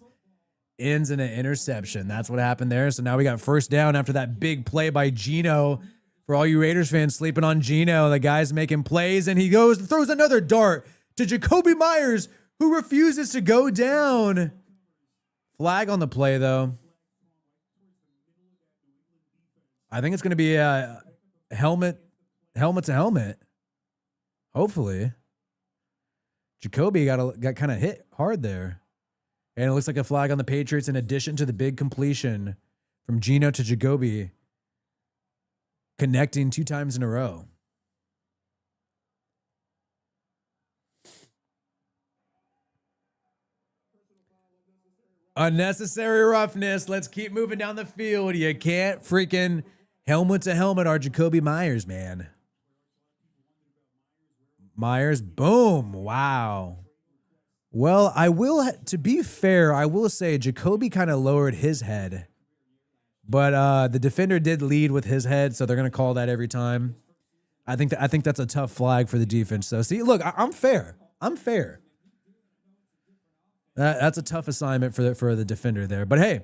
Ends in an interception. That's what happened there. So now we got first down after that big play by Geno. For all you Raiders fans sleeping on Geno, the guy's making plays, and he goes and throws another dart to Jacoby Myers, who refuses to go down. Flag on the play, though. I think it's going to be a helmet to helmet. Hopefully. Jacoby got kind of hit hard there. And it looks like a flag on the Patriots in addition to the big completion from Geno to Jacoby, connecting 2 times in a row. Unnecessary roughness. Let's keep moving down the field. You can't freaking helmet to helmet our Jacoby Myers, man. Myers, boom. Wow. Well, to be fair, I will say Jacoby kind of lowered his head. But the defender did lead with his head, so they're going to call that every time. I think that's a tough flag for the defense. So, see, look, I'm fair. I'm fair. That's a tough assignment for the defender there. But, hey,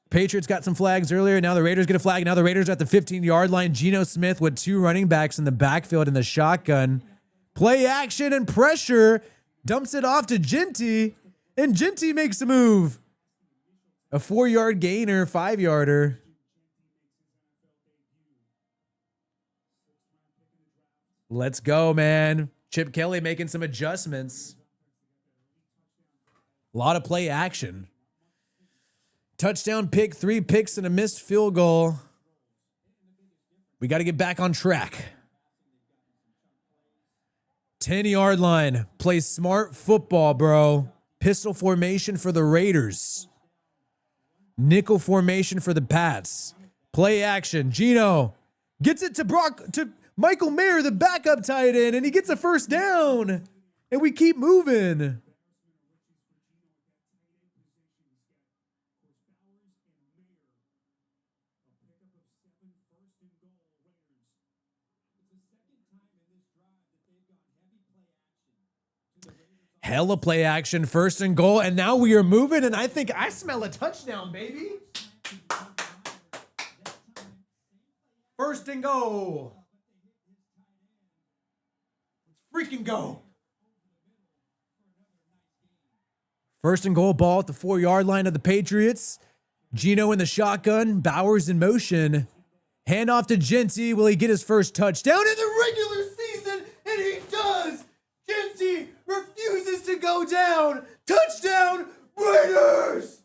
Patriots got some flags earlier. Now the Raiders get a flag. Now the Raiders are at the 15-yard line. Geno Smith with 2 running backs in the backfield in the shotgun. Play action and pressure. Dumps it off to Genty, and Genty makes a move. A 4-yard gainer, 5-yarder. Let's go, man. Chip Kelly making some adjustments. A lot of play action. Touchdown pick, 3 picks, and a missed field goal. We got to get back on track. 10-yard line. Play smart football, bro. Pistol formation for the Raiders. Nickel formation for the Pats. Play action. Geno gets it to Michael Mayer, the backup tight end, and he gets a first down. And we keep moving. Hella play action, 1st and goal, and now we are moving, and I think I smell a touchdown, baby. 1st and goal. Let's freaking go. 1st and goal, ball at the 4-yard line of the Patriots. Geno in the shotgun, Bowers in motion. Handoff to Genty. Will he get his first touchdown in the regular season? And he does. Genty refuses to go down. Touchdown, Raiders!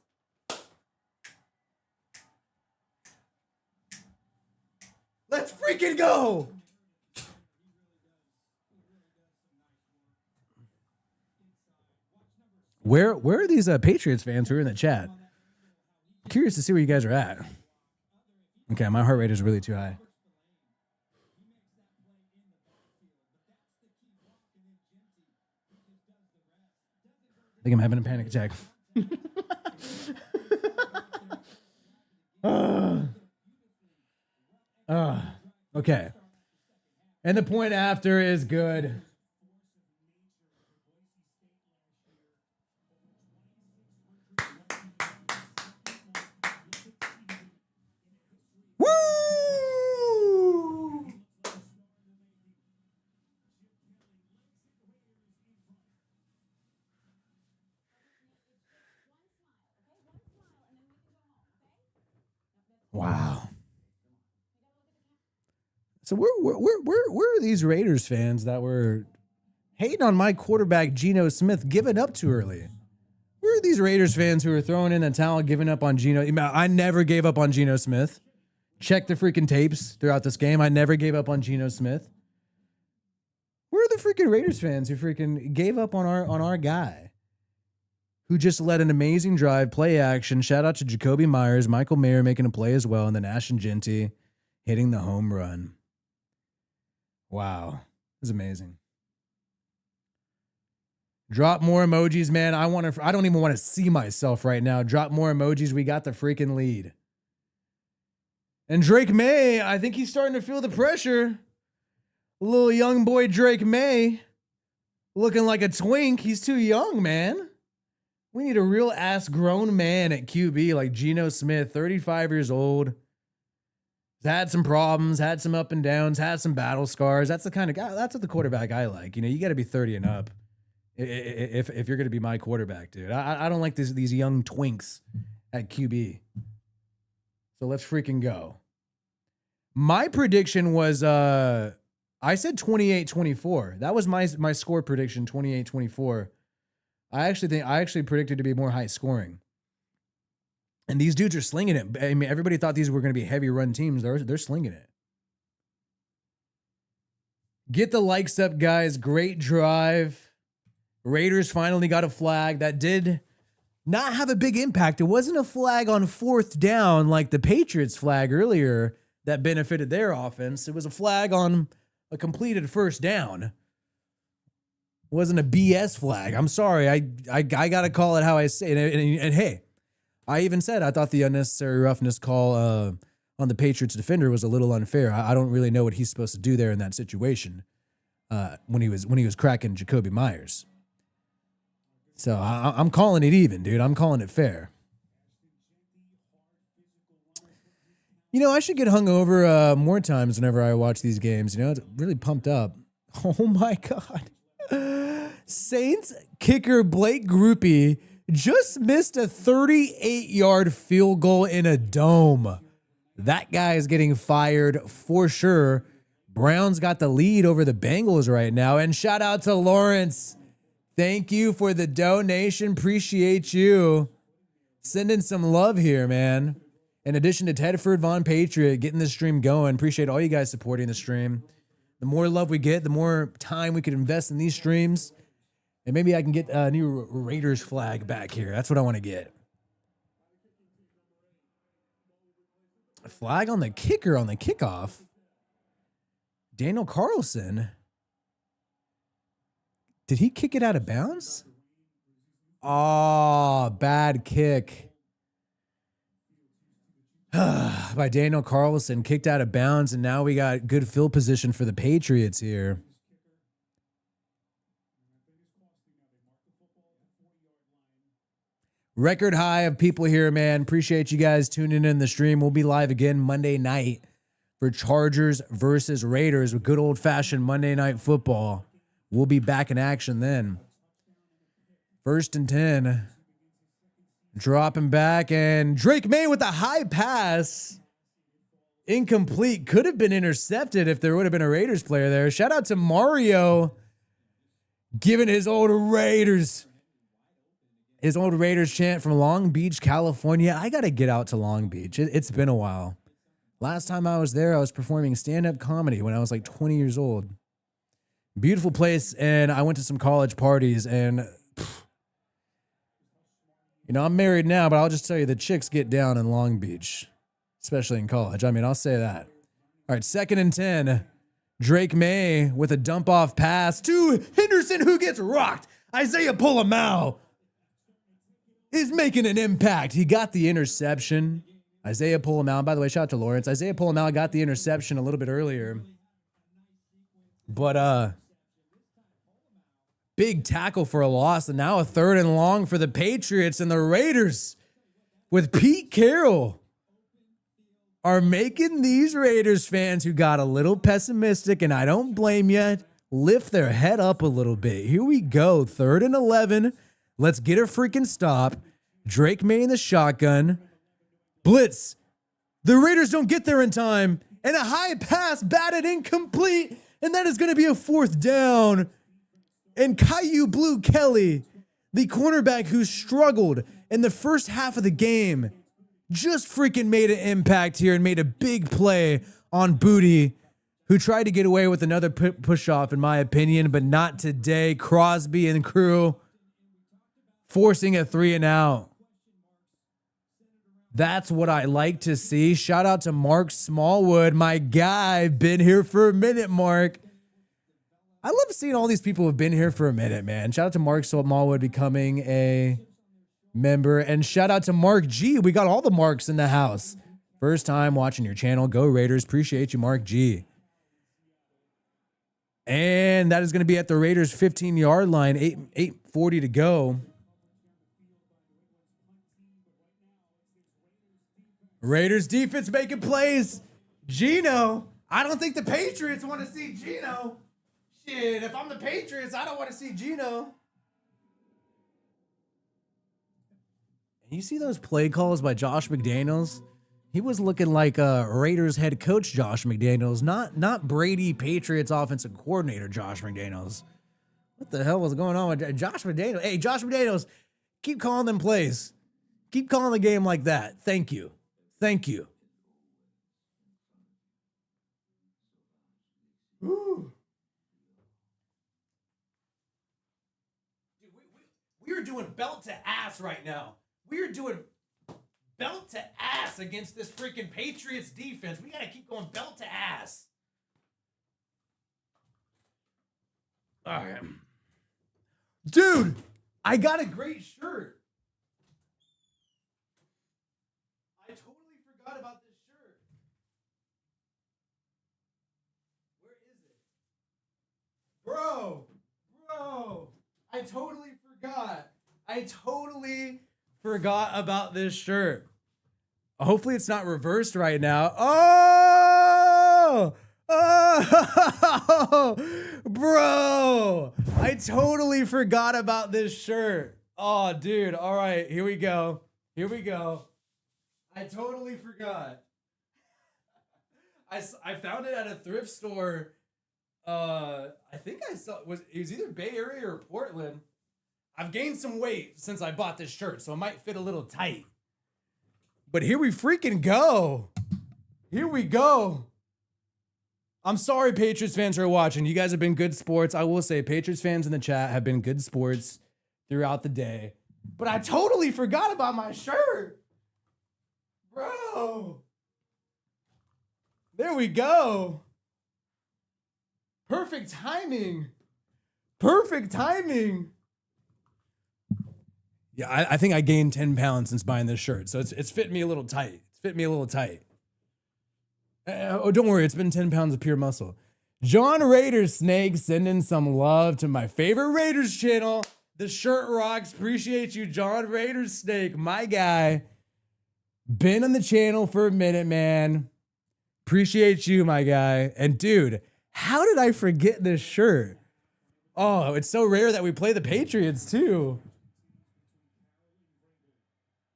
Let's freaking go! Where are these Patriots fans who are in the chat? I'm curious to see where you guys are at. Okay, my heart rate is really too high. I think I'm having a panic attack. Okay. And the point after is good. Woo! Wow. So where are these Raiders fans that were hating on my quarterback Geno Smith giving up too early? Where are these Raiders fans who are throwing in the towel, giving up on Geno? I never gave up on Geno Smith. Check the freaking tapes throughout this game. I never gave up on Geno Smith. Where are the freaking Raiders fans who freaking gave up on our guy who just led an amazing drive, play action? Shout out to Jacoby Myers, Michael Mayer making a play as well, and then Ashton Genty hitting the home run. Wow. It was amazing. Drop more emojis, man. I don't even want to see myself right now. Drop more emojis. We got the freaking lead. And Drake May, I think he's starting to feel the pressure. Little young boy Drake May looking like a twink. He's too young, man. We need a real ass grown man at QB like Geno Smith, 35 years old. Had some problems, had some up and downs, had some battle scars. That's the kind of guy, that's what the quarterback I like. You know, you got to be 30 and up if you're going to be my quarterback, dude. I don't like these young twinks at QB. So let's freaking go. My prediction was, I said 28-24. That was my score prediction, 28-24. I actually predicted to be more high scoring. And these dudes are slinging it. I mean, everybody thought these were going to be heavy run teams. They're slinging it. Get the likes up, guys. Great drive. Raiders finally got a flag that did not have a big impact. It wasn't a flag on 4th down like the Patriots flag earlier that benefited their offense. It was a flag on a completed 1st down. It wasn't a BS flag. I'm sorry. I got to call it how I say it. And hey, I even said I thought the unnecessary roughness call on the Patriots defender was a little unfair. I don't really know what he's supposed to do there in that situation when he was cracking Jacoby Myers. So I'm calling it even, dude. I'm calling it fair. You know, I should get hungover more times whenever I watch these games. You know, it's really pumped up. Oh my God. Saints kicker Blake Grupe just missed a 38-yard field goal in a dome. That guy is getting fired for sure. Browns got the lead over the Bengals right now. And shout out to Lawrence. Thank you for the donation. Appreciate you. Sending some love here, man. In addition to Tedford Von Patriot getting the stream going. Appreciate all you guys supporting the stream. The more love we get, the more time we could invest in these streams. And maybe I can get a new Raiders flag back here. That's what I want to get. A flag on the kicker on the kickoff. Daniel Carlson. Did he kick it out of bounds? Oh, bad kick. By Daniel Carlson, kicked out of bounds, and now we got good field position for the Patriots here. Record high of people here, man. Appreciate you guys tuning in the stream. We'll be live again Monday night for Chargers versus Raiders with good old-fashioned Monday Night Football. We'll be back in action then. 1st and 10. Dropping back, and Drake May with a high pass. Incomplete. Could have been intercepted if there would have been a Raiders player there. Shout out to Mario giving his old Raiders chant from Long Beach, California. I got to get out to Long Beach. It's been a while. Last time I was there, I was performing stand-up comedy when I was like 20 years old. Beautiful place, and I went to some college parties, and you know, I'm married now, but I'll just tell you, the chicks get down in Long Beach, especially in college. I mean, I'll say that. All right, 2nd and 10. Drake May with a dump-off pass to Henderson, who gets rocked. Isaiah Polamau is making an impact. He got the interception. Isaiah Polamau, by the way, shout out to Lawrence. Isaiah Polamau got the interception a little bit earlier. But big tackle for a loss, and now a 3rd and long for the Patriots, and the Raiders with Pete Carroll are making these Raiders fans who got a little pessimistic, and I don't blame you, lift their head up a little bit. Here we go, 3rd and 11. Let's get a freaking stop. Drake May in the shotgun. Blitz. The Raiders don't get there in time, and a high pass batted incomplete. And that is going to be a 4th down. And Caillou Blue Kelly, the cornerback who struggled in the first half of the game, just freaking made an impact here and made a big play on Booty, who tried to get away with another push-off, in my opinion, but not today. Crosby and crew forcing a 3-and-out. That's what I like to see. Shout out to Mark Smallwood, my guy. Been here for a minute, Mark. I love seeing all these people who've been here for a minute, man. Shout out to Mark Smallwood becoming a member. And shout out to Mark G. We got all the Marks in the house. First time watching your channel. Go Raiders. Appreciate you, Mark G. And that is going to be at the Raiders 15-yard line. 8:40 to go. Raiders defense making plays. Geno. I don't think the Patriots want to see Geno. Shit, if I'm the Patriots, I don't want to see Geno. You see those play calls by Josh McDaniels? He was looking like Raiders head coach Josh McDaniels, not Brady Patriots offensive coordinator Josh McDaniels. What the hell was going on with Josh McDaniels? Hey, Josh McDaniels, keep calling them plays. Keep calling the game like that. Thank you. Thank you. Ooh. Dude, we are doing belt to ass right now. We are doing belt to ass against this freaking Patriots defense. We got to keep going belt to ass. All right. Dude, I got a great shirt. I totally forgot about this shirt. Where is it? Bro, I totally forgot. I totally forgot about this shirt. Hopefully it's not reversed right now. Oh, bro, I totally forgot about this shirt. Oh, dude. All right, here we go. I totally forgot. I found it at a thrift store. I think it was either Bay Area or Portland. I've gained some weight since I bought this shirt, so it might fit a little tight. But here we freaking go. Here we go. I'm sorry, Patriots fans who are watching. You guys have been good sports. I will say Patriots fans in the chat have been good sports throughout the day. But I totally forgot about my shirt. Bro. There we go. Perfect timing. Yeah, I think I gained 10 pounds since buying this shirt. So it's fitting me a little tight. Oh, don't worry. It's been 10 pounds of pure muscle. John Raiders Snake sending some love to my favorite Raiders channel. The shirt rocks. Appreciate you, John Raiders Snake, my guy. Been on the channel for a minute, man. Appreciate you, my guy. And dude, how did I forget this shirt? Oh, it's so rare that we play the Patriots too.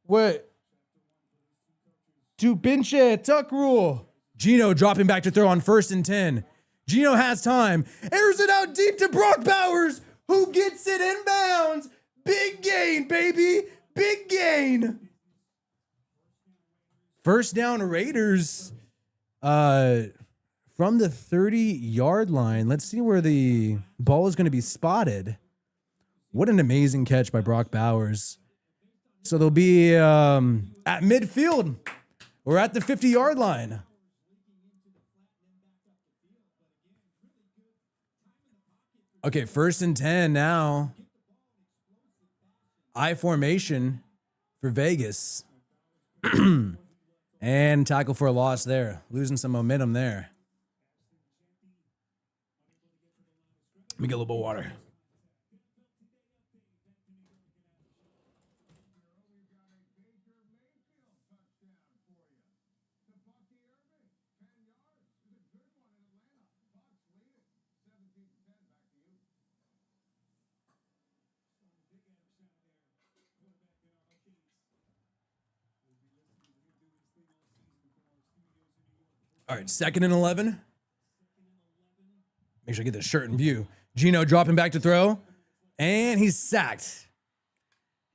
What? To pinche tuck rule. Geno dropping back to throw on 1st and 10. Geno has time. Airs it out deep to Brock Bowers, who gets it inbounds. Big gain, baby. Big gain. First down Raiders from the 30-yard line. Let's see where the ball is going to be spotted. What an amazing catch by Brock Bowers. So they'll be at midfield. We're at the 50-yard line. Okay, 1st and 10 now. I formation for Vegas. And tackle for a loss there. Losing some momentum there. Let me get a little bit of water. All right, 2nd and 11. Make sure I get this shirt in view. Gino dropping back to throw, and he's sacked.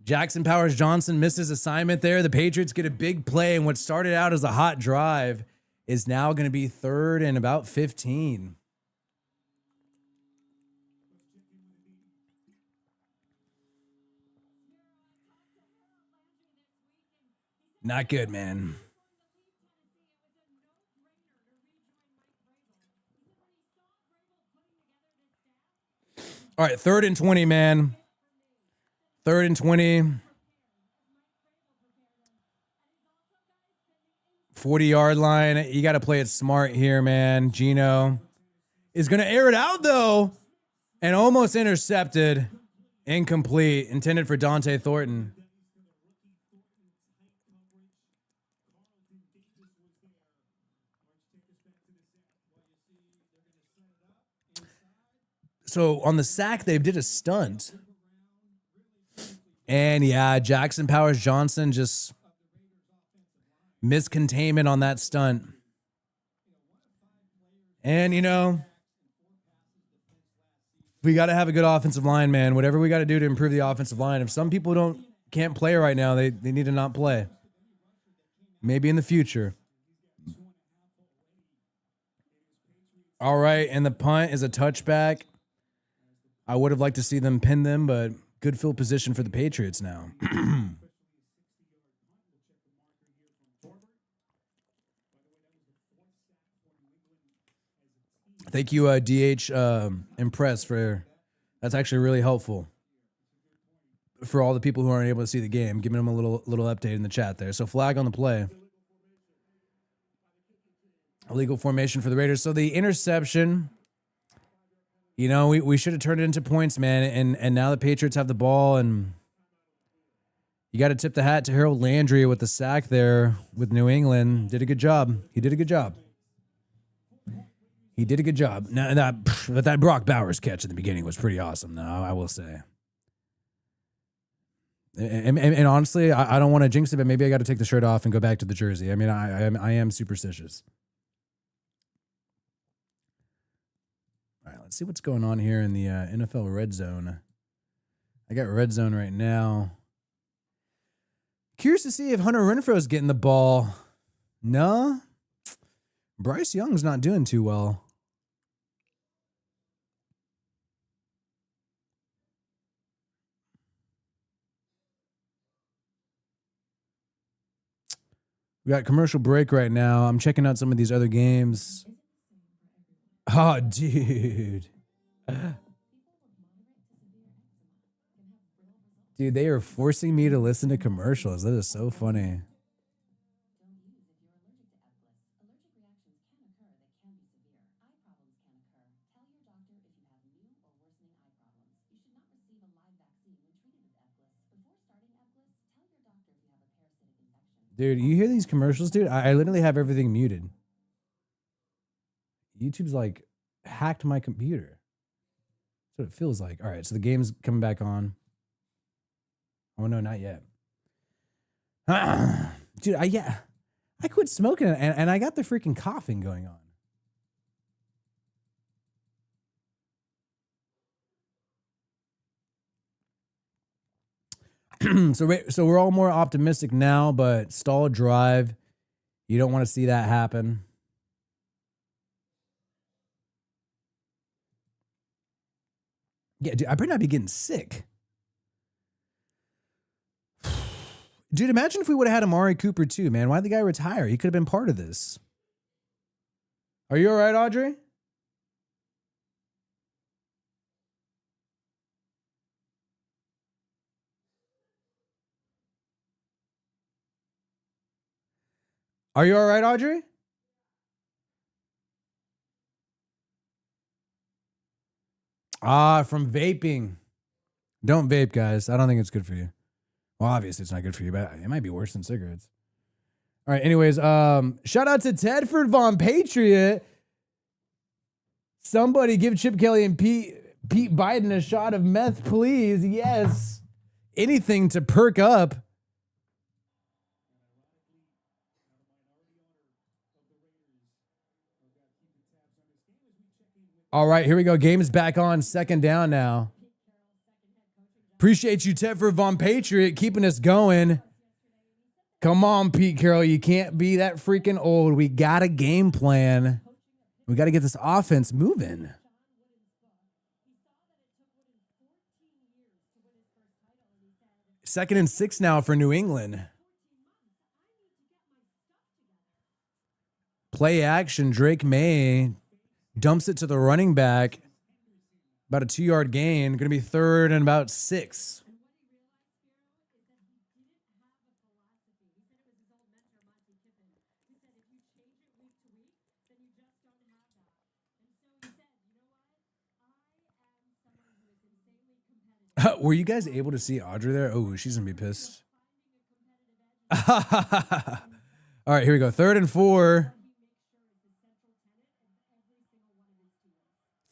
Jackson Powers Johnson misses assignment there. The Patriots get a big play, and what started out as a hot drive is now going to be 3rd and about 15. Not good, man. All right, 3rd and 20, man. 3rd and 20. 40-yard line. You got to play it smart here, man. Gino is going to air it out, though, and almost intercepted. Incomplete. Intended for Dante Thornton. So on the sack, they did a stunt. And yeah, Jackson Powers Johnson just missed containment on that stunt. And, you know, we got to have a good offensive line, man. Whatever we got to do to improve the offensive line. If some people can't play right now, they need to not play. Maybe in the future. All right, and the punt is a touchback. I would have liked to see them pin them, but good field position for the Patriots now. Thank you, DH Impress, for that's actually really helpful for all the people who aren't able to see the game, giving them a little update in the chat there. So flag on the play. Illegal formation for the Raiders. So the interception, you know, we should have turned it into points, man. And now the Patriots have the ball, and you got to tip the hat to Harold Landry with the sack there with New England. Did a good job. He did a good job. He did a good job. Now, that Brock Bowers catch in the beginning was pretty awesome, though, I will say. And honestly, I don't want to jinx it, but maybe I got to take the shirt off and go back to the jersey. I mean, I am superstitious. All right, let's see what's going on here in the NFL Red Zone. I got Red Zone right now. Curious to see if Hunter Renfro's getting the ball. No. Bryce Young's not doing too well. We got commercial break right now. I'm checking out some of these other games. Oh, dude. Dude, they are forcing me to listen to commercials. That is so funny. Dude, you hear these commercials, dude? I literally have everything muted. YouTube's like hacked my computer. That's what it feels like. All right, so the game's coming back on. Oh no, not yet. Dude, I quit smoking and I got the freaking coughing going on. So we're all more optimistic now, but stall drive, you don't want to see that happen. Yeah, dude, I better not be getting sick. Dude, imagine if we would have had Amari Cooper too, man. Why'd the guy retire? He could have been part of this. Are you all right, Audrey? Are you all right, Audrey? From vaping. Don't vape, guys. I don't think it's good for you. Well, obviously it's not good for you, but it might be worse than cigarettes. All right, anyways, shout out to Tedford Von Patriot. Somebody give Chip Kelly and Pete Biden a shot of meth, please. Yes. Anything to perk up. All right, here we go. Game is back on. Second down now. Appreciate you, Tedford Von Patriot, keeping us going. Come on, Pete Carroll. You can't be that freaking old. We got a game plan. We got to get this offense moving. Second and 6 now for New England. Play action. Drake May dumps it to the running back. About a 2-yard gain. Going to be third and about 6. Were you guys able to see Audrey there? Oh, she's going to be pissed. All right, here we go. 3rd and 4.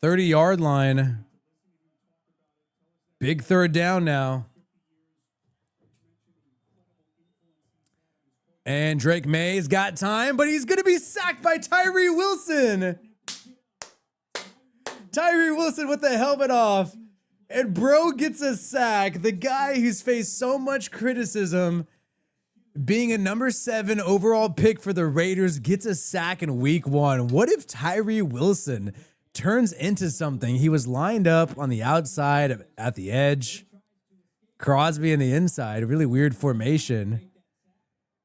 30-yard line. Big third down now. And Drake May's got time, but he's going to be sacked by Tyree Wilson. Tyree Wilson with the helmet off. And bro gets a sack. The guy who's faced so much criticism, being a number 7 overall pick for the Raiders, gets a sack in week 1. What if Tyree Wilson turns into something? He was lined up on the outside at the edge. Crosby in the inside. Really weird formation.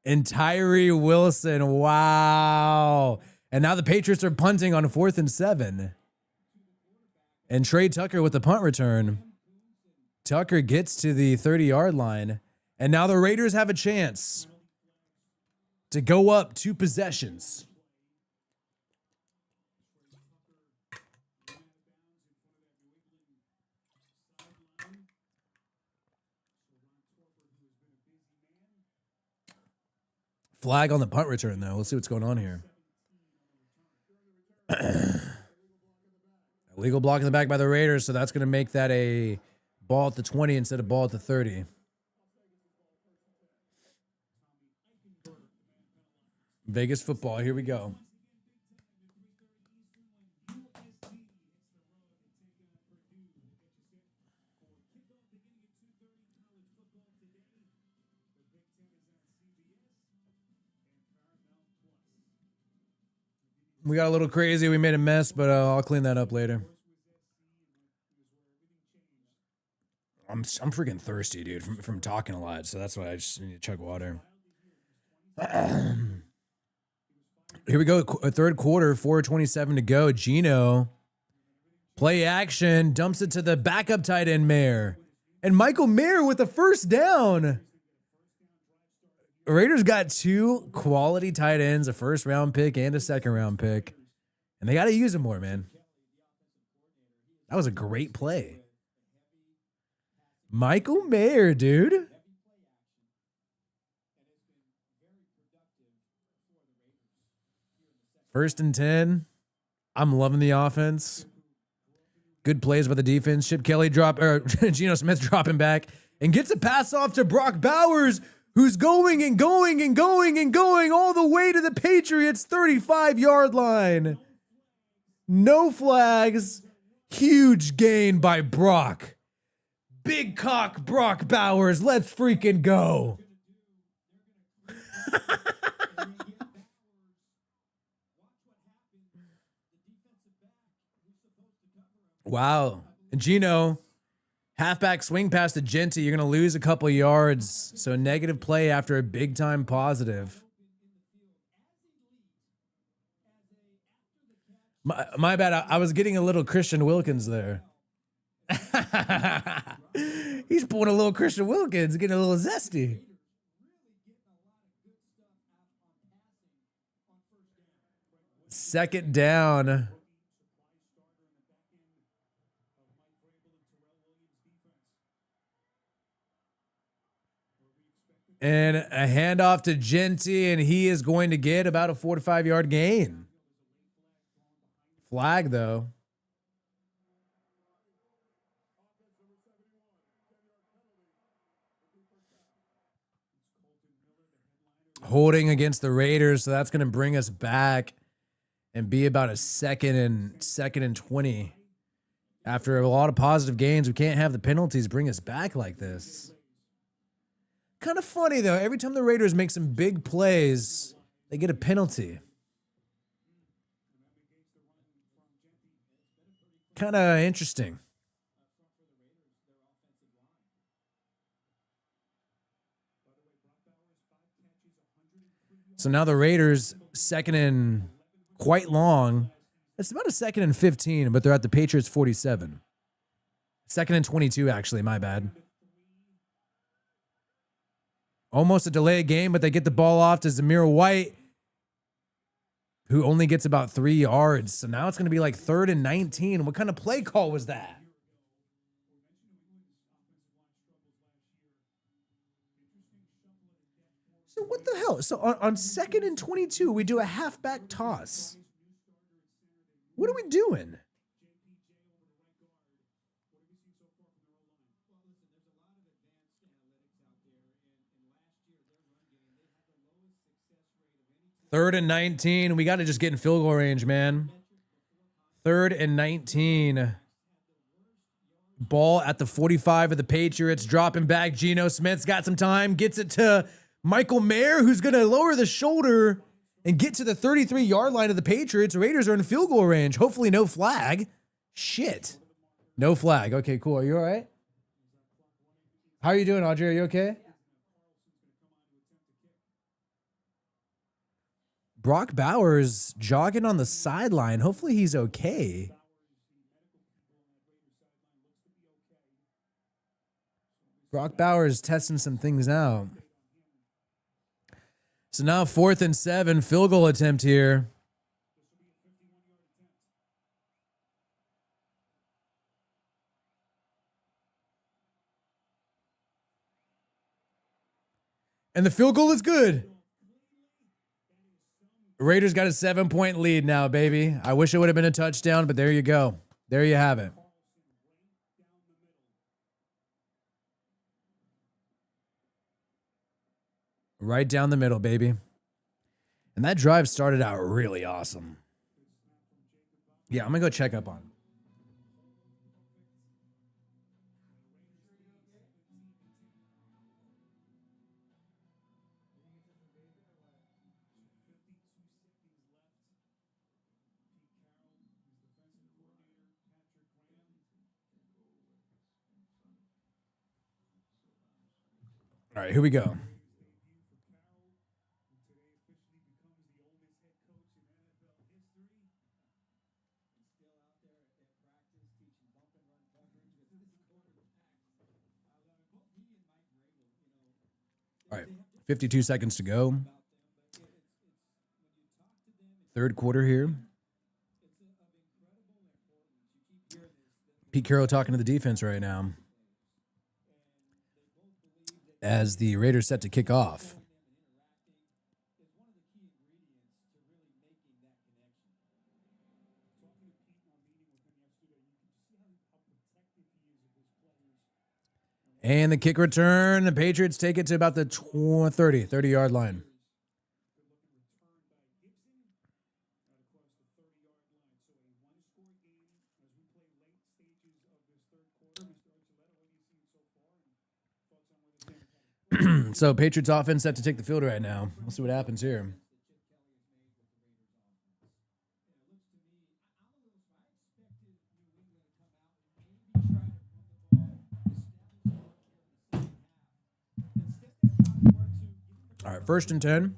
And Tyree Wilson, wow. And now the Patriots are punting on 4th and 7. And Trey Tucker with the punt return. Tucker gets to the 30-yard line. And now the Raiders have a chance to go up 2 possessions. Flag on the punt return, though. Let's see what's going on here. Illegal block in the back by the Raiders, so that's going to make that a ball at the 20 instead of ball at the 30. Vegas football, here we go. We got a little crazy. We made a mess, but I'll clean that up later. I'm freaking thirsty, dude, from talking a lot. So that's why I just need to chug water. Here we go. A third quarter, 4:27 to go. Gino, play action, dumps it to the backup tight end Mayer. And Michael Mayer with the first down. Raiders got 2 quality tight ends, a 1st-round pick and a 2nd-round pick. And they got to use them more, man. That was a great play. Michael Mayer, dude. First and 10. I'm loving the offense. Good plays by the defense. Geno Smith dropping back and gets a pass off to Brock Bowers, who's going and going and going and going all the way to the Patriots' 35-yard line. No flags. Huge gain by Brock. Big cock Brock Bowers. Let's freaking go. Wow. And Gino, halfback swing pass to Genty. You're going to lose a couple yards. So negative play after a big time positive. My bad. I was getting a little Christian Wilkins there. He's pulling a little Christian Wilkins, getting a little zesty. Second down. And a handoff to Genty, and he is going to get about a 4 to 5 yard gain. Flag, though. Holding against the Raiders, so that's going to bring us back and be about a second and 20. After a lot of positive gains, we can't have the penalties bring us back like this. Kind of funny, though. Every time the Raiders make some big plays, they get a penalty. Kind of interesting. So now the Raiders, second and quite long. It's about a second and 15, but they're at the Patriots 47. Second and 22, actually, my bad. Almost a delayed game, but they get the ball off to Zamir White, who only gets about 3 yards. So now it's going to be like 3rd and 19. What kind of play call was that? So what the hell? So on 2nd and 22, we do a halfback toss. What are we doing? Third and 19. We got to just get in field goal range, man. 3rd and 19. Ball at the 45 of the Patriots. Dropping back. Geno Smith's got some time. Gets it to Michael Mayer, who's going to lower the shoulder and get to the 33-yard line of the Patriots. Raiders are in field goal range. Hopefully no flag. Shit. No flag. Okay, cool. Are you all right? How are you doing, Audrey? Are you okay? Brock Bowers jogging on the sideline. Hopefully he's okay. Brock Bowers testing some things out. So now 4th and 7, field goal attempt here. And the field goal is good. Raiders got a 7-point lead now, baby. I wish it would have been a touchdown, but there you go. There you have it. Right down the middle, baby. And that drive started out really awesome. Yeah, I'm going to go check up on him. All right, here we go. All right, 52 seconds to go. 3rd quarter here. Pete Carroll talking to the defense right now as the Raiders set to kick off. And the kick return, the Patriots take it to about the 30-yard line. So Patriots offense set to take the field right now. We'll see what happens here. All right, 1st and 10.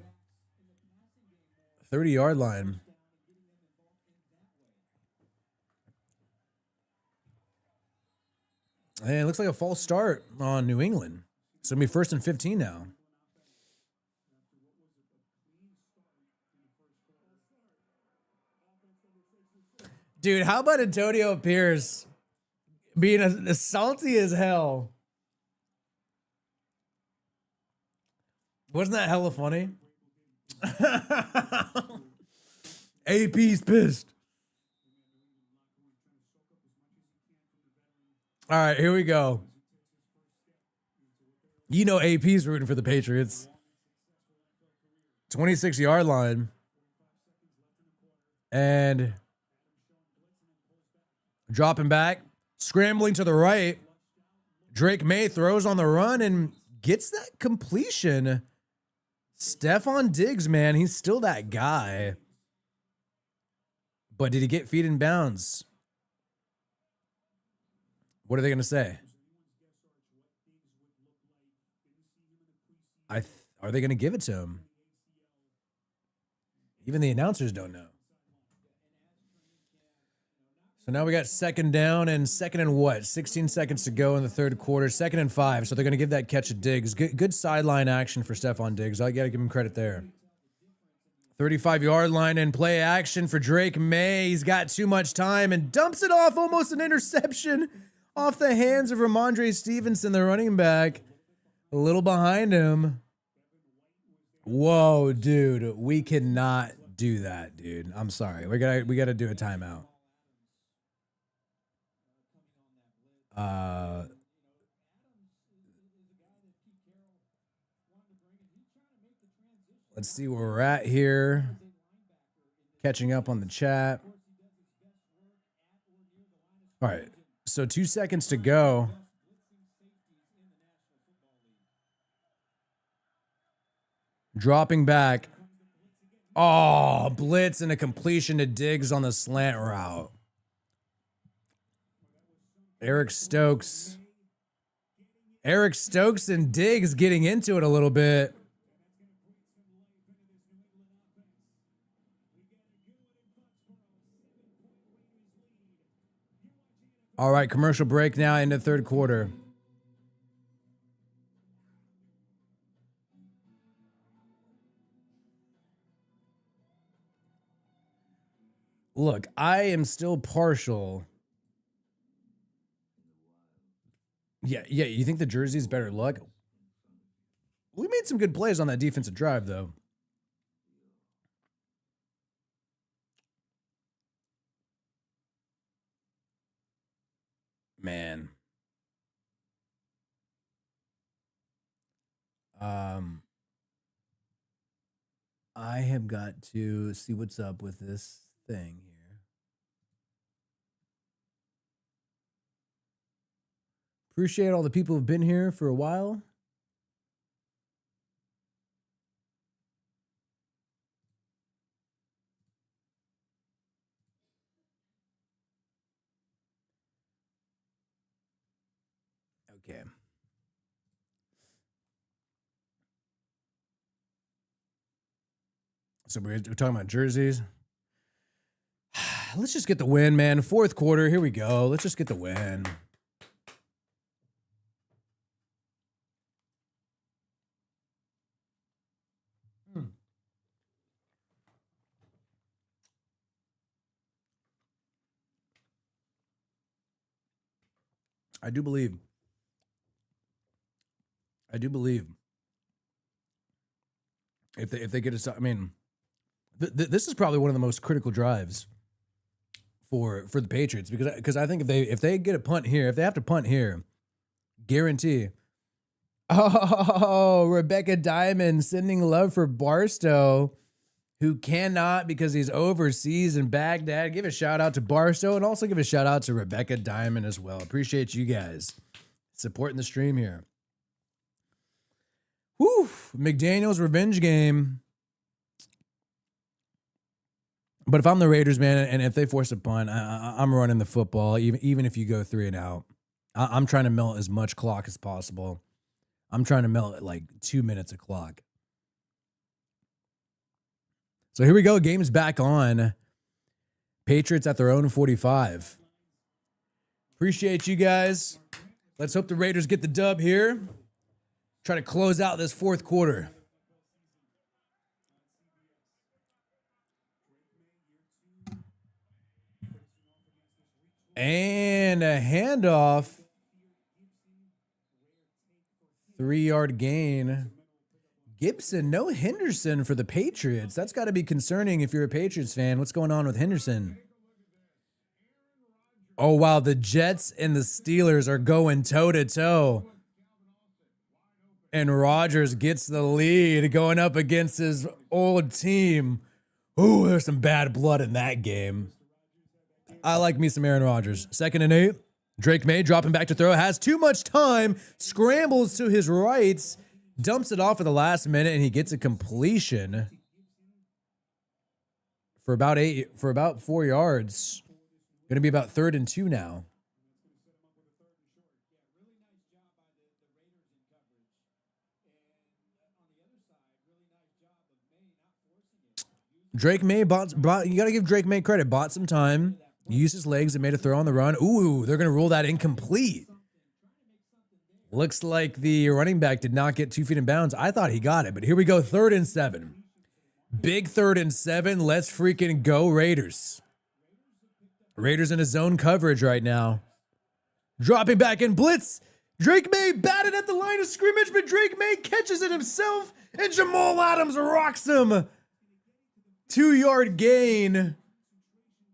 30-yard line. And it looks like a false start on New England. It's going to be 1st and 15 now. Dude, how about Antonio Pierce being as salty as hell? Wasn't that hella funny? AP's pissed. All right, here we go. You know AP's rooting for the Patriots. 26-yard line. And dropping back, scrambling to the right. Drake May throws on the run and gets that completion. Stephon Diggs, man, he's still that guy. But did he get feet in bounds? What are they going to say? Are they going to give it to him? Even the announcers don't know. So now we got second down and second and what? 16 seconds to go in the third quarter. 2nd and 5. So they're going to give that catch to Diggs. Good sideline action for Stephon Diggs. I got to give him credit there. 35-yard line and play action for Drake May. He's got too much time and dumps it off. Almost an interception off the hands of Ramondre Stevenson, the running back. A little behind him. Whoa, dude. We cannot do that, dude. I'm sorry. We gotta do a timeout. Let's see where we're at here. Catching up on the chat. All right. So 2 seconds to go. Dropping back. Oh, blitz and a completion to Diggs on the slant route. Eric Stokes and Diggs getting into it a little bit. All right, commercial break now into third quarter. Look, I am still partial. Yeah, you think the jersey's better luck? We made some good plays on that defensive drive, though. Man. I have got to see what's up with this thing here. Appreciate all the people who've been here for a while. Okay. So we're talking about jerseys. Let's just get the win, man. Fourth quarter. Here we go. Let's just get the win. I do believe if they get us, I mean, this is probably one of the most critical drives for the Patriots because I think if they get a punt here, if they have to punt here, guarantee. Oh, Rebecca Diamond sending love for Barstow, who cannot because he's overseas in Baghdad. Give a shout out to Barstow and also give a shout out to Rebecca Diamond as well. Appreciate you guys supporting the stream here. Whew, McDaniel's revenge game. But if I'm the Raiders, man, and if they force a punt, I'm running the football, even if you go 3 and out. I'm trying to melt as much clock as possible. I'm trying to melt like 2 minutes of clock. So here we go. Game's back on. Patriots at their own 45. Appreciate you guys. Let's hope the Raiders get the dub here. Try to close out this fourth quarter. And a handoff. 3-yard gain. Gibson, no Henderson for the Patriots. That's got to be concerning if you're a Patriots fan. What's going on with Henderson? Oh, wow. The Jets and the Steelers are going toe-to-toe. And Rodgers gets the lead going up against his old team. Ooh, there's some bad blood in that game. I like me some Aaron Rodgers. 2nd and 8. Drake May dropping back to throw. Has too much time. Scrambles to his right. Dumps it off at the last minute, and he gets a completion for about 4 yards. Going to be about 3rd and 2 now. Drake May you got to give Drake May credit. Bought some time. Used his legs and made a throw on the run. Ooh, they're going to rule that incomplete. Looks like the running back did not get 2 feet in bounds. I thought he got it, but here we go. 3rd and 7. Big 3rd and 7. Let's freaking go Raiders. Raiders in a zone coverage right now. Dropping back in blitz. Drake May batted at the line of scrimmage, but Drake May catches it himself, and Jamal Adams rocks him. 2-yard gain.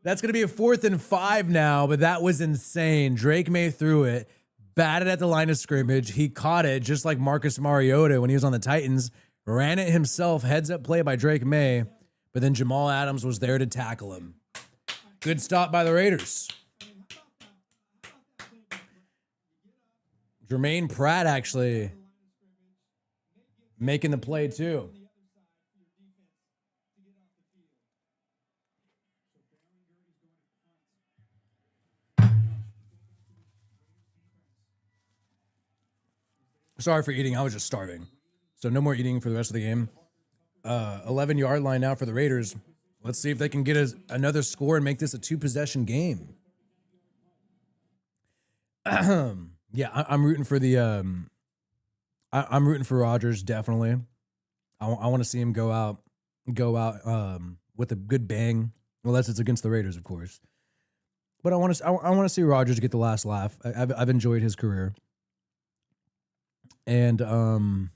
That's going to be a 4th and 5 now, but that was insane. Drake May threw it, batted at the line of scrimmage. He caught it just like Marcus Mariota when he was on the Titans. Ran it himself, heads-up play by Drake May, but then Jamal Adams was there to tackle him. Good stop by the Raiders. Jermaine Pratt actually making the play too. Sorry for eating. I was just starving. So no more eating for the rest of the game. 11-yard line now for the Raiders. Let's see if they can get another score and make this a 2-possession game. Yeah, I'm rooting for the. I'm rooting for Rodgers definitely. I want to see him go out with a good bang, unless it's against the Raiders, of course. But I want to see Rodgers get the last laugh. I've enjoyed his career. And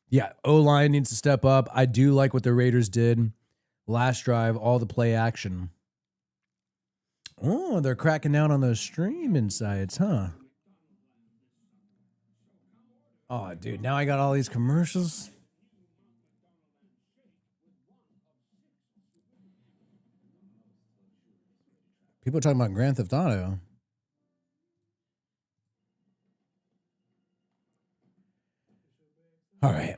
yeah, O-line needs to step up. I do like what the Raiders did last drive, all the play action. Oh, they're cracking down on those streaming sites, huh? Oh, dude, now I got all these commercials. People are talking about Grand Theft Auto. All right.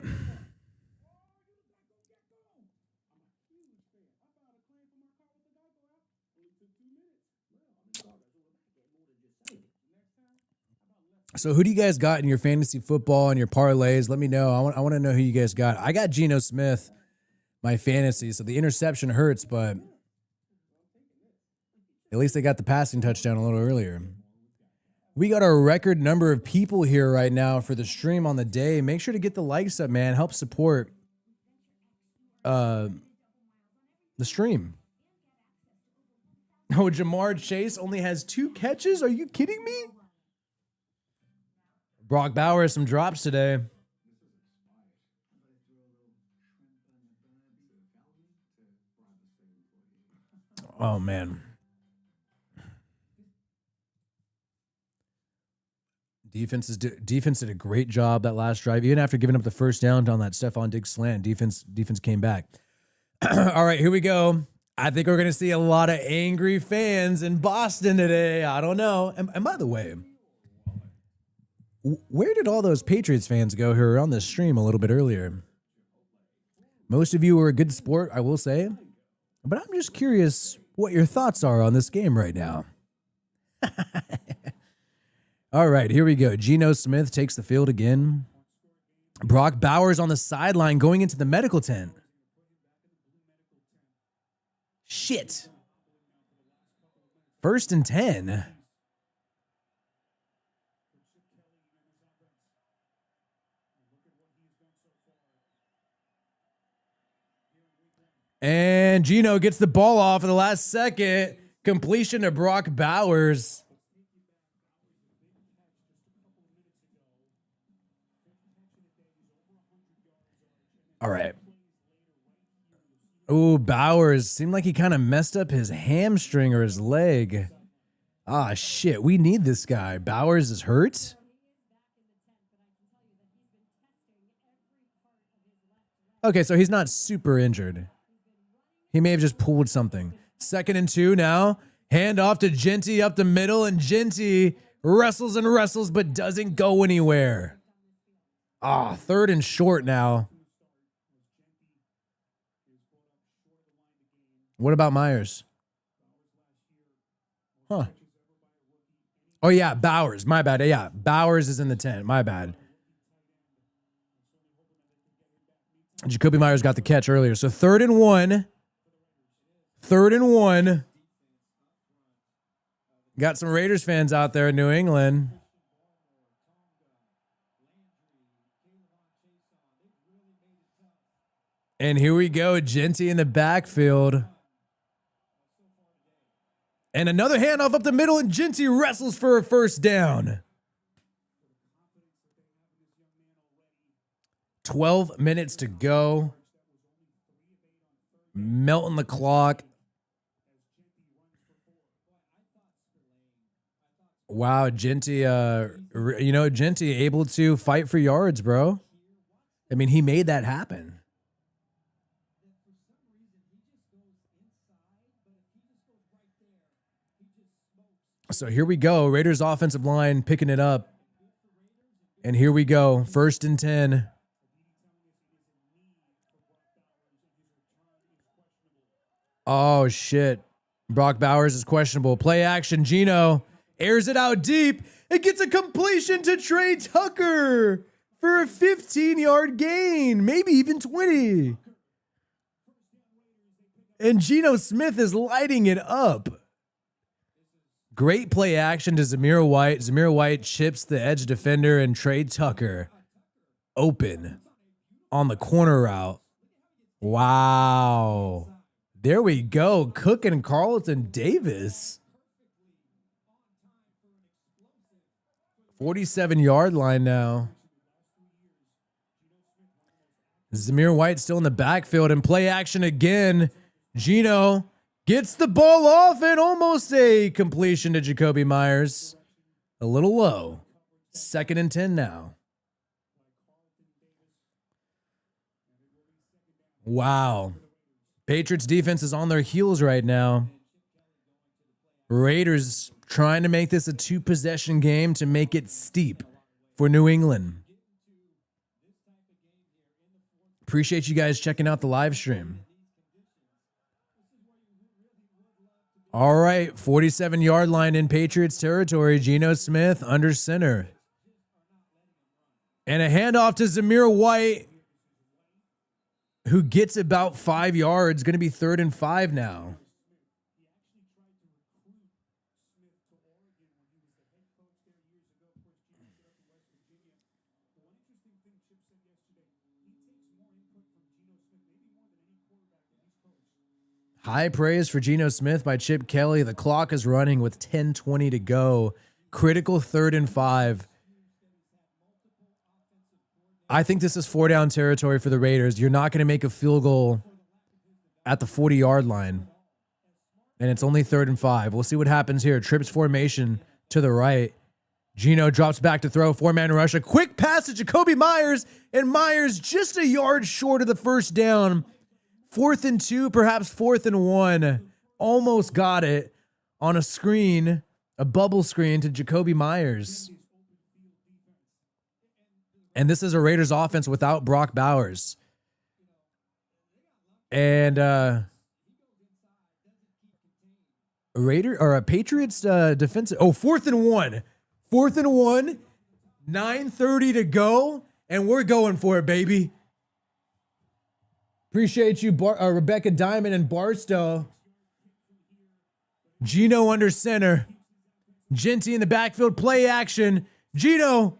So who do you guys got in your fantasy football and your parlays? Let me know. I want to know who you guys got. I got Geno Smith, my fantasy. So the interception hurts, but at least they got the passing touchdown a little earlier. We got a record number of people here right now for the stream on the day. Make sure to get the likes up, man. Help support the stream. Oh, Jamar Chase only has 2 catches? Are you kidding me? Brock Bowers, some drops today. Oh, man. Defense did a great job that last drive. Even after giving up the first down on that Stephon Diggs slant, defense came back. All right, here we go. I think we're going to see a lot of angry fans in Boston today. I don't know. And by the way, where did all those Patriots fans go who were on the stream a little bit earlier? Most of you were a good sport, I will say. But I'm just curious what your thoughts are on this game right now. All right, here we go. Geno Smith takes the field again. Brock Bowers on the sideline going into the medical tent. Shit. 1st and 10. And Geno gets the ball off in the last second. Completion to Brock Bowers. All right. Ooh, Bowers seemed like he kind of messed up his hamstring or his leg. Ah, shit. We need this guy. Bowers is hurt. Okay, so he's not super injured. He may have just pulled something. 2nd and 2 now. Hand off to Genty up the middle, and Genty wrestles and wrestles but doesn't go anywhere. 3rd and short now. What about Myers? Huh. Oh, yeah, Bowers. My bad. Yeah, Bowers is in the 10. My bad. Jacoby Myers got the catch earlier. So 3rd and 1. 3rd and 1. Got some Raiders fans out there in New England. And here we go. Genty in the backfield. And another handoff up the middle, and Genty wrestles for a first down. 12 minutes to go. Melting the clock. Wow, Genty, Genty able to fight for yards, bro. I mean, he made that happen. So here we go. Raiders offensive line picking it up. And here we go. 1st and 10. Oh, shit. Brock Bowers is questionable. Play action. Geno airs it out deep. It gets a completion to Trey Tucker for a 15-yard gain, maybe even 20. And Geno Smith is lighting it up. Great play action to Zamir White. Zamir White chips the edge defender, and Trey Tucker open on the corner route. Wow. There we go. Cook and Carlton Davis. 47-yard line now. Zamir White still in the backfield, and play action again. Geno gets the ball off, and almost a completion to Jacoby Myers. A little low. 2nd and 10 now. Wow. Patriots defense is on their heels right now. Raiders trying to make this a 2-possession game to make it steep for New England. Appreciate you guys checking out the live stream. All right, 47-yard line in Patriots territory. Geno Smith under center. And a handoff to Zamir White, who gets about 5 yards. Going to be 3rd and 5 now. High praise for Geno Smith by Chip Kelly. The clock is running with 10:20 to go. Critical 3rd and 5. I think this is 4-down territory for the Raiders. You're not going to make a field goal at the 40-yard line. And it's only 3rd and 5. We'll see what happens here. Trips formation to the right. Geno drops back to throw. 4-man rush. A quick pass to Jacoby Myers. And Myers just a yard short of the first down. 4th and 2, perhaps 4th and 1. Almost got it on a screen, a bubble screen to Jacoby Myers. And this is a Raiders offense without Brock Bowers. And a Patriots defensive. Oh, 4th and 1. 4th and 1. 9:30 to go. And we're going for it, baby. Appreciate you, Rebecca Diamond and Barstow. Geno under center. Genty in the backfield. Play action. Geno.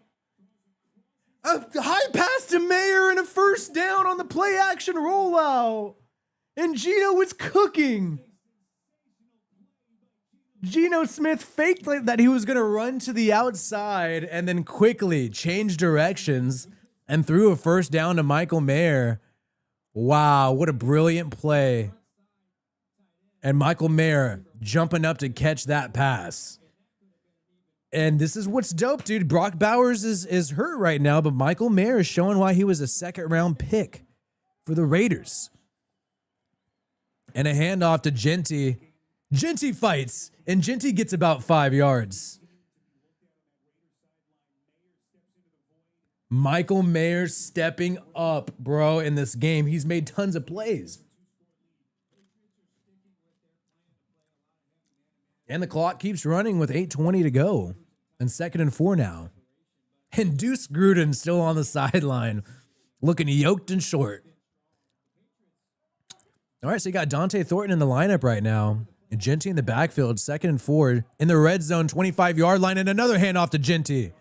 A high pass to Mayer and a first down on the play action rollout. And Geno is cooking. Geno Smith faked like that he was going to run to the outside and then quickly changed directions and threw a first down to Michael Mayer. Wow, what a brilliant play. And Michael Mayer jumping up to catch that pass. And this is what's dope, dude. Brock Bowers is hurt right now, but Michael Mayer is showing why he was a 2nd-round pick for the Raiders. And a handoff to Genty. Genty fights, and Genty gets about 5 yards. Michael Mayer stepping up, bro, in this game. He's made tons of plays. And the clock keeps running with 8:20 to go. And 2nd and 4 now. And Deuce Gruden still on the sideline, looking yoked and short. All right, so you got Dante Thornton in the lineup right now. And Genty in the backfield, 2nd and 4. In the red zone, 25-yard line, and another handoff to Genty.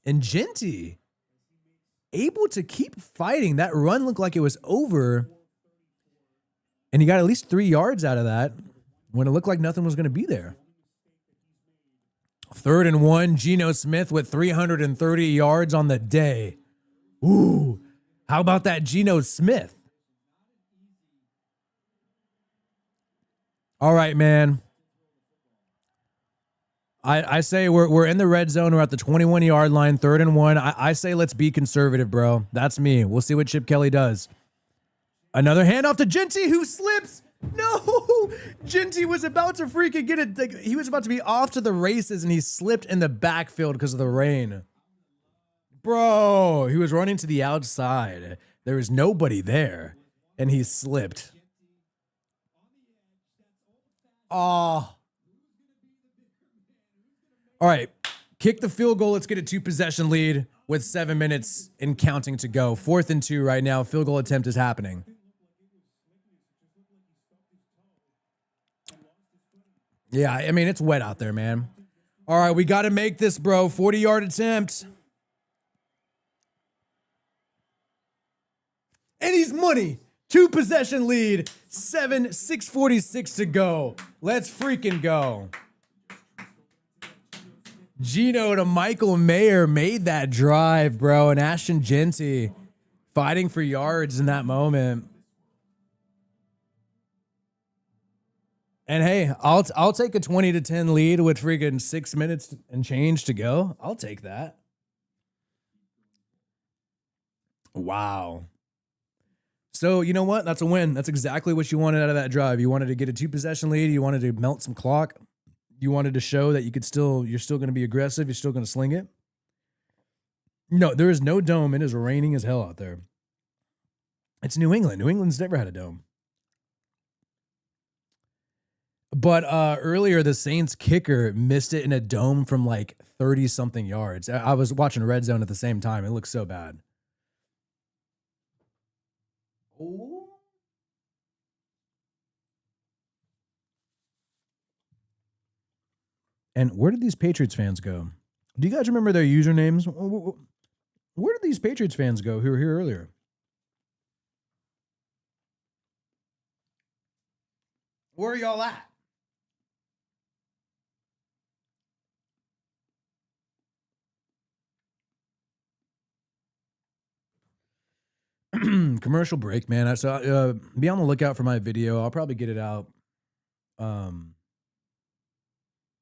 And Genty able to keep fighting. That run looked like it was over. And he got at least 3 yards out of that when it looked like nothing was going to be there. 3rd and 1, Geno Smith with 330 yards on the day. Ooh, how about that Geno Smith? All right, man. I say we're in the red zone. We're at the 21-yard line, 3rd and 1. I say let's be conservative, bro. That's me. We'll see what Chip Kelly does. Another handoff to Genty, who slips. No, Genty was about to freaking get it. Like, he was about to be off to the races, and he slipped in the backfield because of the rain. Bro, he was running to the outside. There was nobody there, and he slipped. Oh. All right, kick the field goal. Let's get a 2-possession lead with 7 minutes and counting to go. 4th and 2 right now. Field goal attempt is happening. Yeah, I mean, it's wet out there, man. All right, we got to make this, bro. 40-yard attempt. And he's money. 2-possession lead. 6:46 to go. Let's freaking go. Geno to Michael Mayer made that drive, bro. And Ashton Genty fighting for yards in that moment. And hey, I'll take a 20-10 lead with freaking 6 minutes and change to go. I'll take that. Wow. So you know what? That's a win. That's exactly what you wanted out of that drive. You wanted to get a 2-possession lead. You wanted to melt some clock. You wanted to show that you're still going to be aggressive. You're still going to sling it. No, there is no dome. It is raining as hell out there. It's New England. New England's never had a dome. But earlier, the Saints kicker missed it in a dome from like 30-something yards. I was watching Red Zone at the same time. It looked so bad. Oh. And where did these Patriots fans go? Do you guys remember their usernames? Where did these Patriots fans go who were here earlier? Where are y'all at? Commercial break, man. So be on the lookout for my video. I'll probably get it out.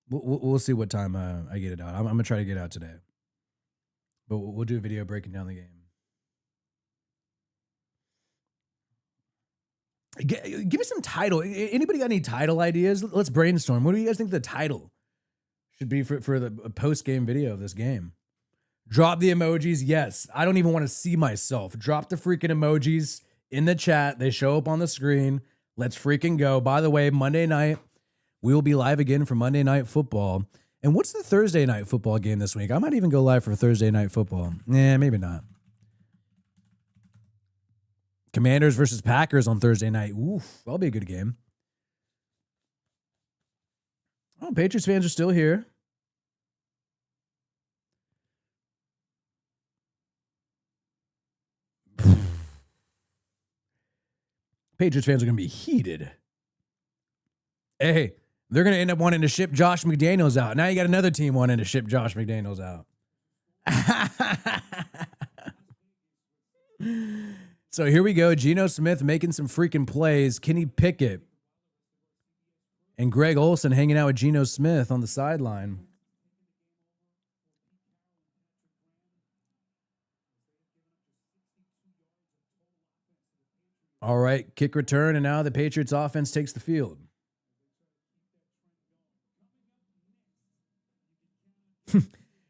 We'll see what time I get it out. I'm gonna try to get it out today, but we'll do a video breaking down the game. Give me some title. Anybody got any title ideas? Let's brainstorm. What do you guys think the title should be for the post-game video of this game? Drop the emojis. Yes. I don't even want to see myself. Drop the freaking emojis in the chat. They show up on the screen. Let's freaking go. By the way, Monday night, we will be live again for Monday Night Football. And what's the Thursday Night Football game this week? I might even go live for Thursday Night Football. Maybe not. Commanders versus Packers on Thursday night. Oof, that'll be a good game. Oh, Patriots fans are still here. Patriots fans are going to be heated. Hey, they're going to end up wanting to ship Josh McDaniels out. Now you got another team wanting to ship Josh McDaniels out. So here we go. Geno Smith making some freaking plays. Kenny Pickett and Greg Olsen hanging out with Geno Smith on the sideline. All right, kick return, and now the Patriots offense takes the field.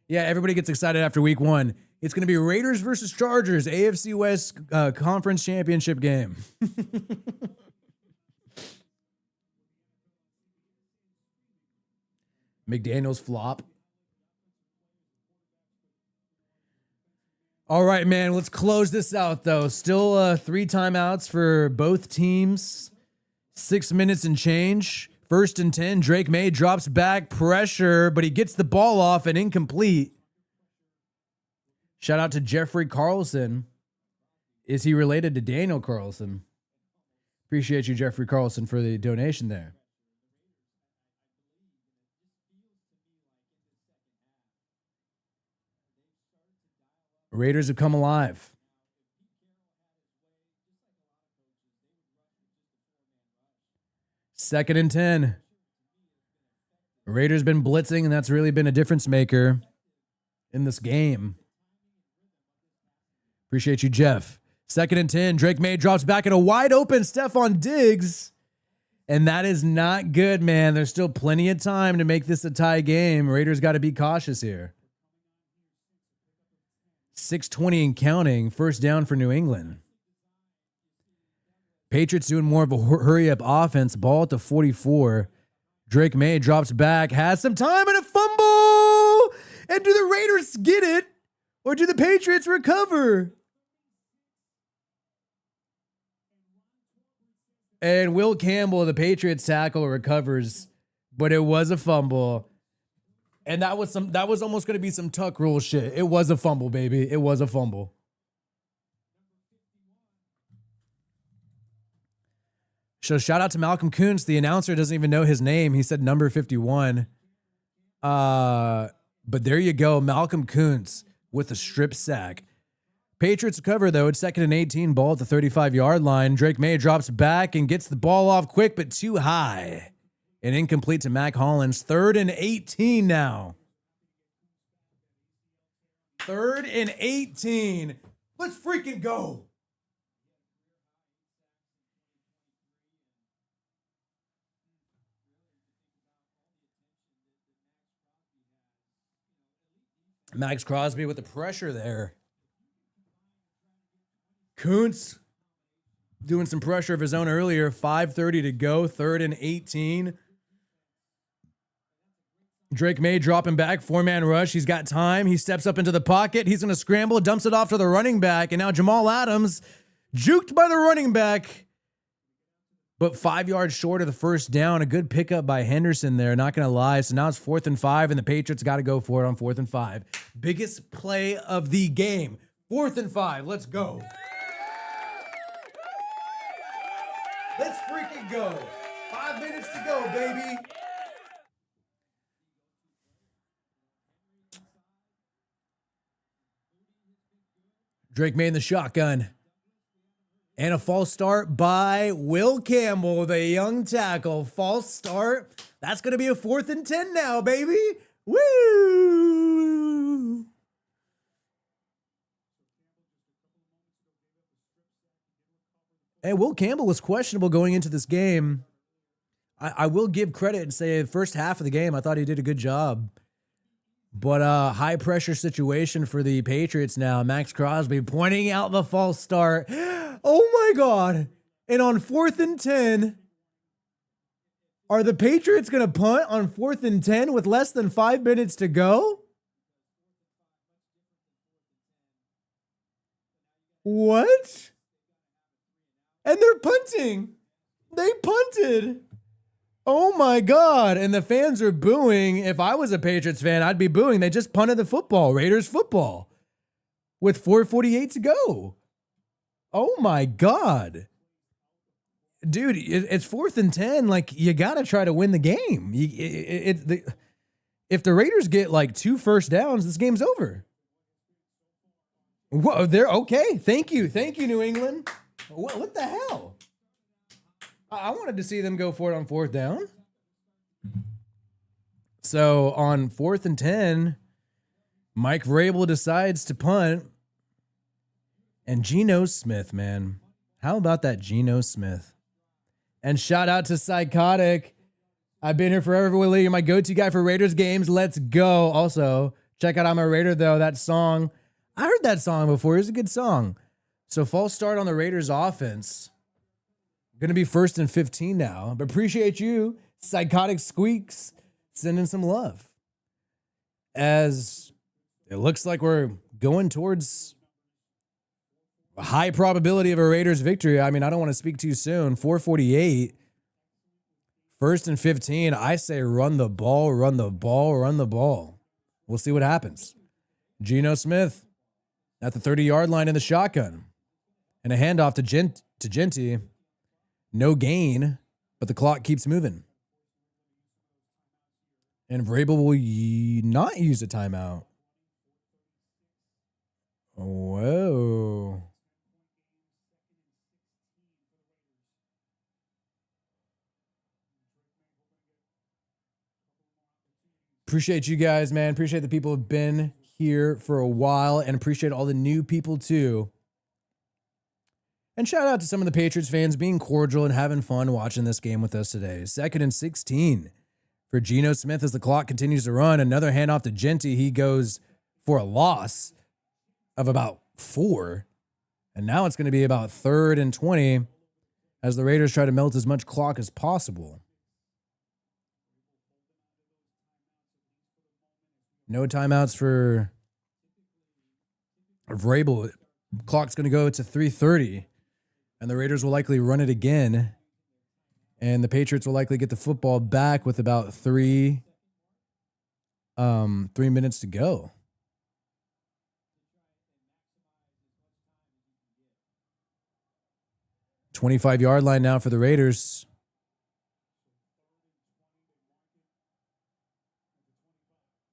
Yeah, everybody gets excited after week 1. It's going to be Raiders versus Chargers, AFC West Conference Championship game. McDaniels flop. All right, man, let's close this out, though. Still 3 timeouts for both teams. 6 minutes and change. 1st and 10. Drake May drops back, pressure, but he gets the ball off and incomplete. Shout out to Jeffrey Carlson. Is he related to Daniel Carlson? Appreciate you, Jeffrey Carlson, for the donation there. Raiders have come alive. Second and 10. Raiders been blitzing, and that's really been a difference maker in this game. Appreciate you, Jeff. 2nd and 10. Drake May drops back at a wide open Stephon Diggs. And that is not good, man. There's still plenty of time to make this a tie game. Raiders got to be cautious here. 6:20 and counting. 1st down for New England. Patriots doing more of a hurry-up offense. Ball at the 44. Drake May drops back, has some time, and a fumble! And do the Raiders get it? Or do the Patriots recover? And Will Campbell, the Patriots tackle, recovers, but it was a fumble. And that was almost going to be some tuck rule shit. It was a fumble, baby. It was a fumble. So shout out to Malcolm Kuntz. The announcer doesn't even know his name. He said number 51. But there you go. Malcolm Kuntz with a strip sack. Patriots cover, though. It's 2nd and 18. Ball at the 35-yard line. Drake May drops back and gets the ball off quick, but too high. And incomplete to Mac Hollins. 3rd and 18 now. 3rd and 18. Let's freaking go. Max Crosby with the pressure there. Kuntz doing some pressure of his own earlier. 5:30 to go. 3rd and 18. Drake May dropping back. 4-man rush. He's got time. He steps up into the pocket. He's going to scramble. Dumps it off to the running back. And now Jamal Adams juked by the running back. But 5 yards short of the 1st down. A good pickup by Henderson there. Not going to lie. So now it's 4th and 5. And the Patriots got to go for it on 4th and 5. Biggest play of the game. 4th and 5. Let's go. Let's freaking go. 5 minutes to go, baby. Drake made the shotgun. And a false start by Will Campbell, the young tackle. False start. That's going to be a 4th and 10 now, baby. Woo! Hey, Will Campbell was questionable going into this game. I will give credit and say the first half of the game, I thought he did a good job. But high pressure situation for the Patriots now. Max Crosby pointing out the false start. Oh my God. And on 4th and 10, are the Patriots going to punt on 4th and 10 with less than 5 minutes to go? What? And they're punting. They punted. Oh my God. And the fans are booing. If I was a Patriots fan, I'd be booing. They just punted the football. Raiders football. With 4:48 to go. Oh my God. Dude, it's 4th and 10. Like, you got to try to win the game. If the Raiders get like 2 first downs, this game's over. Whoa, they're okay. Thank you. Thank you, New England. What the hell? I wanted to see them go for it on 4th down. So on 4th and 10, Mike Vrabel decides to punt. And Geno Smith, man. How about that Geno Smith? And shout out to Psychotic. I've been here forever, Willie. You're my go-to guy for Raiders games. Let's go. Also, check out I'm a Raider, though. That song, I heard that song before. It's a good song. So false start on the Raiders offense. Going to be 1st and 15 now. But appreciate you, Psychotic Squeaks, sending some love. As it looks like we're going towards a high probability of a Raiders victory. I mean, I don't want to speak too soon. 4:48. 1st and 15. I say run the ball, run the ball, run the ball. We'll see what happens. Geno Smith at the 30-yard line in the shotgun. And a handoff to Genty. No gain, but the clock keeps moving. And Vrabel will not use a timeout. Whoa. Appreciate you guys, man. Appreciate the people who have been here for a while and appreciate all the new people too. And shout out to some of the Patriots fans being cordial and having fun watching this game with us today. 2nd and 16 for Geno Smith as the clock continues to run. Another handoff to Genty. He goes for a loss of about 4. And now it's going to be about 3rd and 20 as the Raiders try to melt as much clock as possible. No timeouts for Vrabel. Clock's going to go to 3:30, and the Raiders will likely run it again, and the Patriots will likely get the football back with about 3 minutes to go. $25-yard line now for the Raiders.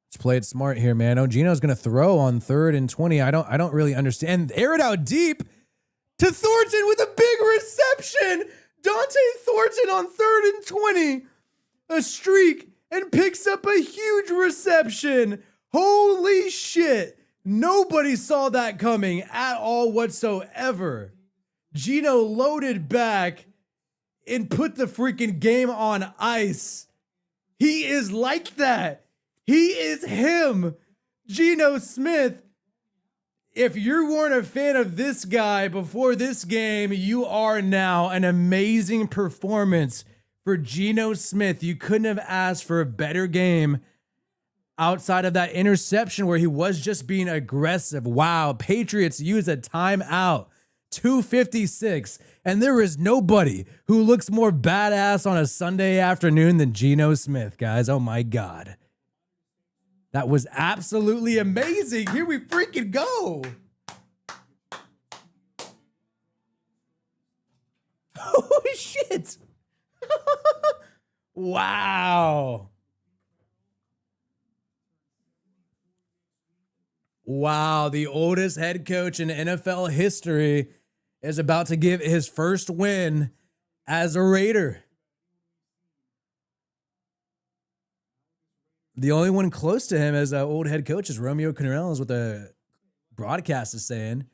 Let's play it smart here, man. Oh, Geno's going to throw on 3rd and 20. I don't really understand. Air it out deep to Thornton with a big reception. Dante Thornton on 3rd and 20. A streak and picks up a huge reception. Holy shit. Nobody saw that coming at all whatsoever. Geno loaded back and put the freaking game on ice. He is like that. He is him, Geno Smith. If you weren't a fan of this guy before this game, you are now. An amazing performance for Geno Smith. You couldn't have asked for a better game outside of that interception where he was just being aggressive. Wow, Patriots use a timeout. 2:56, and there is nobody who looks more badass on a Sunday afternoon than Geno Smith, guys. Oh my God. That was absolutely amazing. Here we freaking go. Holy shit. Wow. Wow, the oldest head coach in NFL history is about to give his first win as a Raider. The only one close to him as an old head coach is Romeo Crennel, is what the broadcast is saying.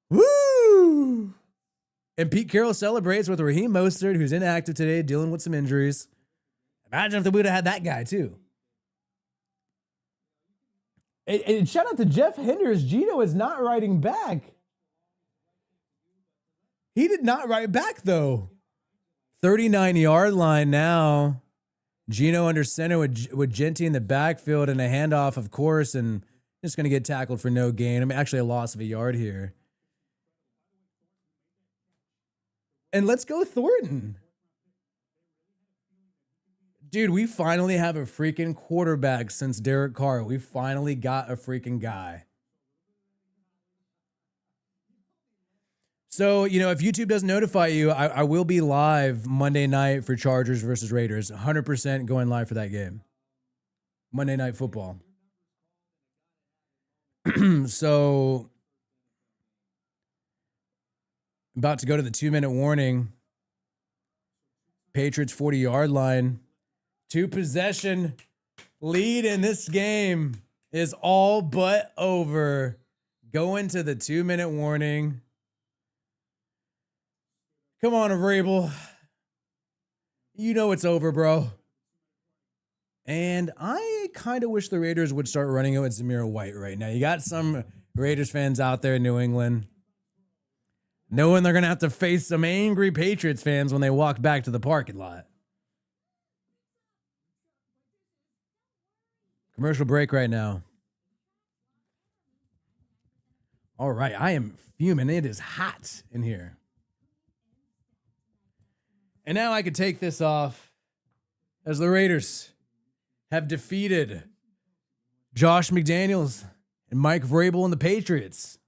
Woo! And Pete Carroll celebrates with Raheem Mostert, who's inactive today, dealing with some injuries. Imagine if they would have had that guy, too. And shout out to Jeff Henders. Geno is not writing back. He did not write back, though. 39-yard line now. Geno under center with Genty in the backfield and a handoff, of course, and just going to get tackled for no gain. I mean, actually a loss of a yard here. And let's go Thornton. Dude, we finally have a freaking quarterback since Derek Carr. We finally got a freaking guy. So, you know, if YouTube doesn't notify you, I will be live Monday night for Chargers versus Raiders. 100% going live for that game. Monday Night Football. So, about to go to the 2-minute warning. Patriots 40-yard line. 2-possession lead in this game is all but over. Going to the 2-minute warning. Come on, Vrabel. You know it's over, bro. And I kind of wish the Raiders would start running it with Zamir White right now. You got some Raiders fans out there in New England knowing they're going to have to face some angry Patriots fans when they walk back to the parking lot. Commercial break right now. All right, I am fuming. It is hot in here. And now I could take this off as the Raiders have defeated Josh McDaniels and Mike Vrabel and the Patriots.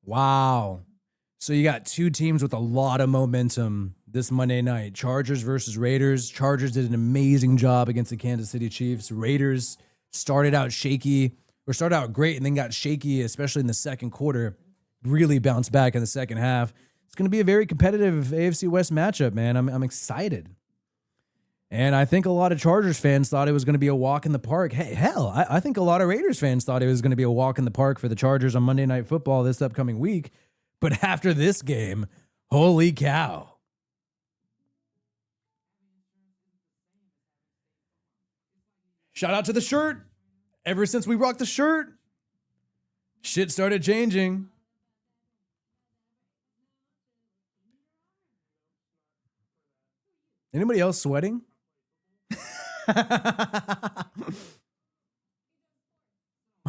Wow. So you got two teams with a lot of momentum this Monday night. Chargers versus Raiders. Chargers did an amazing job against the Kansas City Chiefs. Raiders started out great and then got shaky, especially in the second quarter. Really bounced back in the second half. It's going to be a very competitive AFC West matchup, man. I'm excited. And I think a lot of Chargers fans thought it was going to be a walk in the park. Hey, hell, I think a lot of Raiders fans thought it was going to be a walk in the park for the Chargers on Monday Night Football this upcoming week. But after this game, holy cow. Shout out to the shirt. Ever since we rocked the shirt, shit started changing. Anybody else sweating?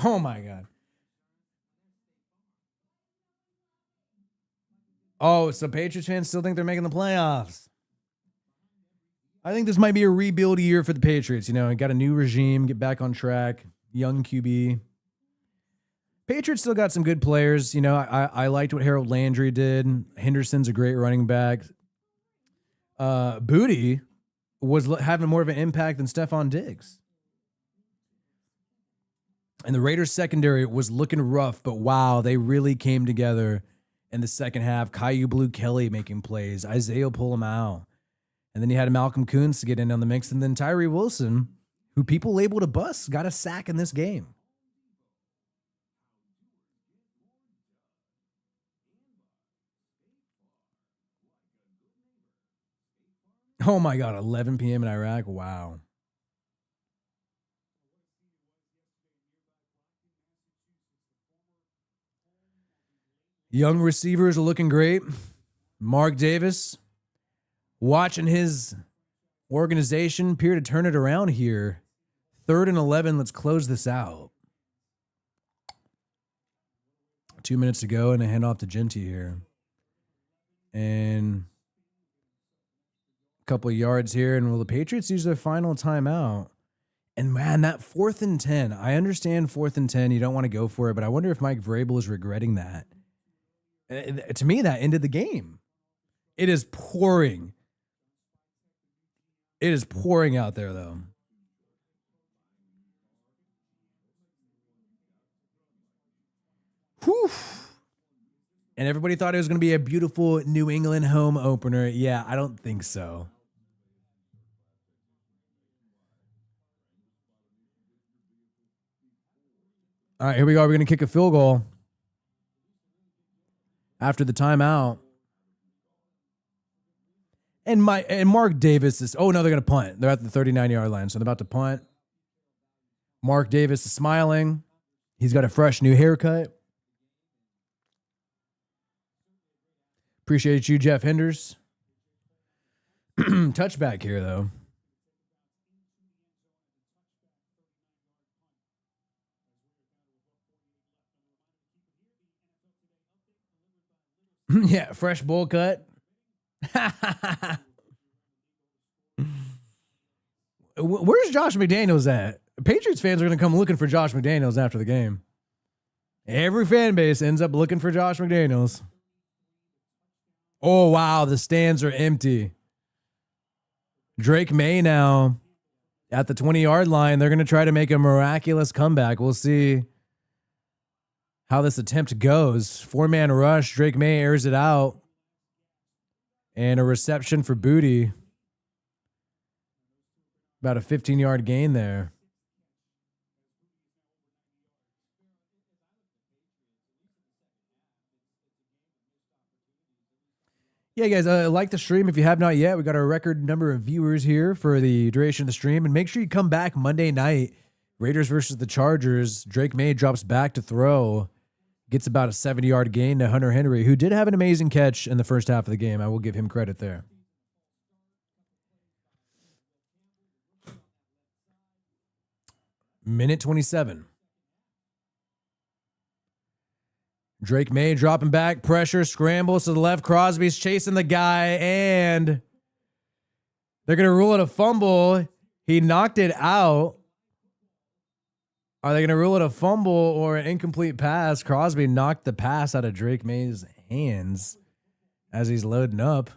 Oh my God. Oh, so Patriots fans still think they're making the playoffs. I think this might be a rebuild year for the Patriots. You know, got a new regime, get back on track, young QB. Patriots still got some good players. You know, I liked what Harold Landry did. Henderson's a great running back. Booty was having more of an impact than Stephon Diggs. And the Raiders secondary was looking rough, but wow, they really came together in the second half. Caillou Blue Kelly making plays. Isaiah Poulamau. And then you had Malcolm Kuntz to get in on the mix. And then Tyree Wilson, who people labeled a bust, got a sack in this game. Oh my God, 11 p.m. in Iraq. Wow. Young receivers are looking great. Mark Davis watching his organization appear to turn it around here. 3rd and 11. Let's close this out. 2 minutes to go and a handoff to Genty here. And a couple of yards here. And will the Patriots use their final timeout? And man, that 4th and 10. I understand 4th and 10. You don't want to go for it, but I wonder if Mike Vrabel is regretting that. To me, that ended the game. It is pouring. It is pouring out there, though. Whew. And everybody thought it was going to be a beautiful New England home opener. Yeah, I don't think so. All right, here we go. We're going to kick a field goal after the timeout. And Mark Davis is, oh no, they're going to punt. They're at the 39-yard line, so they're about to punt. Mark Davis is smiling. He's got a fresh new haircut. Appreciate you, Jeff Henders. Touchback here, though. Yeah, fresh bowl cut. Where's Josh McDaniels at? Patriots fans are going to come looking for Josh McDaniels after the game. Every fan base ends up looking for Josh McDaniels. Oh, wow. The stands are empty. Drake May now at the 20-yard line. They're going to try to make a miraculous comeback. We'll see how this attempt goes. 4-man rush. Drake May airs it out. And a reception for Booty. About a 15-yard gain there. Yeah, guys, like the stream if you have not yet. We got our record number of viewers here for the duration of the stream. And make sure you come back Monday night. Raiders versus the Chargers. Drake May drops back to throw. Gets about a 70-yard gain to Hunter Henry, who did have an amazing catch in the first half of the game. I will give him credit there. Minute 27. Drake May dropping back, pressure, scrambles to the left. Crosby's chasing the guy, and they're going to rule it a fumble. He knocked it out. Are they going to rule it a fumble or an incomplete pass? Crosby knocked the pass out of Drake May's hands as he's loading up.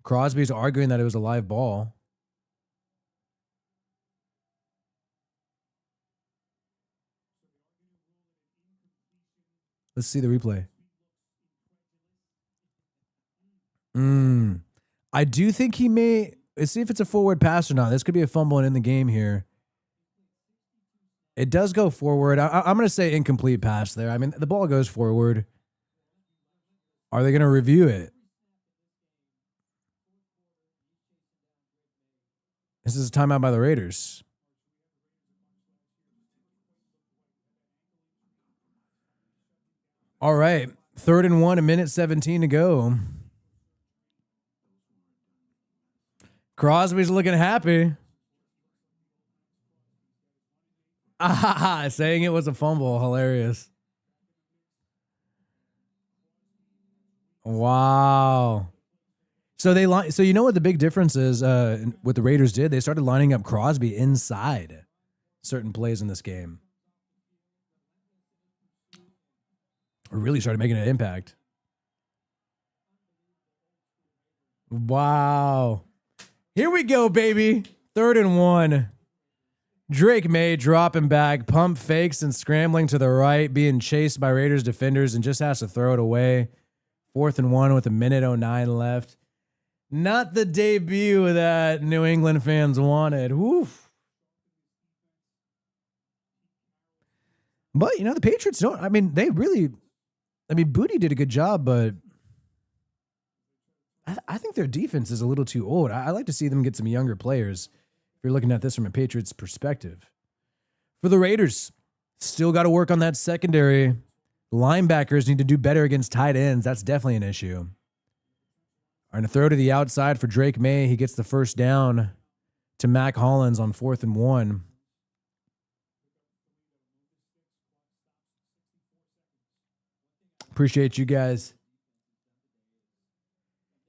Crosby's arguing that it was a live ball. Let's see the replay. I do think he may. Let's see if it's a forward pass or not. This could be a fumble and in the game here. It does go forward. I'm going to say incomplete pass there. I mean, the ball goes forward. Are they going to review it? This is a timeout by the Raiders. All right. 3rd and 1, a minute 17 to go. Crosby's looking happy. Saying it was a fumble. Hilarious. Wow. So you know what the big difference is? What the Raiders did? They started lining up Crosby inside certain plays in this game. Really started making an impact. Wow. Here we go, baby. 3rd and 1. Drake May dropping back, pump fakes and scrambling to the right, being chased by Raiders defenders and just has to throw it away. 4th and 1 with a minute 09 left. Not the debut that New England fans wanted. Woof. But, the Patriots don't. I mean, Booty did a good job, but I think their defense is a little too old. I like to see them get some younger players if you're looking at this from a Patriots perspective. For the Raiders, still got to work on that secondary. Linebackers need to do better against tight ends. That's definitely an issue. And a throw to the outside for Drake May. He gets the first down to Mac Hollins on 4th and 1. Appreciate you guys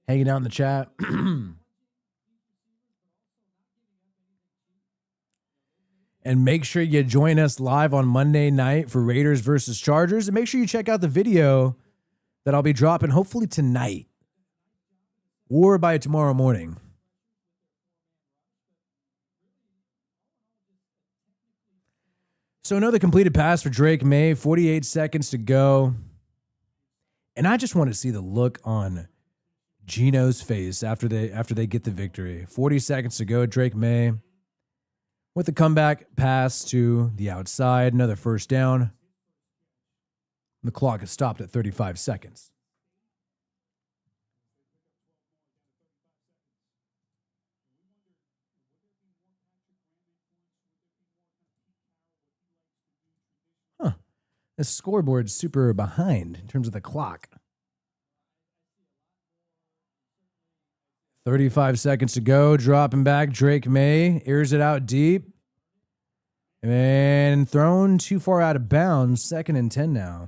hanging out in the chat. And make sure you join us live on Monday night for Raiders versus Chargers. And make sure you check out the video that I'll be dropping hopefully tonight or by tomorrow morning. So another completed pass for Drake May, 48 seconds to go. And I just want to see the look on Gino's face after they get the victory. 40 seconds to go, Drake May with the comeback pass to the outside, another first down. The clock is stopped at 35 seconds. The scoreboard's super behind in terms of the clock. 35 seconds to go. Dropping back. Drake May airs it out deep. And thrown too far out of bounds. 2nd and 10 now.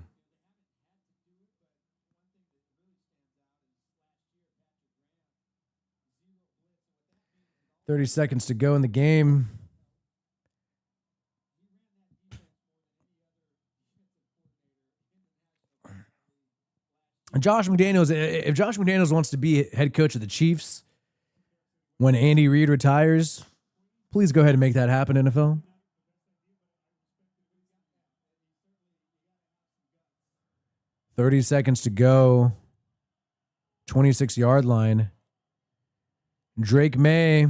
$30 seconds to go in the game. Josh McDaniels, if Josh McDaniels wants to be head coach of the Chiefs when Andy Reid retires, please go ahead and make that happen, NFL. $30 seconds to go. 26-yard line. Drake May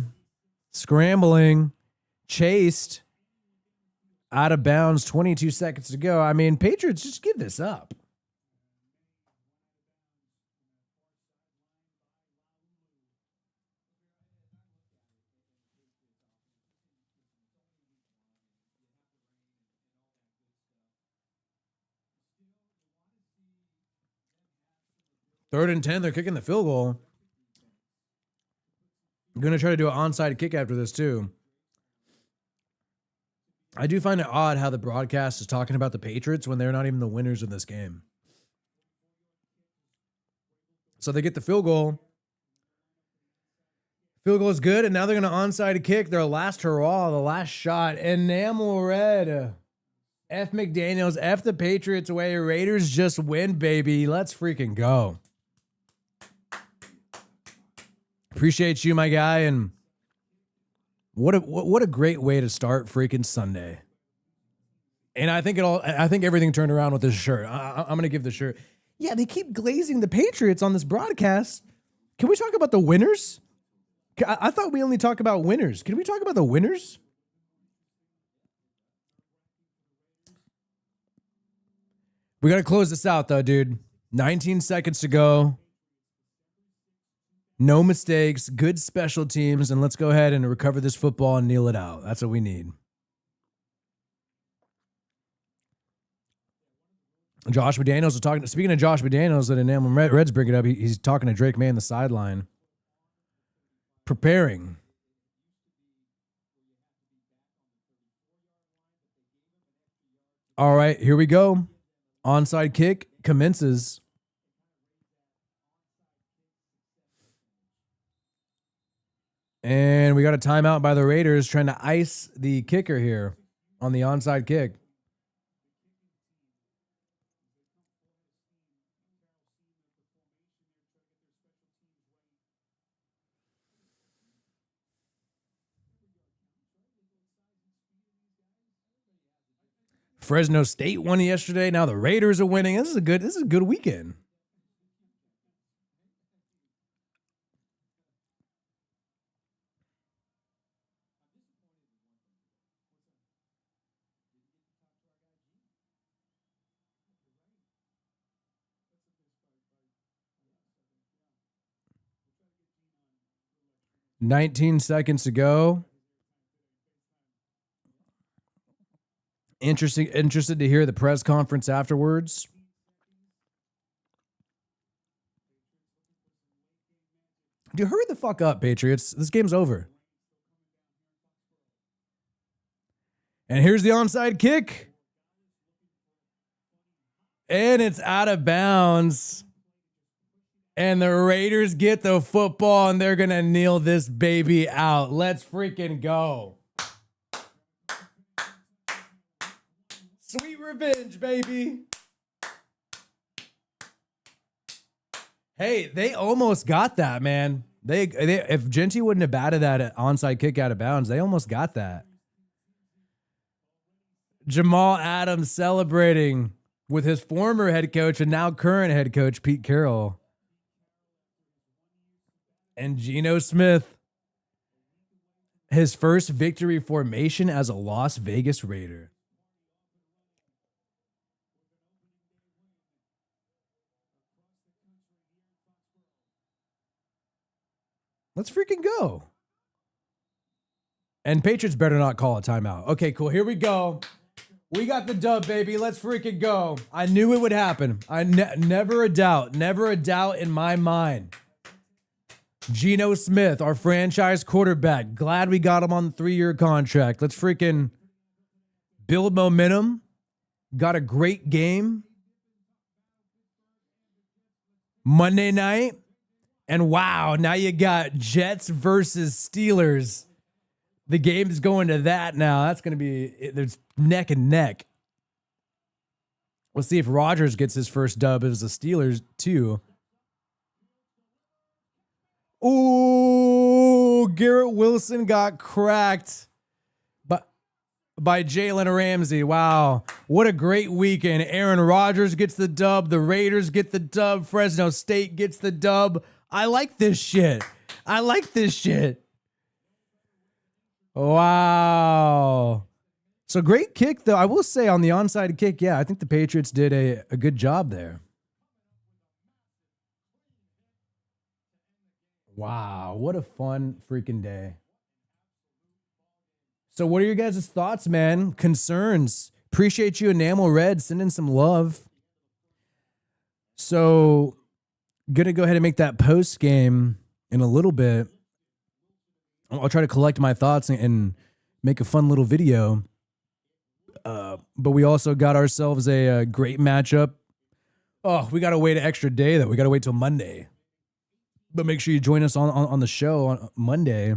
scrambling, chased. Out of bounds, 22 seconds to go. I mean, Patriots, just give this up. Third and 10, they're kicking the field goal. I'm going to try to do an onside kick after this, too. I do find it odd how the broadcast is talking about the Patriots when they're not even the winners in this game. So they get the field goal. Field goal is good, and now they're going to onside kick their last hurrah, the last shot. Enamel red. F. McDaniels, F the Patriots away. Raiders just win, baby. Let's freaking go. Appreciate you, my guy, and what a great way to start freaking Sunday. And I think everything turned around with this shirt. I'm going to give the shirt. Yeah, they keep glazing the Patriots on this broadcast. Can we talk about the winners? I thought we only talk about winners. Can we talk about the winners? We got to close this out, though, dude. 19 seconds to go. No mistakes, good special teams, and let's go ahead and recover this football and kneel it out. That's what we need. Josh McDaniels was talking. Speaking of Josh McDaniels, that Enamel Reds bring it up. He's talking to Drake May on the sideline, preparing. All right, here we go. Onside kick commences. And we got a timeout by the Raiders trying to ice the kicker here on the onside kick. Fresno State won yesterday. Now the Raiders are winning. This is a good weekend. $19 seconds to go. Interested to hear the press conference afterwards. Dude, hurry the fuck up, Patriots. This game's over. And here's the onside kick. And it's out of bounds. And the Raiders get the football, and they're going to kneel this baby out. Let's freaking go. Sweet revenge, baby. Hey, they almost got that, man. They if Genty wouldn't have batted that onside kick out of bounds, they almost got that. Jamal Adams celebrating with his former head coach and now current head coach, Pete Carroll. And Geno Smith, his first victory formation as a Las Vegas Raider. Let's freaking go. And Patriots better not call a timeout. Okay, cool. Here we go. We got the dub, baby. Let's freaking go. I knew it would happen. Never a doubt in my mind. Geno Smith, our franchise quarterback. Glad we got him on the 3-year contract. Let's freaking build momentum. Got a great game Monday night. And wow, now you got Jets versus Steelers. The game's going to that now. That's going to be, there's neck and neck. We'll see if Rodgers gets his first dub as the Steelers too. Ooh, Garrett Wilson got cracked by Jalen Ramsey. Wow, what a great weekend. Aaron Rodgers gets the dub. The Raiders get the dub. Fresno State gets the dub. I like this shit. Wow. So great kick, though. I will say on the onside kick, yeah, I think the Patriots did a good job there. Wow, what a fun freaking day. So what are your guys' thoughts, man? Concerns? Appreciate you, Enamel Red, sending some love. So gonna go ahead and make that post game in a little bit. I'll try to collect my thoughts and make a fun little video. But we also got ourselves a great matchup. Oh, we got to wait an extra day, though. We got to wait till Monday. But make sure you join us on the show on Monday.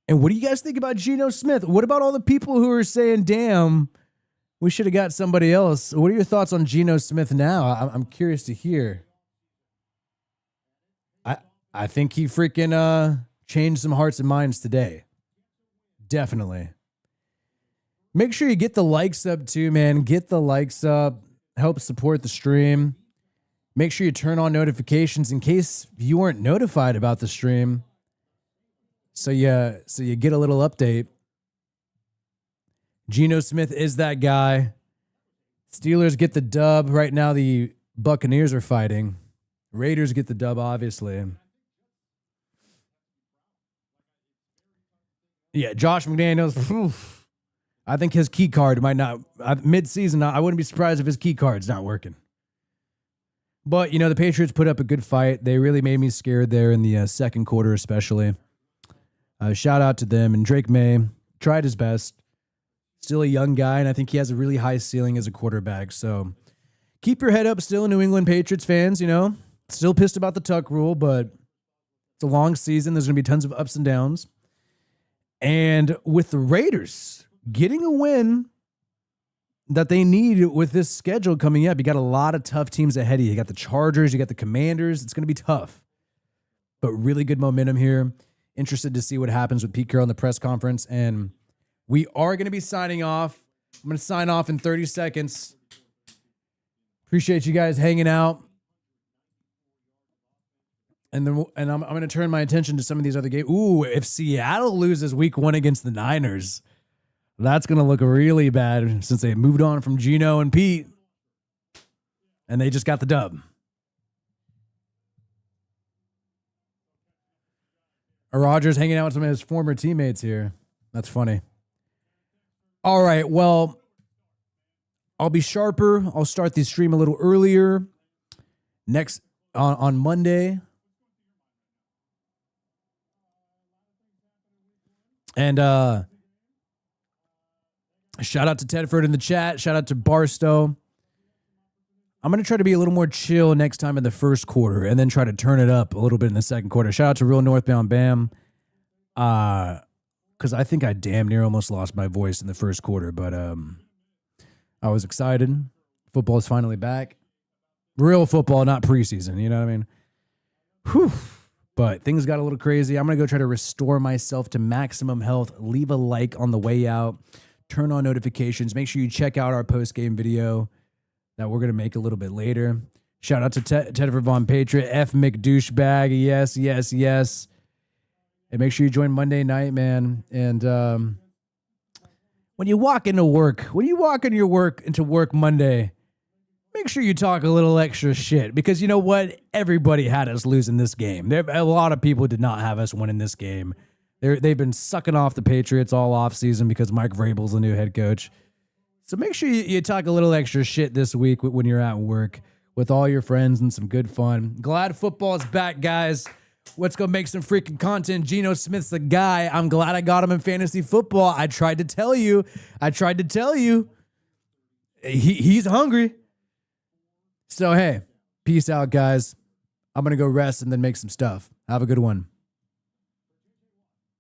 And what do you guys think about Geno Smith? What about all the people who are saying, damn, we should have got somebody else? What are your thoughts on Geno Smith now? I'm curious to hear. I think he freaking changed some hearts and minds today. Definitely. Make sure you get the likes up too, man. Get the likes up. Help support the stream. Make sure you turn on notifications in case you weren't notified about the stream. So you get a little update. Geno Smith is that guy. Steelers get the dub. Right now the Buccaneers are fighting. Raiders get the dub, obviously. Yeah, Josh McDaniels. Oof. I think his key card might not, mid-season, I wouldn't be surprised if his key card's not working. But, you know, the Patriots put up a good fight. They really made me scared there in the second quarter especially. Shout out to them. And Drake May tried his best. Still a young guy, and I think he has a really high ceiling as a quarterback. So keep your head up still, New England Patriots fans, you know. Still pissed about the Tuck rule, but it's a long season. There's going to be tons of ups and downs. And with the Raiders getting a win that they need with this schedule coming up, you got a lot of tough teams ahead of you. You got the Chargers, you got the Commanders. It's going to be tough, but really good momentum here. Interested to see what happens with Pete Carroll in the press conference. And we are going to be signing off. I'm going to sign off in 30 seconds. Appreciate you guys hanging out. And then I'm going to turn my attention to some of these other games. Ooh, if Seattle loses week 1 against the Niners, that's going to look really bad since they moved on from Geno and Pete. And they just got the dub. Rodgers hanging out with some of his former teammates here. That's funny. All right, well, I'll be sharper. I'll start the stream a little earlier. Next, on Monday. And shout out to Tedford in the chat. Shout out to Barstow. I'm going to try to be a little more chill next time in the first quarter and then try to turn it up a little bit in the second quarter. Shout out to Real Northbound Bam. Because I think I damn near almost lost my voice in the first quarter, but I was excited. Football is finally back. Real football, not preseason, you know what I mean? Whew. But things got a little crazy. I'm going to go try to restore myself to maximum health. Leave a like on the way out. Turn on notifications. Make sure you check out our post-game video that we're going to make a little bit later. Shout out to Tedford Von Patriot, F. McDouchebag. Yes, yes, yes. And make sure you join Monday night, man. And when you walk into work, into work Monday, make sure you talk a little extra shit. Because you know what? Everybody had us losing this game. A lot of people did not have us winning this game. They've been sucking off the Patriots all offseason because Mike Vrabel's the new head coach. So make sure you talk a little extra shit this week when you're at work with all your friends and some good fun. Glad football is back, guys. Let's go make some freaking content. Geno Smith's the guy. I'm glad I got him in fantasy football. I tried to tell you. He's hungry. So, hey, peace out, guys. I'm going to go rest and then make some stuff. Have a good one.